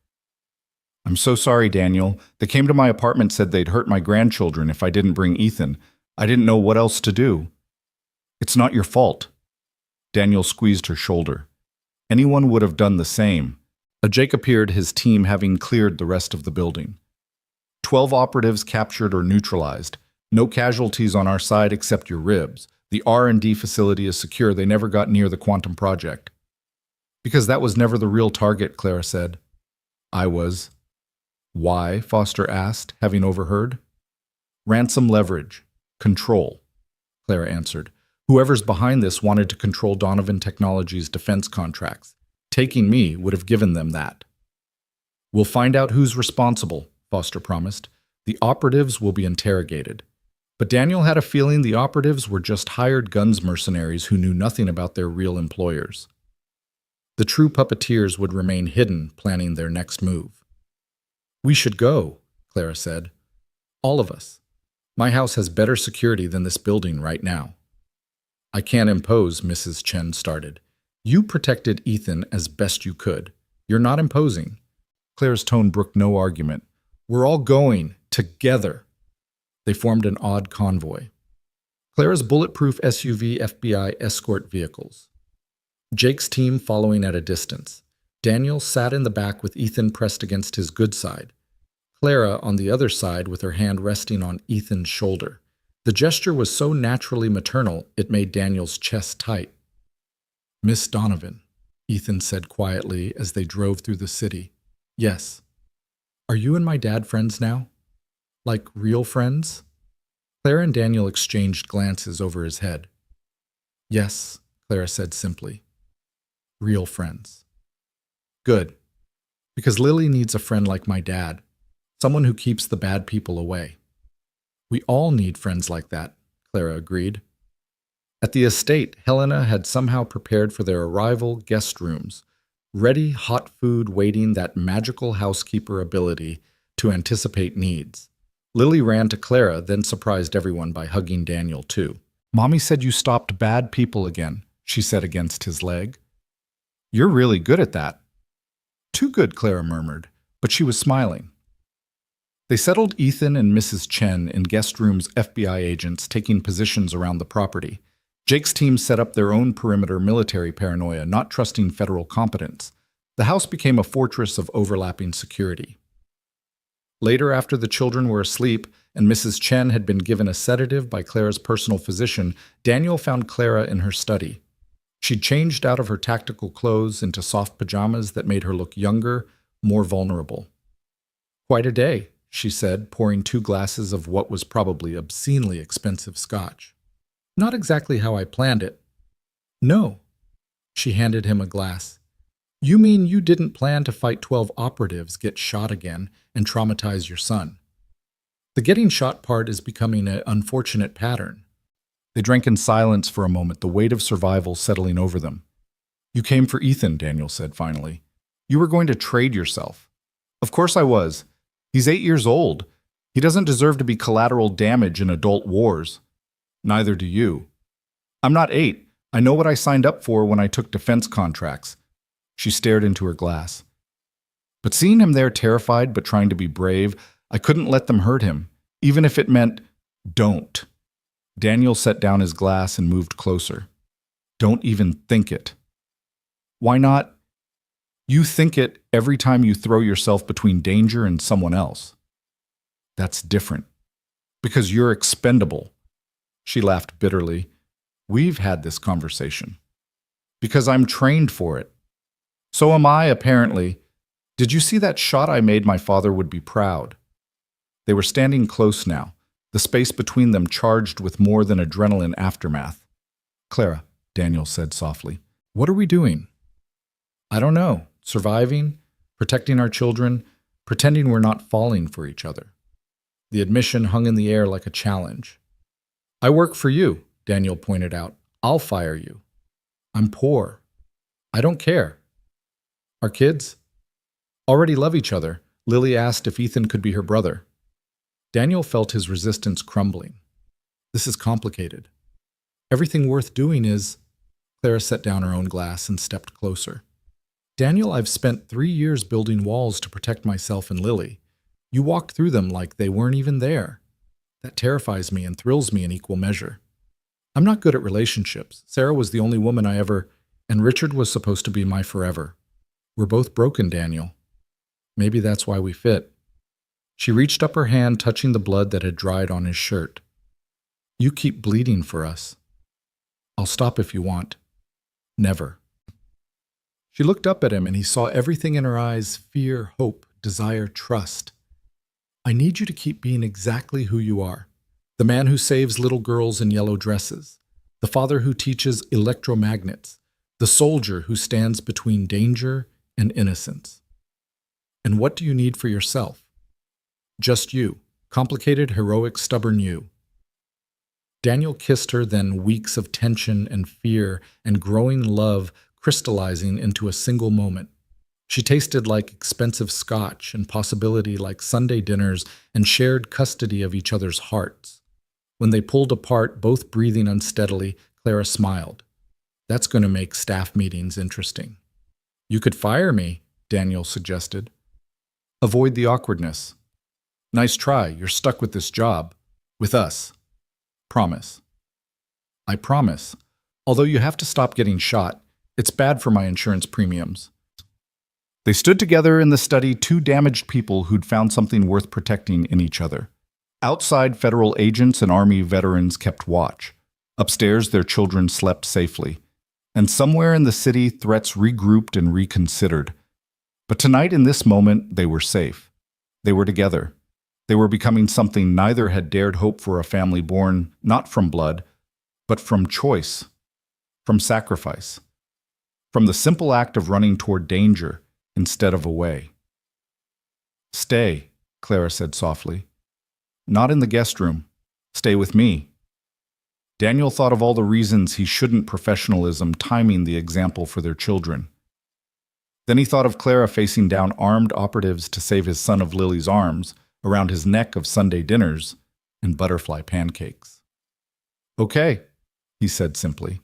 I'm so sorry, Daniel. They came to my apartment, said they'd hurt my grandchildren if I didn't bring Ethan. I didn't know what else to do. It's not your fault. Daniel squeezed her shoulder. Anyone would have done the same. Jake appeared, his team having cleared the rest of the building. 12 operatives captured or neutralized. No casualties on our side except your ribs. The R&D facility is secure. They never got near the quantum project. Because that was never the real target, Clara said. I was. Why? Foster asked, having overheard. Ransom leverage. Control, Clara answered. Whoever's behind this wanted to control Donovan Technologies' defense contracts. Taking me would have given them that. We'll find out who's responsible, Foster promised. The operatives will be interrogated. But Daniel had a feeling the operatives were just hired guns mercenaries who knew nothing about their real employers. The true puppeteers would remain hidden, planning their next move. We should go, Clara said. All of us. My house has better security than this building right now. I can't impose, Mrs. Chen started. You protected Ethan as best you could. You're not imposing. Clara's tone brooked no argument. We're all going, together. They formed an odd convoy. Clara's bulletproof SUV FBI escort vehicles. Jake's team following at a distance. Daniel sat in the back with Ethan pressed against his good side. Clara on the other side with her hand resting on Ethan's shoulder. The gesture was so naturally maternal, it made Daniel's chest tight. Miss Donovan, Ethan said quietly as they drove through the city. Yes. Are you and my dad friends now? Like real friends? Clara and Daniel exchanged glances over his head. Yes, Clara said simply. Real friends. Good. Because Lily needs a friend like my dad. Someone who keeps the bad people away. We all need friends like that, Clara agreed. At the estate, Helena had somehow prepared for their arrival guest rooms, ready hot food waiting, that magical housekeeper ability to anticipate needs. Lily ran to Clara, then surprised everyone by hugging Daniel too. Mommy said you stopped bad people again, she said against his leg. You're really good at that. Too good, Clara murmured, but she was smiling. They settled Ethan and Mrs. Chen in guest rooms, FBI agents taking positions around the property. Jake's team set up their own perimeter military paranoia, not trusting federal competence. The house became a fortress of overlapping security. Later, after the children were asleep and Mrs. Chen had been given a sedative by Clara's personal physician, Daniel found Clara in her study. She'd changed out of her tactical clothes into soft pajamas that made her look younger, more vulnerable. Quite a day, she said, pouring 2 glasses of what was probably obscenely expensive scotch. Not exactly how I planned it. No. She handed him a glass. You mean you didn't plan to fight 12 operatives, get shot again, and traumatize your son? The getting shot part is becoming an unfortunate pattern. They drank in silence for a moment, the weight of survival settling over them. You came for Ethan, Daniel said finally. You were going to trade yourself. Of course I was. He's 8 years old. He doesn't deserve to be collateral damage in adult wars. Neither do you. I'm not 8. I know what I signed up for when I took defense contracts. She stared into her glass. But seeing him there terrified but trying to be brave, I couldn't let them hurt him, even if it meant don't. Daniel set down his glass and moved closer. Don't even think it. Why not? You think it every time you throw yourself between danger and someone else. That's different. Because you're expendable. She laughed bitterly. We've had this conversation. Because I'm trained for it. So am I, apparently. Did you see that shot I made? My father would be proud. They were standing close now, the space between them charged with more than adrenaline aftermath. Clara, Daniel said softly, what are we doing? I don't know. Surviving, protecting our children, pretending we're not falling for each other. The admission hung in the air like a challenge. I work for you, Daniel pointed out. I'll fire you. I'm poor. I don't care. Our kids already love each other. Lily asked if Ethan could be her brother. Daniel felt his resistance crumbling. This is complicated. Everything worth doing is... Clara set down her own glass and stepped closer. Daniel, I've spent 3 years building walls to protect myself and Lily. You walked through them like they weren't even there. That terrifies me and thrills me in equal measure. I'm not good at relationships. Sarah was the only woman I ever... And Richard was supposed to be my forever. We're both broken, Daniel. Maybe that's why we fit. She reached up her hand, touching the blood that had dried on his shirt. You keep bleeding for us. I'll stop if you want. Never. She looked up at him, and he saw everything in her eyes: fear, hope, desire, trust. I need you to keep being exactly who you are. The man who saves little girls in yellow dresses. The father who teaches electromagnets. The soldier who stands between danger and innocence. And what do you need for yourself? Just you. Complicated, heroic, stubborn you. Daniel kissed her, then weeks of tension and fear and growing love crystallizing into a single moment. She tasted like expensive scotch and possibility like Sunday dinners and shared custody of each other's hearts. When they pulled apart, both breathing unsteadily, Clara smiled. That's going to make staff meetings interesting. You could fire me, Daniel suggested. Avoid the awkwardness. Nice try, you're stuck with this job. With us. Promise. I promise. Although you have to stop getting shot. It's bad for my insurance premiums. They stood together in the study, two damaged people who'd found something worth protecting in each other. Outside, federal agents and Army veterans kept watch. Upstairs, their children slept safely. And somewhere in the city, threats regrouped and reconsidered. But tonight, in this moment, they were safe. They were together. They were becoming something neither had dared hope for: a family born not from blood, but from choice, from sacrifice, from the simple act of running toward danger instead of away. Stay, Clara said softly. Not in the guest room. Stay with me. Daniel thought of all the reasons he shouldn't: professionalism, timing, the example for their children. Then he thought of Clara facing down armed operatives to save his son of Lily's arms, around his neck of Sunday dinners and butterfly pancakes. Okay, he said simply.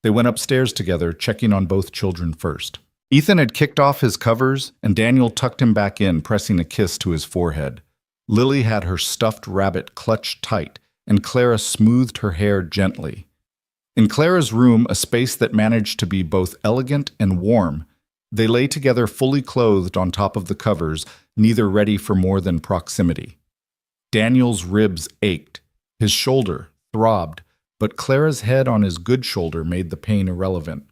They went upstairs together, checking on both children first. Ethan had kicked off his covers, and Daniel tucked him back in, pressing a kiss to his forehead. Lily had her stuffed rabbit clutched tight, and Clara smoothed her hair gently. In Clara's room, a space that managed to be both elegant and warm, they lay together fully clothed on top of the covers, neither ready for more than proximity. Daniel's ribs ached, his shoulder throbbed, but Clara's head on his good shoulder made the pain irrelevant.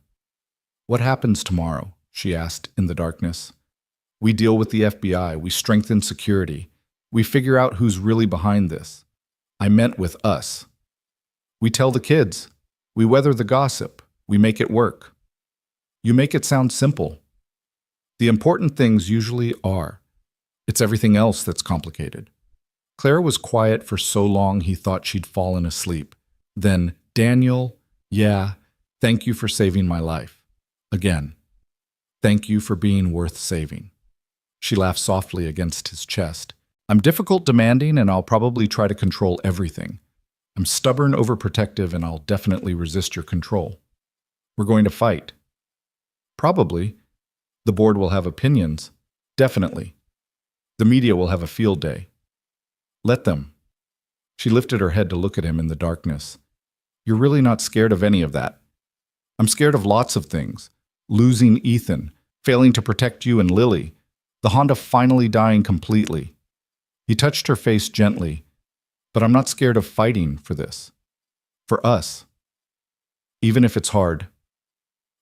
What happens tomorrow? She asked in the darkness. We deal with the FBI, we strengthen security, we figure out who's really behind this. I meant with us. We tell the kids, we weather the gossip, we make it work. You make it sound simple. The important things usually are. It's everything else that's complicated. Clara was quiet for so long he thought she'd fallen asleep. Then, Daniel, yeah, thank you for saving my life. Again. Thank you for being worth saving. She laughed softly against his chest. I'm difficult, demanding, and I'll probably try to control everything. I'm stubborn, overprotective, and I'll definitely resist your control. We're going to fight. Probably. The board will have opinions. Definitely. The media will have a field day. Let them. She lifted her head to look at him in the darkness. You're really not scared of any of that. I'm scared of lots of things. Losing Ethan, failing to protect you and Lily, the Honda finally dying completely. He touched her face gently. But I'm not scared of fighting for this. For us. Even if it's hard.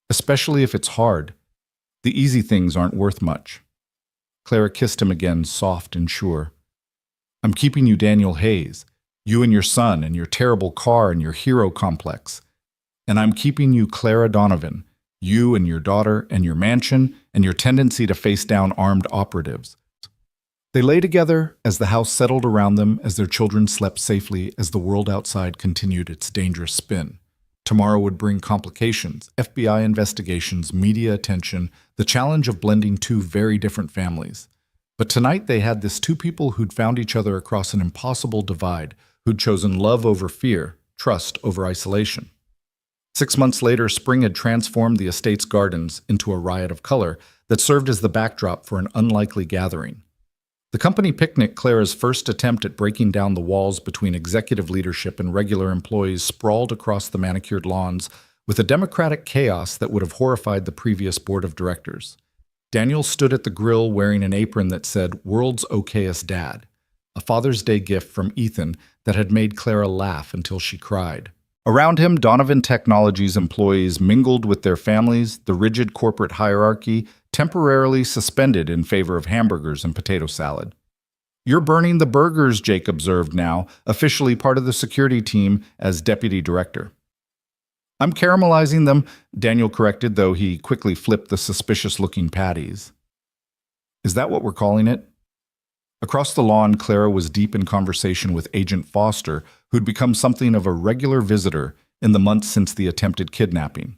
Especially if it's hard. The easy things aren't worth much. Clara kissed him again, soft and sure. I'm keeping you Daniel Hayes, you and your son and your terrible car and your hero complex. And I'm keeping you Clara Donovan, you and your daughter and your mansion and your tendency to face down armed operatives. They lay together as the house settled around them, as their children slept safely, as the world outside continued its dangerous spin. Tomorrow would bring complications, FBI investigations, media attention, the challenge of blending two very different families. But tonight they had this: two people who'd found each other across an impossible divide, who'd chosen love over fear, trust over isolation. 6 months later, spring had transformed the estate's gardens into a riot of color that served as the backdrop for an unlikely gathering. The company picnic, Clara's first attempt at breaking down the walls between executive leadership and regular employees, sprawled across the manicured lawns with a democratic chaos that would have horrified the previous board of directors. Daniel stood at the grill wearing an apron that said, "World's Okayest Dad," a Father's Day gift from Ethan that had made Clara laugh until she cried. Around him, Donovan Technologies employees mingled with their families, the rigid corporate hierarchy temporarily suspended in favor of hamburgers and potato salad. "You're burning the burgers," Jake observed now, officially part of the security team as deputy director. "I'm caramelizing them," Daniel corrected, though he quickly flipped the suspicious-looking patties. "Is that what we're calling it?" Across the lawn, Clara was deep in conversation with Agent Foster, who'd become something of a regular visitor in the months since the attempted kidnapping.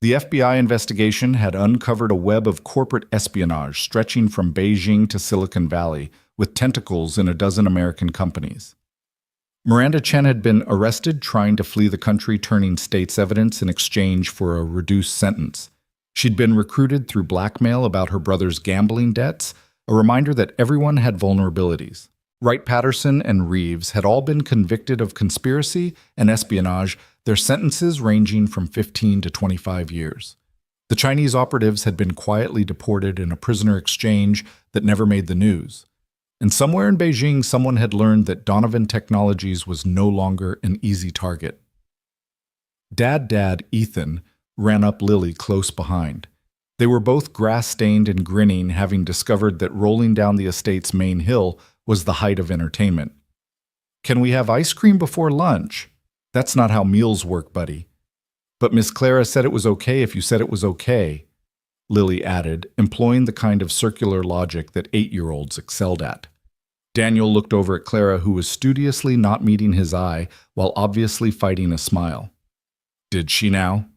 The FBI investigation had uncovered a web of corporate espionage stretching from Beijing to Silicon Valley, with tentacles in a dozen American companies. Miranda Chen had been arrested trying to flee the country, turning state's evidence in exchange for a reduced sentence. She'd been recruited through blackmail about her brother's gambling debts, a reminder that everyone had vulnerabilities. Wright Patterson and Reeves had all been convicted of conspiracy and espionage, their sentences ranging from 15 to 25 years. The Chinese operatives had been quietly deported in a prisoner exchange that never made the news. And somewhere in Beijing, someone had learned that Donovan Technologies was no longer an easy target. Dad, Ethan, ran up Lily close behind. They were both grass-stained and grinning, having discovered that rolling down the estate's main hill was the height of entertainment. "Can we have ice cream before lunch?" "That's not how meals work, buddy." "But Miss Clara said it was okay if you said it was okay," Lily added, employing the kind of circular logic that 8-year-olds excelled at. Daniel looked over at Clara, who was studiously not meeting his eye while obviously fighting a smile. "Did she now?"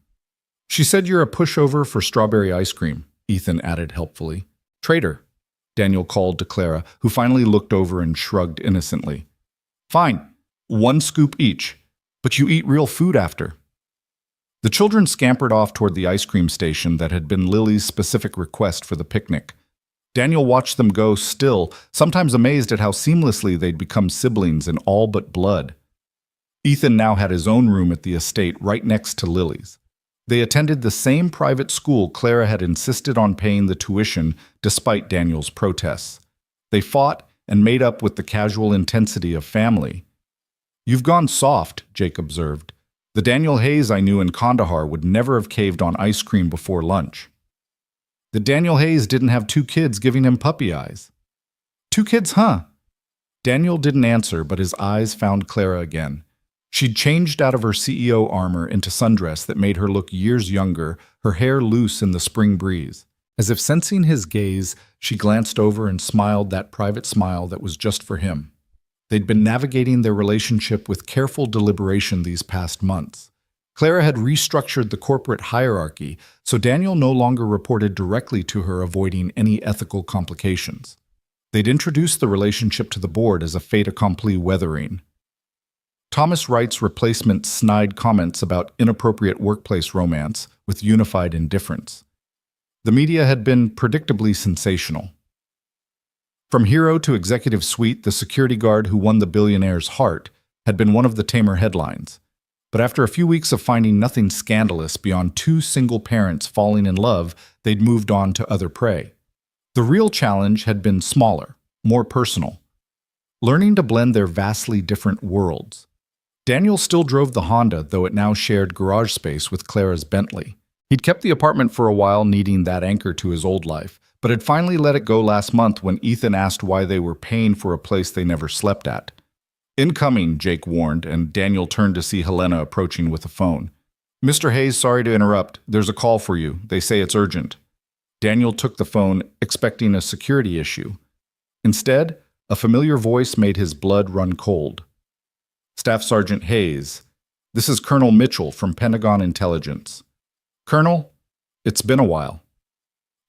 "She said you're a pushover for strawberry ice cream," Ethan added helpfully. "Traitor," Daniel called to Clara, who finally looked over and shrugged innocently. "Fine, 1 scoop each, but you eat real food after." The children scampered off toward the ice cream station that had been Lily's specific request for the picnic. Daniel watched them go, still, sometimes amazed at how seamlessly they'd become siblings in all but blood. Ethan now had his own room at the estate right next to Lily's. They attended the same private school Clara had insisted on paying the tuition despite Daniel's protests. They fought and made up with the casual intensity of family. "You've gone soft," Jake observed. "The Daniel Hayes I knew in Kandahar would never have caved on ice cream before lunch." "The Daniel Hayes didn't have 2 kids giving him puppy eyes." "2 kids, huh?" Daniel didn't answer, but his eyes found Clara again. She'd changed out of her CEO armor into sundress that made her look years younger, her hair loose in the spring breeze. As if sensing his gaze, she glanced over and smiled that private smile that was just for him. They'd been navigating their relationship with careful deliberation these past months. Clara had restructured the corporate hierarchy, so Daniel no longer reported directly to her, avoiding any ethical complications. They'd introduced the relationship to the board as a fait accompli weathering. Thomas Wright's replacement snide comments about inappropriate workplace romance with unified indifference. The media had been predictably sensational. From hero to executive suite, the security guard who won the billionaire's heart had been one of the tamer headlines. But after a few weeks of finding nothing scandalous beyond 2 single parents falling in love, they'd moved on to other prey. The real challenge had been smaller, more personal. Learning to blend their vastly different worlds. Daniel still drove the Honda, though it now shared garage space with Clara's Bentley. He'd kept the apartment for a while, needing that anchor to his old life, but had finally let it go last month when Ethan asked why they were paying for a place they never slept at. "Incoming," Jake warned, and Daniel turned to see Helena approaching with a phone. "Mr. Hayes, sorry to interrupt. There's a call for you. They say it's urgent." Daniel took the phone, expecting a security issue. Instead, a familiar voice made his blood run cold. "Staff Sergeant Hayes, this is Colonel Mitchell from Pentagon Intelligence." "Colonel, it's been a while."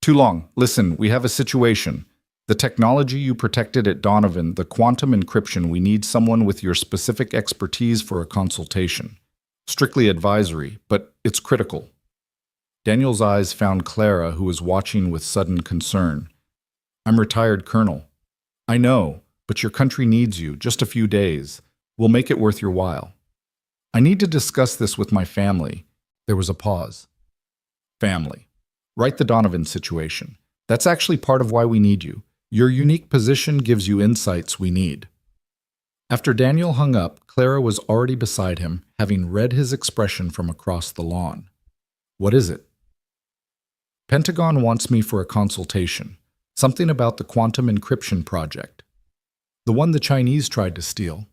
"Too long. Listen, we have a situation. The technology you protected at Donovan, the quantum encryption, we need someone with your specific expertise for a consultation. Strictly advisory, but it's critical. Daniel's eyes found Clara, who was watching with sudden concern. I'm retired colonel. I know, but your country needs you. Just a few days. We'll make it worth your while. I need to discuss this with my family. There was a pause. Family. Right, the Donovan situation. That's actually part of why we need you. Your unique position gives you insights we need. After Daniel hung up, Clara was already beside him, having read his expression from across the lawn. What is it? Pentagon wants me for a consultation. Something about the quantum encryption project. The one the Chinese tried to steal.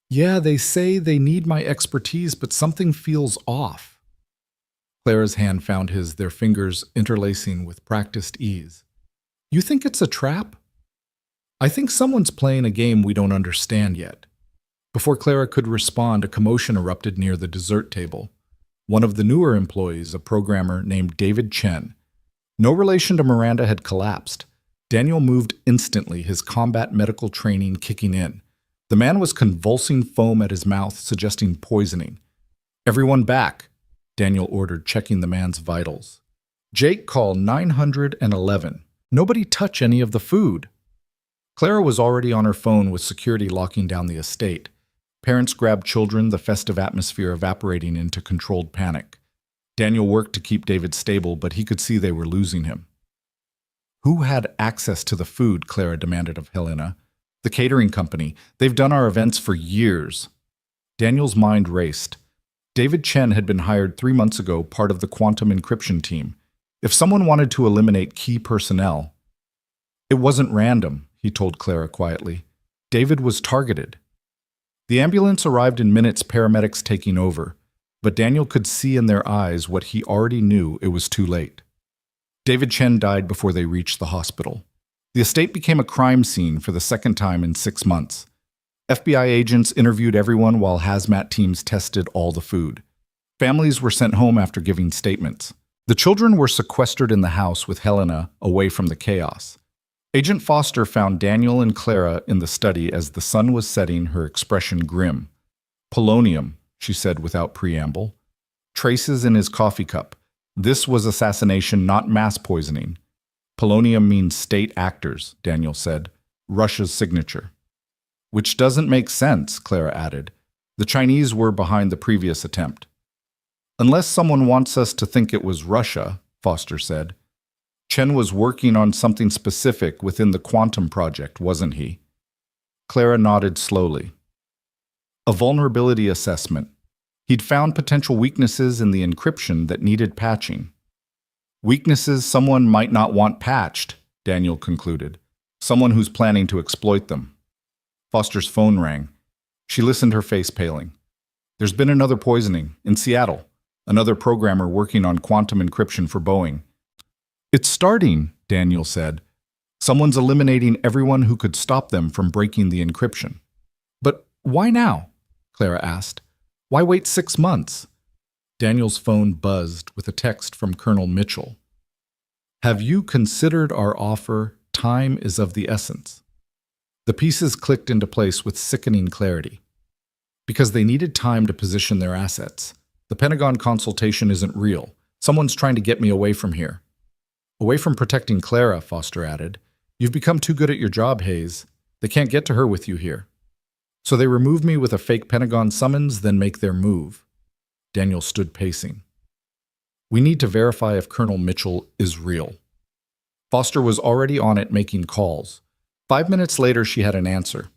Yeah, they say they need my expertise, but something feels off. Clara's hand found his, their fingers interlacing with practiced ease. You think it's a trap? I think someone's playing a game we don't understand yet. Before Clara could respond, a commotion erupted near the dessert table. One of the newer employees, a programmer named David Chen. No relation to Miranda, had collapsed. Daniel moved instantly, his combat medical training kicking in. The man was convulsing foam at his mouth, suggesting poisoning. Everyone back, Daniel ordered, checking the man's vitals. Jake, call 911. Nobody touch any of the food. Clara was already on her phone with security locking down the estate. Parents grabbed children, the festive atmosphere evaporating into controlled panic. Daniel worked to keep David stable, but he could see they were losing him. Who had access to the food? Clara demanded of Helena. The catering company. They've done our events for years. Daniel's mind raced. David Chen had been hired 3 months ago, part of the quantum encryption team. If someone wanted to eliminate key personnel, it wasn't random, he told Clara quietly. David was targeted. The ambulance arrived in minutes, paramedics taking over, but Daniel could see in their eyes what he already knew: it was too late. David Chen died before they reached the hospital. The estate became a crime scene for the second time in 6 months. FBI agents interviewed everyone while hazmat teams tested all the food. Families were sent home after giving statements. The children were sequestered in the house with Helena, away from the chaos. Agent Foster found Daniel and Clara in the study as the sun was setting, her expression grim. Polonium, she said without preamble. Traces in his coffee cup. This was assassination, not mass poisoning. Polonium means state actors, Daniel said. Russia's signature. Which doesn't make sense, Clara added. The Chinese were behind the previous attempt. Unless someone wants us to think it was Russia, Foster said. Chen was working on something specific within the quantum project, wasn't he? Clara nodded slowly. A vulnerability assessment. He'd found potential weaknesses in the encryption that needed patching. Weaknesses someone might not want patched, Daniel concluded. Someone who's planning to exploit them. Foster's phone rang. She listened, her face paling. There's been another poisoning in Seattle. Another programmer working on quantum encryption for Boeing. It's starting, Daniel said. Someone's eliminating everyone who could stop them from breaking the encryption. But why now? Clara asked. Why wait 6 months? Daniel's phone buzzed with a text from Colonel Mitchell. Have you considered our offer? Time is of the essence. The pieces clicked into place with sickening clarity. Because they needed time to position their assets. The Pentagon consultation isn't real. Someone's trying to get me away from here. Away from protecting Clara, Foster added. You've become too good at your job, Hayes. They can't get to her with you here. So they remove me with a fake Pentagon summons, then make their move. Daniel stood pacing. We need to verify if Colonel Mitchell is real. Foster was already on it, making calls. 5 minutes later, she had an answer.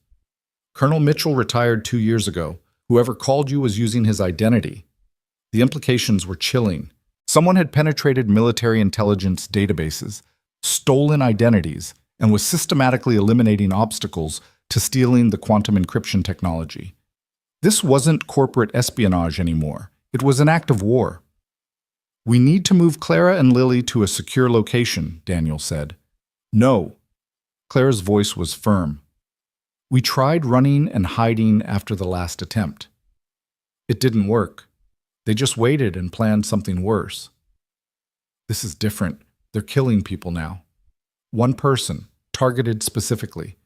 Colonel Mitchell retired 2 years ago. Whoever called you was using his identity. The implications were chilling. Someone had penetrated military intelligence databases, stolen identities, and was systematically eliminating obstacles to stealing the quantum encryption technology. This wasn't corporate espionage anymore. It was an act of war. We need to move Clara and Lily to a secure location, Daniel said. No. Clara's voice was firm. We tried running and hiding after the last attempt. It didn't work. They just waited and planned something worse. This is different. They're killing people now. One person, targeted specifically.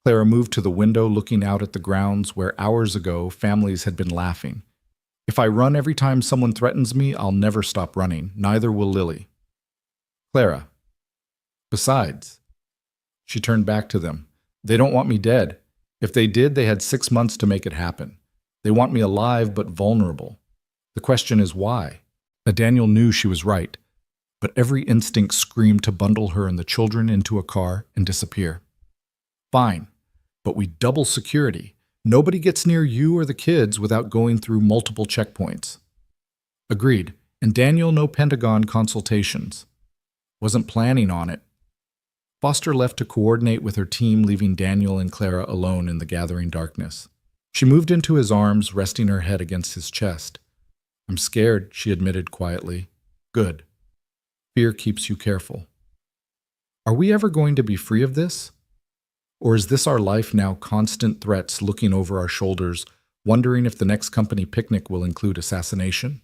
Clara moved to the window looking out at the grounds where hours ago families had been laughing. If I run every time someone threatens me, I'll never stop running. Neither will Lily. Clara. Besides, she turned back to them. They don't want me dead. If they did, they had 6 months to make it happen. They want me alive but vulnerable. The question is why? Daniel knew she was right, but every instinct screamed to bundle her and the children into a car and disappear. Fine, but we double security. Nobody gets near you or the kids without going through multiple checkpoints. Agreed, and Daniel, no Pentagon consultations. Wasn't planning on it. Foster left to coordinate with her team, leaving Daniel and Clara alone in the gathering darkness. She moved into his arms, resting her head against his chest. I'm scared, she admitted quietly. Good. Fear keeps you careful. Are we ever going to be free of this? Or is this our life now, constant threats looking over our shoulders, wondering if the next company picnic will include assassination?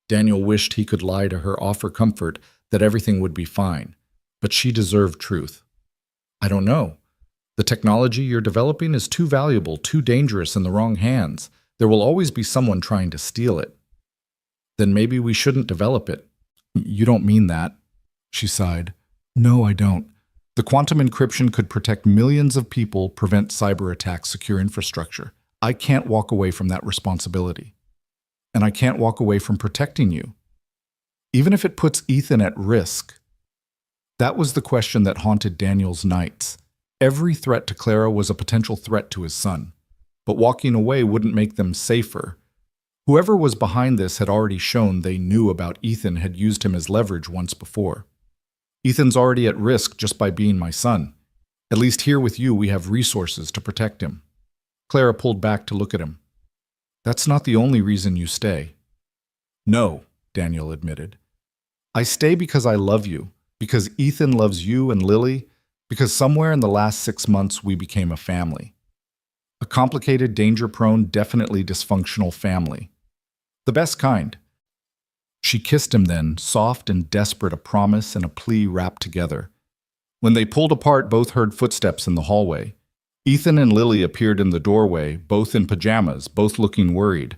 Daniel wished he could lie to her, offer comfort that everything would be fine, but she deserved truth. I don't know. The technology you're developing is too valuable, too dangerous in the wrong hands. There will always be someone trying to steal it. Then maybe we shouldn't develop it. You don't mean that, she sighed. No, I don't. The quantum encryption could protect millions of people, prevent cyber attacks, secure infrastructure. I can't walk away from that responsibility. And I can't walk away from protecting you. Even if it puts Ethan at risk. That was the question that haunted Daniel's nights. Every threat to Clara was a potential threat to his son. But walking away wouldn't make them safer. Whoever was behind this had already shown they knew about Ethan, had used him as leverage once before. Ethan's already at risk just by being my son. At least here with you, we have resources to protect him. Clara pulled back to look at him. That's not the only reason you stay. No, Daniel admitted. I stay because I love you, because Ethan loves you and Lily, because somewhere in the last 6 months we became a family. A complicated, danger-prone, definitely dysfunctional family. The best kind. She kissed him then, soft and desperate, a promise and a plea wrapped together. When they pulled apart, both heard footsteps in the hallway. Ethan and Lily appeared in the doorway, both in pajamas, both looking worried.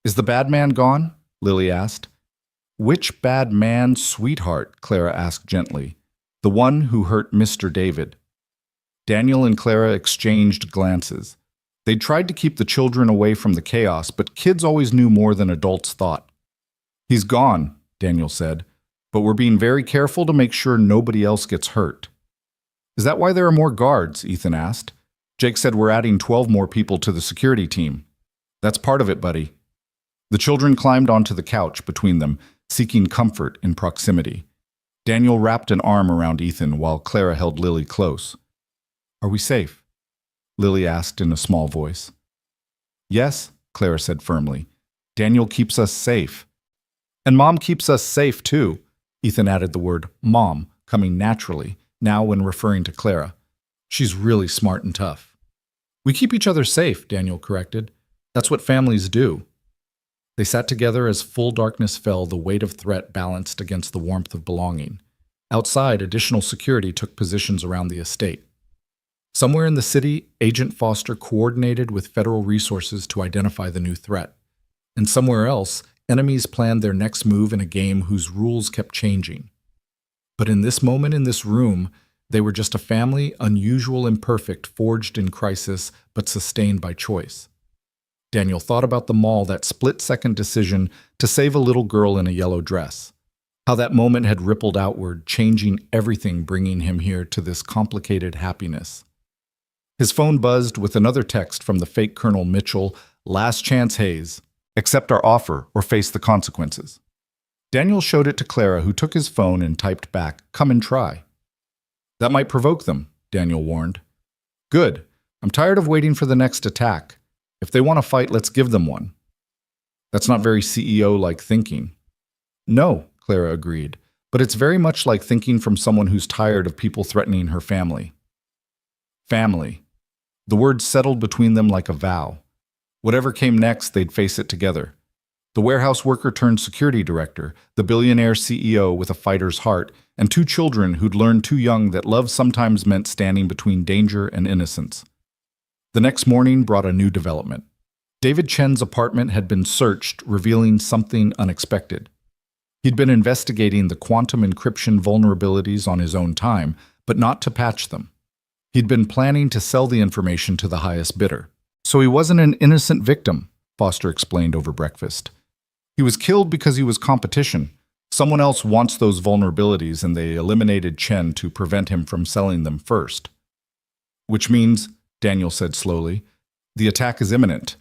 Is the bad man gone? Lily asked. Which bad man, sweetheart? Clara asked gently. The one who hurt Mr. David. Daniel and Clara exchanged glances. They'd tried to keep the children away from the chaos, but kids always knew more than adults thought. He's gone, Daniel said, but we're being very careful to make sure nobody else gets hurt. Is that why there are more guards? Ethan asked. Jake said we're adding 12 more people to the security team. That's part of it, buddy. The children climbed onto the couch between them, seeking comfort in proximity. Daniel wrapped an arm around Ethan while Clara held Lily close. Are we safe? Lily asked in a small voice. Yes, Clara said firmly. Daniel keeps us safe. And Mom keeps us safe, too. Ethan added the word Mom, coming naturally, now when referring to Clara. She's really smart and tough. We keep each other safe, Daniel corrected. That's what families do. They sat together as full darkness fell, the weight of threat balanced against the warmth of belonging. Outside, additional security took positions around the estate. Somewhere in the city, Agent Foster coordinated with federal resources to identify the new threat. And somewhere else, enemies planned their next move in a game whose rules kept changing. But in this moment, in this room, they were just a family, unusual, imperfect, forged in crisis, but sustained by choice. Daniel thought about the mall, that split-second decision to save a little girl in a yellow dress. How that moment had rippled outward, changing everything, bringing him here to this complicated happiness. His phone buzzed with another text from the fake Colonel Mitchell, Last chance, Hayes. Accept our offer or face the consequences. Daniel showed it to Clara, who took his phone and typed back, Come and try. That might provoke them, Daniel warned. Good. I'm tired of waiting for the next attack. If they want to fight, let's give them one. That's not very CEO-like thinking. No, Clara agreed, but it's very much like thinking from someone who's tired of people threatening her family. Family. The word settled between them like a vow. Whatever came next, they'd face it together. The warehouse worker turned security director, the billionaire CEO with a fighter's heart, and two children who'd learned too young that love sometimes meant standing between danger and innocence. The next morning brought a new development. David Chen's apartment had been searched, revealing something unexpected. He'd been investigating the quantum encryption vulnerabilities on his own time, but not to patch them. He'd been planning to sell the information to the highest bidder. So he wasn't an innocent victim, Foster explained over breakfast. He was killed because he was competition. Someone else wants those vulnerabilities, and they eliminated Chen to prevent him from selling them first. Which means, Daniel said slowly, the attack is imminent.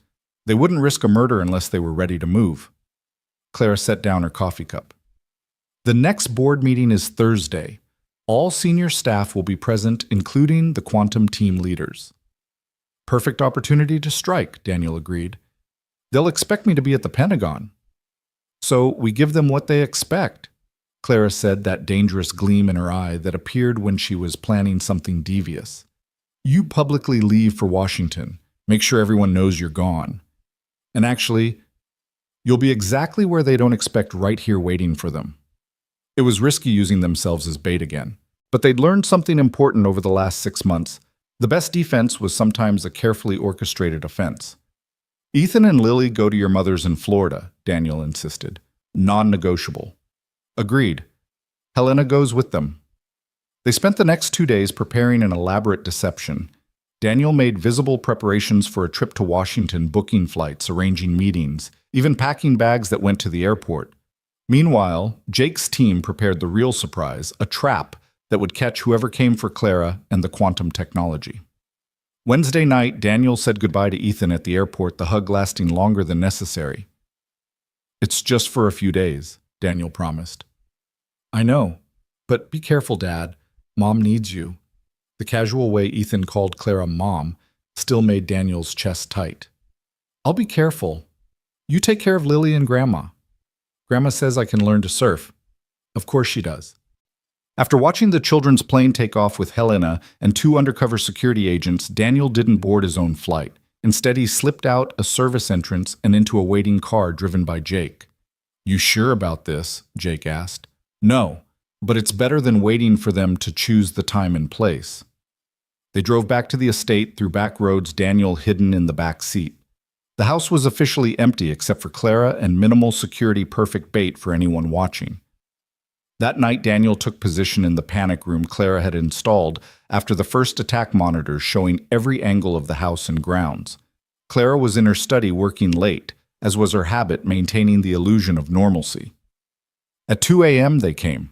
They wouldn't risk a murder unless they were ready to move. Clara set down her coffee cup. The next board meeting is Thursday. All senior staff will be present, including the quantum team leaders. Perfect opportunity to strike, Daniel agreed. They'll expect me to be at the Pentagon. So we give them what they expect, Clara said, that dangerous gleam in her eye that appeared when she was planning something devious. You publicly leave for Washington. Make sure everyone knows you're gone. And actually, you'll be exactly where they don't expect, right here waiting for them. It was risky using themselves as bait again, but they'd learned something important over the last 6 months. The best defense was sometimes a carefully orchestrated offense. Ethan and Lily go to your mother's in Florida, Daniel insisted. Non-negotiable. Agreed. Helena goes with them. They spent the next 2 days preparing an elaborate deception. Daniel made visible preparations for a trip to Washington, booking flights, arranging meetings, even packing bags that went to the airport. Meanwhile, Jake's team prepared the real surprise, a trap that would catch whoever came for Clara and the quantum technology. Wednesday night, Daniel said goodbye to Ethan at the airport, the hug lasting longer than necessary. It's just for a few days, Daniel promised. I know, but be careful, Dad. Mom needs you. The casual way Ethan called Clara Mom still made Daniel's chest tight. I'll be careful. You take care of Lily and Grandma. Grandma says I can learn to surf. Of course she does. After watching the children's plane take off with Helena and 2 undercover security agents, Daniel didn't board his own flight. Instead, he slipped out a service entrance and into a waiting car driven by Jake. You sure about this? Jake asked. No, but it's better than waiting for them to choose the time and place. They drove back to the estate through back roads, Daniel hidden in the back seat. The house was officially empty except for Clara and minimal security, perfect bait for anyone watching. That night, Daniel took position in the panic room Clara had installed after the first attack monitors showing every angle of the house and grounds. Clara was in her study working late, as was her habit, maintaining the illusion of normalcy. At 2 a.m. they came.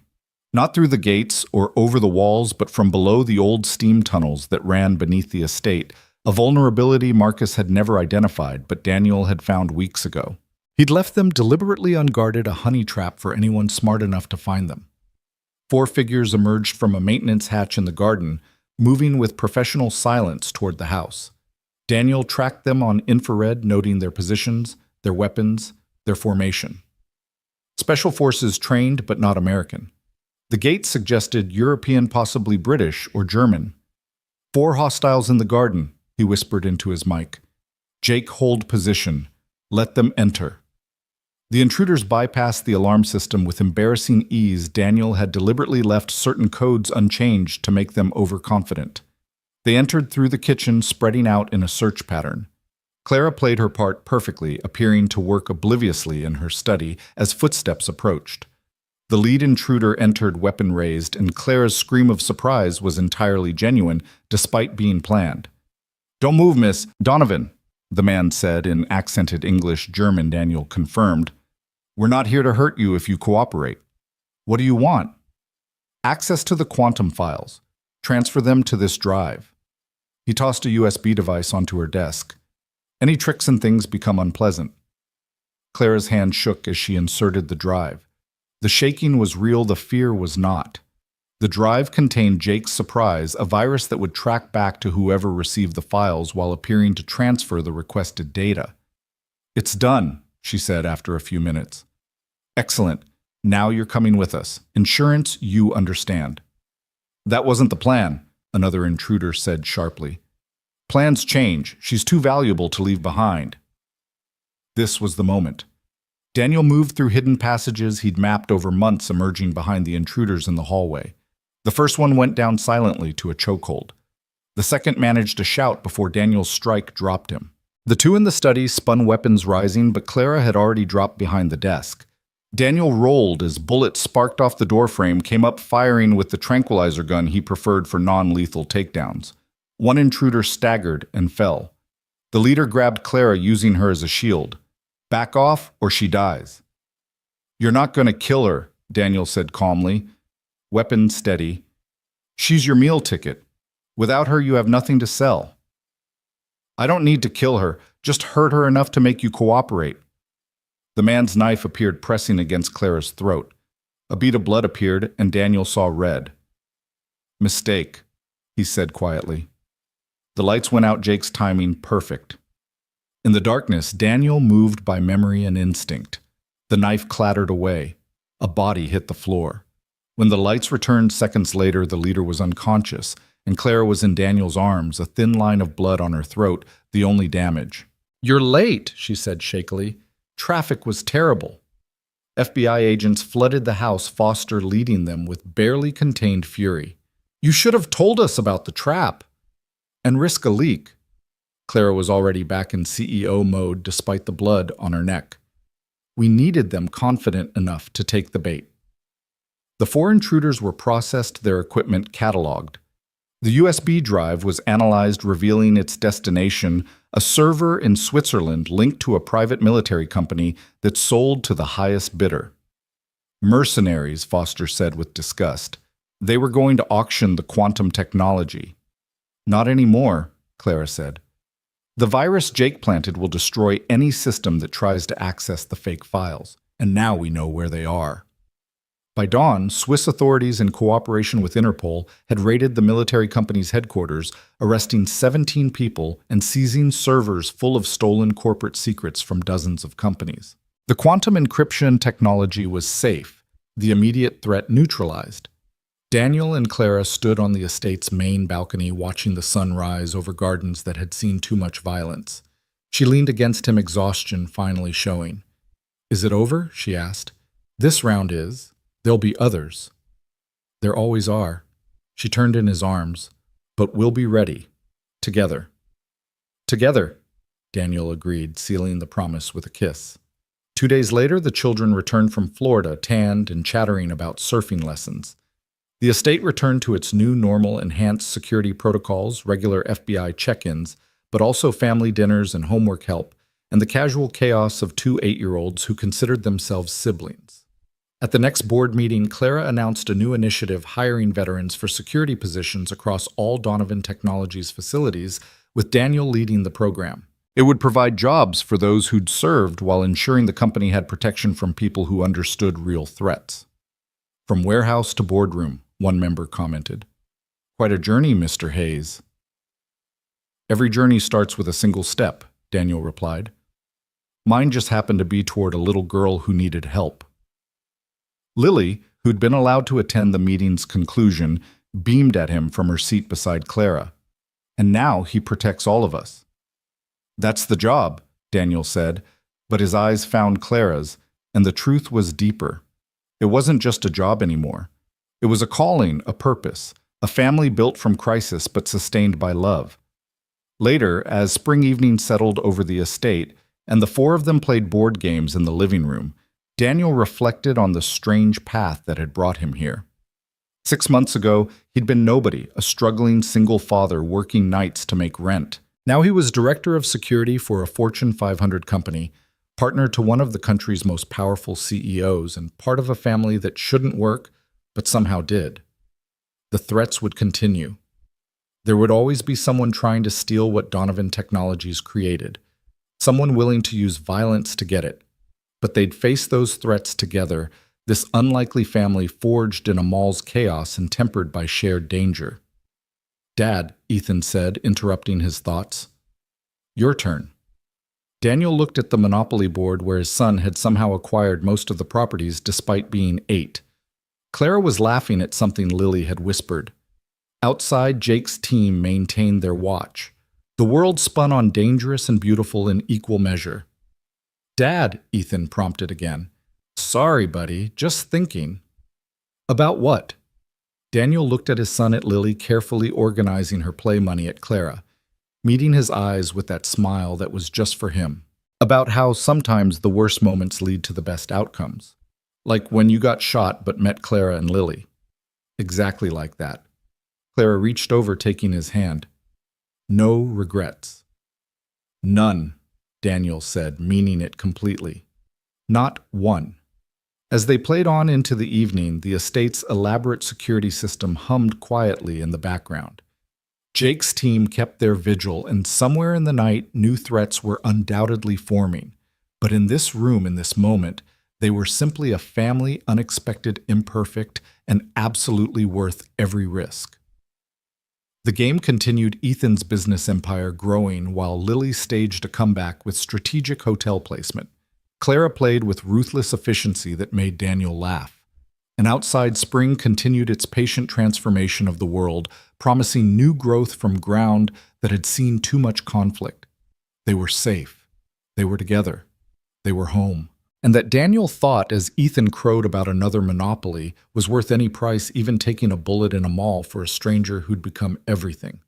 Not through the gates or over the walls, but from below the old steam tunnels that ran beneath the estate, a vulnerability Marcus had never identified, but Daniel had found weeks ago. He'd left them deliberately unguarded, a honey trap for anyone smart enough to find them. 4 figures emerged from a maintenance hatch in the garden, moving with professional silence toward the house. Daniel tracked them on infrared, noting their positions, their weapons, their formation. Special forces trained, but not American. The gate suggested European, possibly British or German. 4 hostiles in the garden, he whispered into his mic. Jake, hold position. Let them enter. The intruders bypassed the alarm system with embarrassing ease. Daniel had deliberately left certain codes unchanged to make them overconfident. They entered through the kitchen, spreading out in a search pattern. Clara played her part perfectly, appearing to work obliviously in her study as footsteps approached. The lead intruder entered weapon raised, and Clara's scream of surprise was entirely genuine, despite being planned. Don't move, Miss Donovan, the man said in accented English. German, Daniel confirmed. We're not here to hurt you if you cooperate. What do you want? Access to the quantum files. Transfer them to this drive. He tossed a USB device onto her desk. Any tricks and things become unpleasant. Clara's hand shook as she inserted the drive. The shaking was real, the fear was not. The drive contained Jake's surprise, a virus that would track back to whoever received the files while appearing to transfer the requested data. It's done, she said after a few minutes. Excellent. Now you're coming with us. Insurance, you understand. That wasn't the plan, another intruder said sharply. Plans change. She's too valuable to leave behind. This was the moment. Daniel moved through hidden passages he'd mapped over months, emerging behind the intruders in the hallway. The first one went down silently to a chokehold. The second managed to shout before Daniel's strike dropped him. The two in the study spun, weapons rising, but Clara had already dropped behind the desk. Daniel rolled as bullets sparked off the doorframe, came up firing with the tranquilizer gun he preferred for non-lethal takedowns. One intruder staggered and fell. The leader grabbed Clara, using her as a shield. "Back off, or she dies." "You're not going to kill her," Daniel said calmly, weapon steady. "She's your meal ticket. Without her, you have nothing to sell." "I don't need to kill her, just hurt her enough to make you cooperate." The man's knife appeared, pressing against Clara's throat. A bead of blood appeared, and Daniel saw red. "Mistake," he said quietly. The lights went out, Jake's timing perfect. In the darkness, Daniel moved by memory and instinct. The knife clattered away. A body hit the floor. When the lights returned seconds later, the leader was unconscious, and Clara was in Daniel's arms, a thin line of blood on her throat, the only damage. "You're late," she said shakily. "Traffic was terrible." FBI agents flooded the house, Foster leading them with barely contained fury. "You should have told us about the trap and risk a leak." Clara was already back in CEO mode despite the blood on her neck. "We needed them confident enough to take the bait." The four intruders were processed, their equipment cataloged. The USB drive was analyzed, revealing its destination, a server in Switzerland linked to a private military company that sold to the highest bidder. "Mercenaries," Foster said with disgust. "They were going to auction the quantum technology." "Not anymore," Clara said. "The virus Jake planted will destroy any system that tries to access the fake files, and now we know where they are." By dawn, Swiss authorities, in cooperation with Interpol, had raided the military company's headquarters, arresting 17 people and seizing servers full of stolen corporate secrets from dozens of companies. The quantum encryption technology was safe, the immediate threat neutralized. Daniel and Clara stood on the estate's main balcony, watching the sun rise over gardens that had seen too much violence. She leaned against him, exhaustion finally showing. "Is it over?" she asked. "This round is. There'll be others." "There always are." She turned in his arms. "But we'll be ready. Together." "Together," Daniel agreed, sealing the promise with a kiss. 2 days later, the children returned from Florida, tanned and chattering about surfing lessons. The estate returned to its new normal, enhanced security protocols, regular FBI check-ins, but also family dinners and homework help, and the casual chaos of two 8-year-olds who considered themselves siblings. At the next board meeting, Clara announced a new initiative hiring veterans for security positions across all Donovan Technologies facilities, with Daniel leading the program. It would provide jobs for those who'd served while ensuring the company had protection from people who understood real threats. "From warehouse to boardroom," one member commented. "Quite a journey, Mr. Hayes." "Every journey starts with a single step," Daniel replied. "Mine just happened to be toward a little girl who needed help." Lily, who'd been allowed to attend the meeting's conclusion, beamed at him from her seat beside Clara. "And now he protects all of us." "That's the job," Daniel said, but his eyes found Clara's, and the truth was deeper. It wasn't just a job anymore. It was a calling, a purpose, a family built from crisis but sustained by love. Later, as spring evening settled over the estate, and the four of them played board games in the living room, Daniel reflected on the strange path that had brought him here. 6 months ago, he'd been nobody, a struggling single father working nights to make rent. Now he was director of security for a Fortune 500 company, partner to one of the country's most powerful CEOs, and part of a family that shouldn't work, but somehow did. The threats would continue. There would always be someone trying to steal what Donovan Technologies created, someone willing to use violence to get it. But they'd face those threats together, this unlikely family forged in a mall's chaos and tempered by shared danger. "Dad," Ethan said, interrupting his thoughts. "Your turn." Daniel looked at the Monopoly board where his son had somehow acquired most of the properties despite being 8. Clara was laughing at something Lily had whispered. Outside, Jake's team maintained their watch. The world spun on dangerous and beautiful in equal measure. Dad, Ethan prompted again. Sorry, buddy, just thinking. About what? Daniel looked at his son at Lily, carefully organizing her play money at Clara, meeting his eyes with that smile that was just for him. About how sometimes the worst moments lead to the best outcomes. Like when you got shot but met Clara and Lily. Exactly like that. Clara reached over, taking his hand. No regrets. None, Daniel said, meaning it completely. Not one. As they played on into the evening, the estate's elaborate security system hummed quietly in the background. Jake's team kept their vigil, and somewhere in the night, new threats were undoubtedly forming. But in this room, in this moment, they were simply a family, unexpected, imperfect, and absolutely worth every risk. The game continued, Ethan's business empire growing while Lily staged a comeback with strategic hotel placement. Clara played with ruthless efficiency that made Daniel laugh. And outside, spring continued its patient transformation of the world, promising new growth from ground that had seen too much conflict. They were safe. They were together. They were home. And that Daniel thought, as Ethan crowed about another monopoly, was worth any price, even taking a bullet in a mall for a stranger who'd become everything.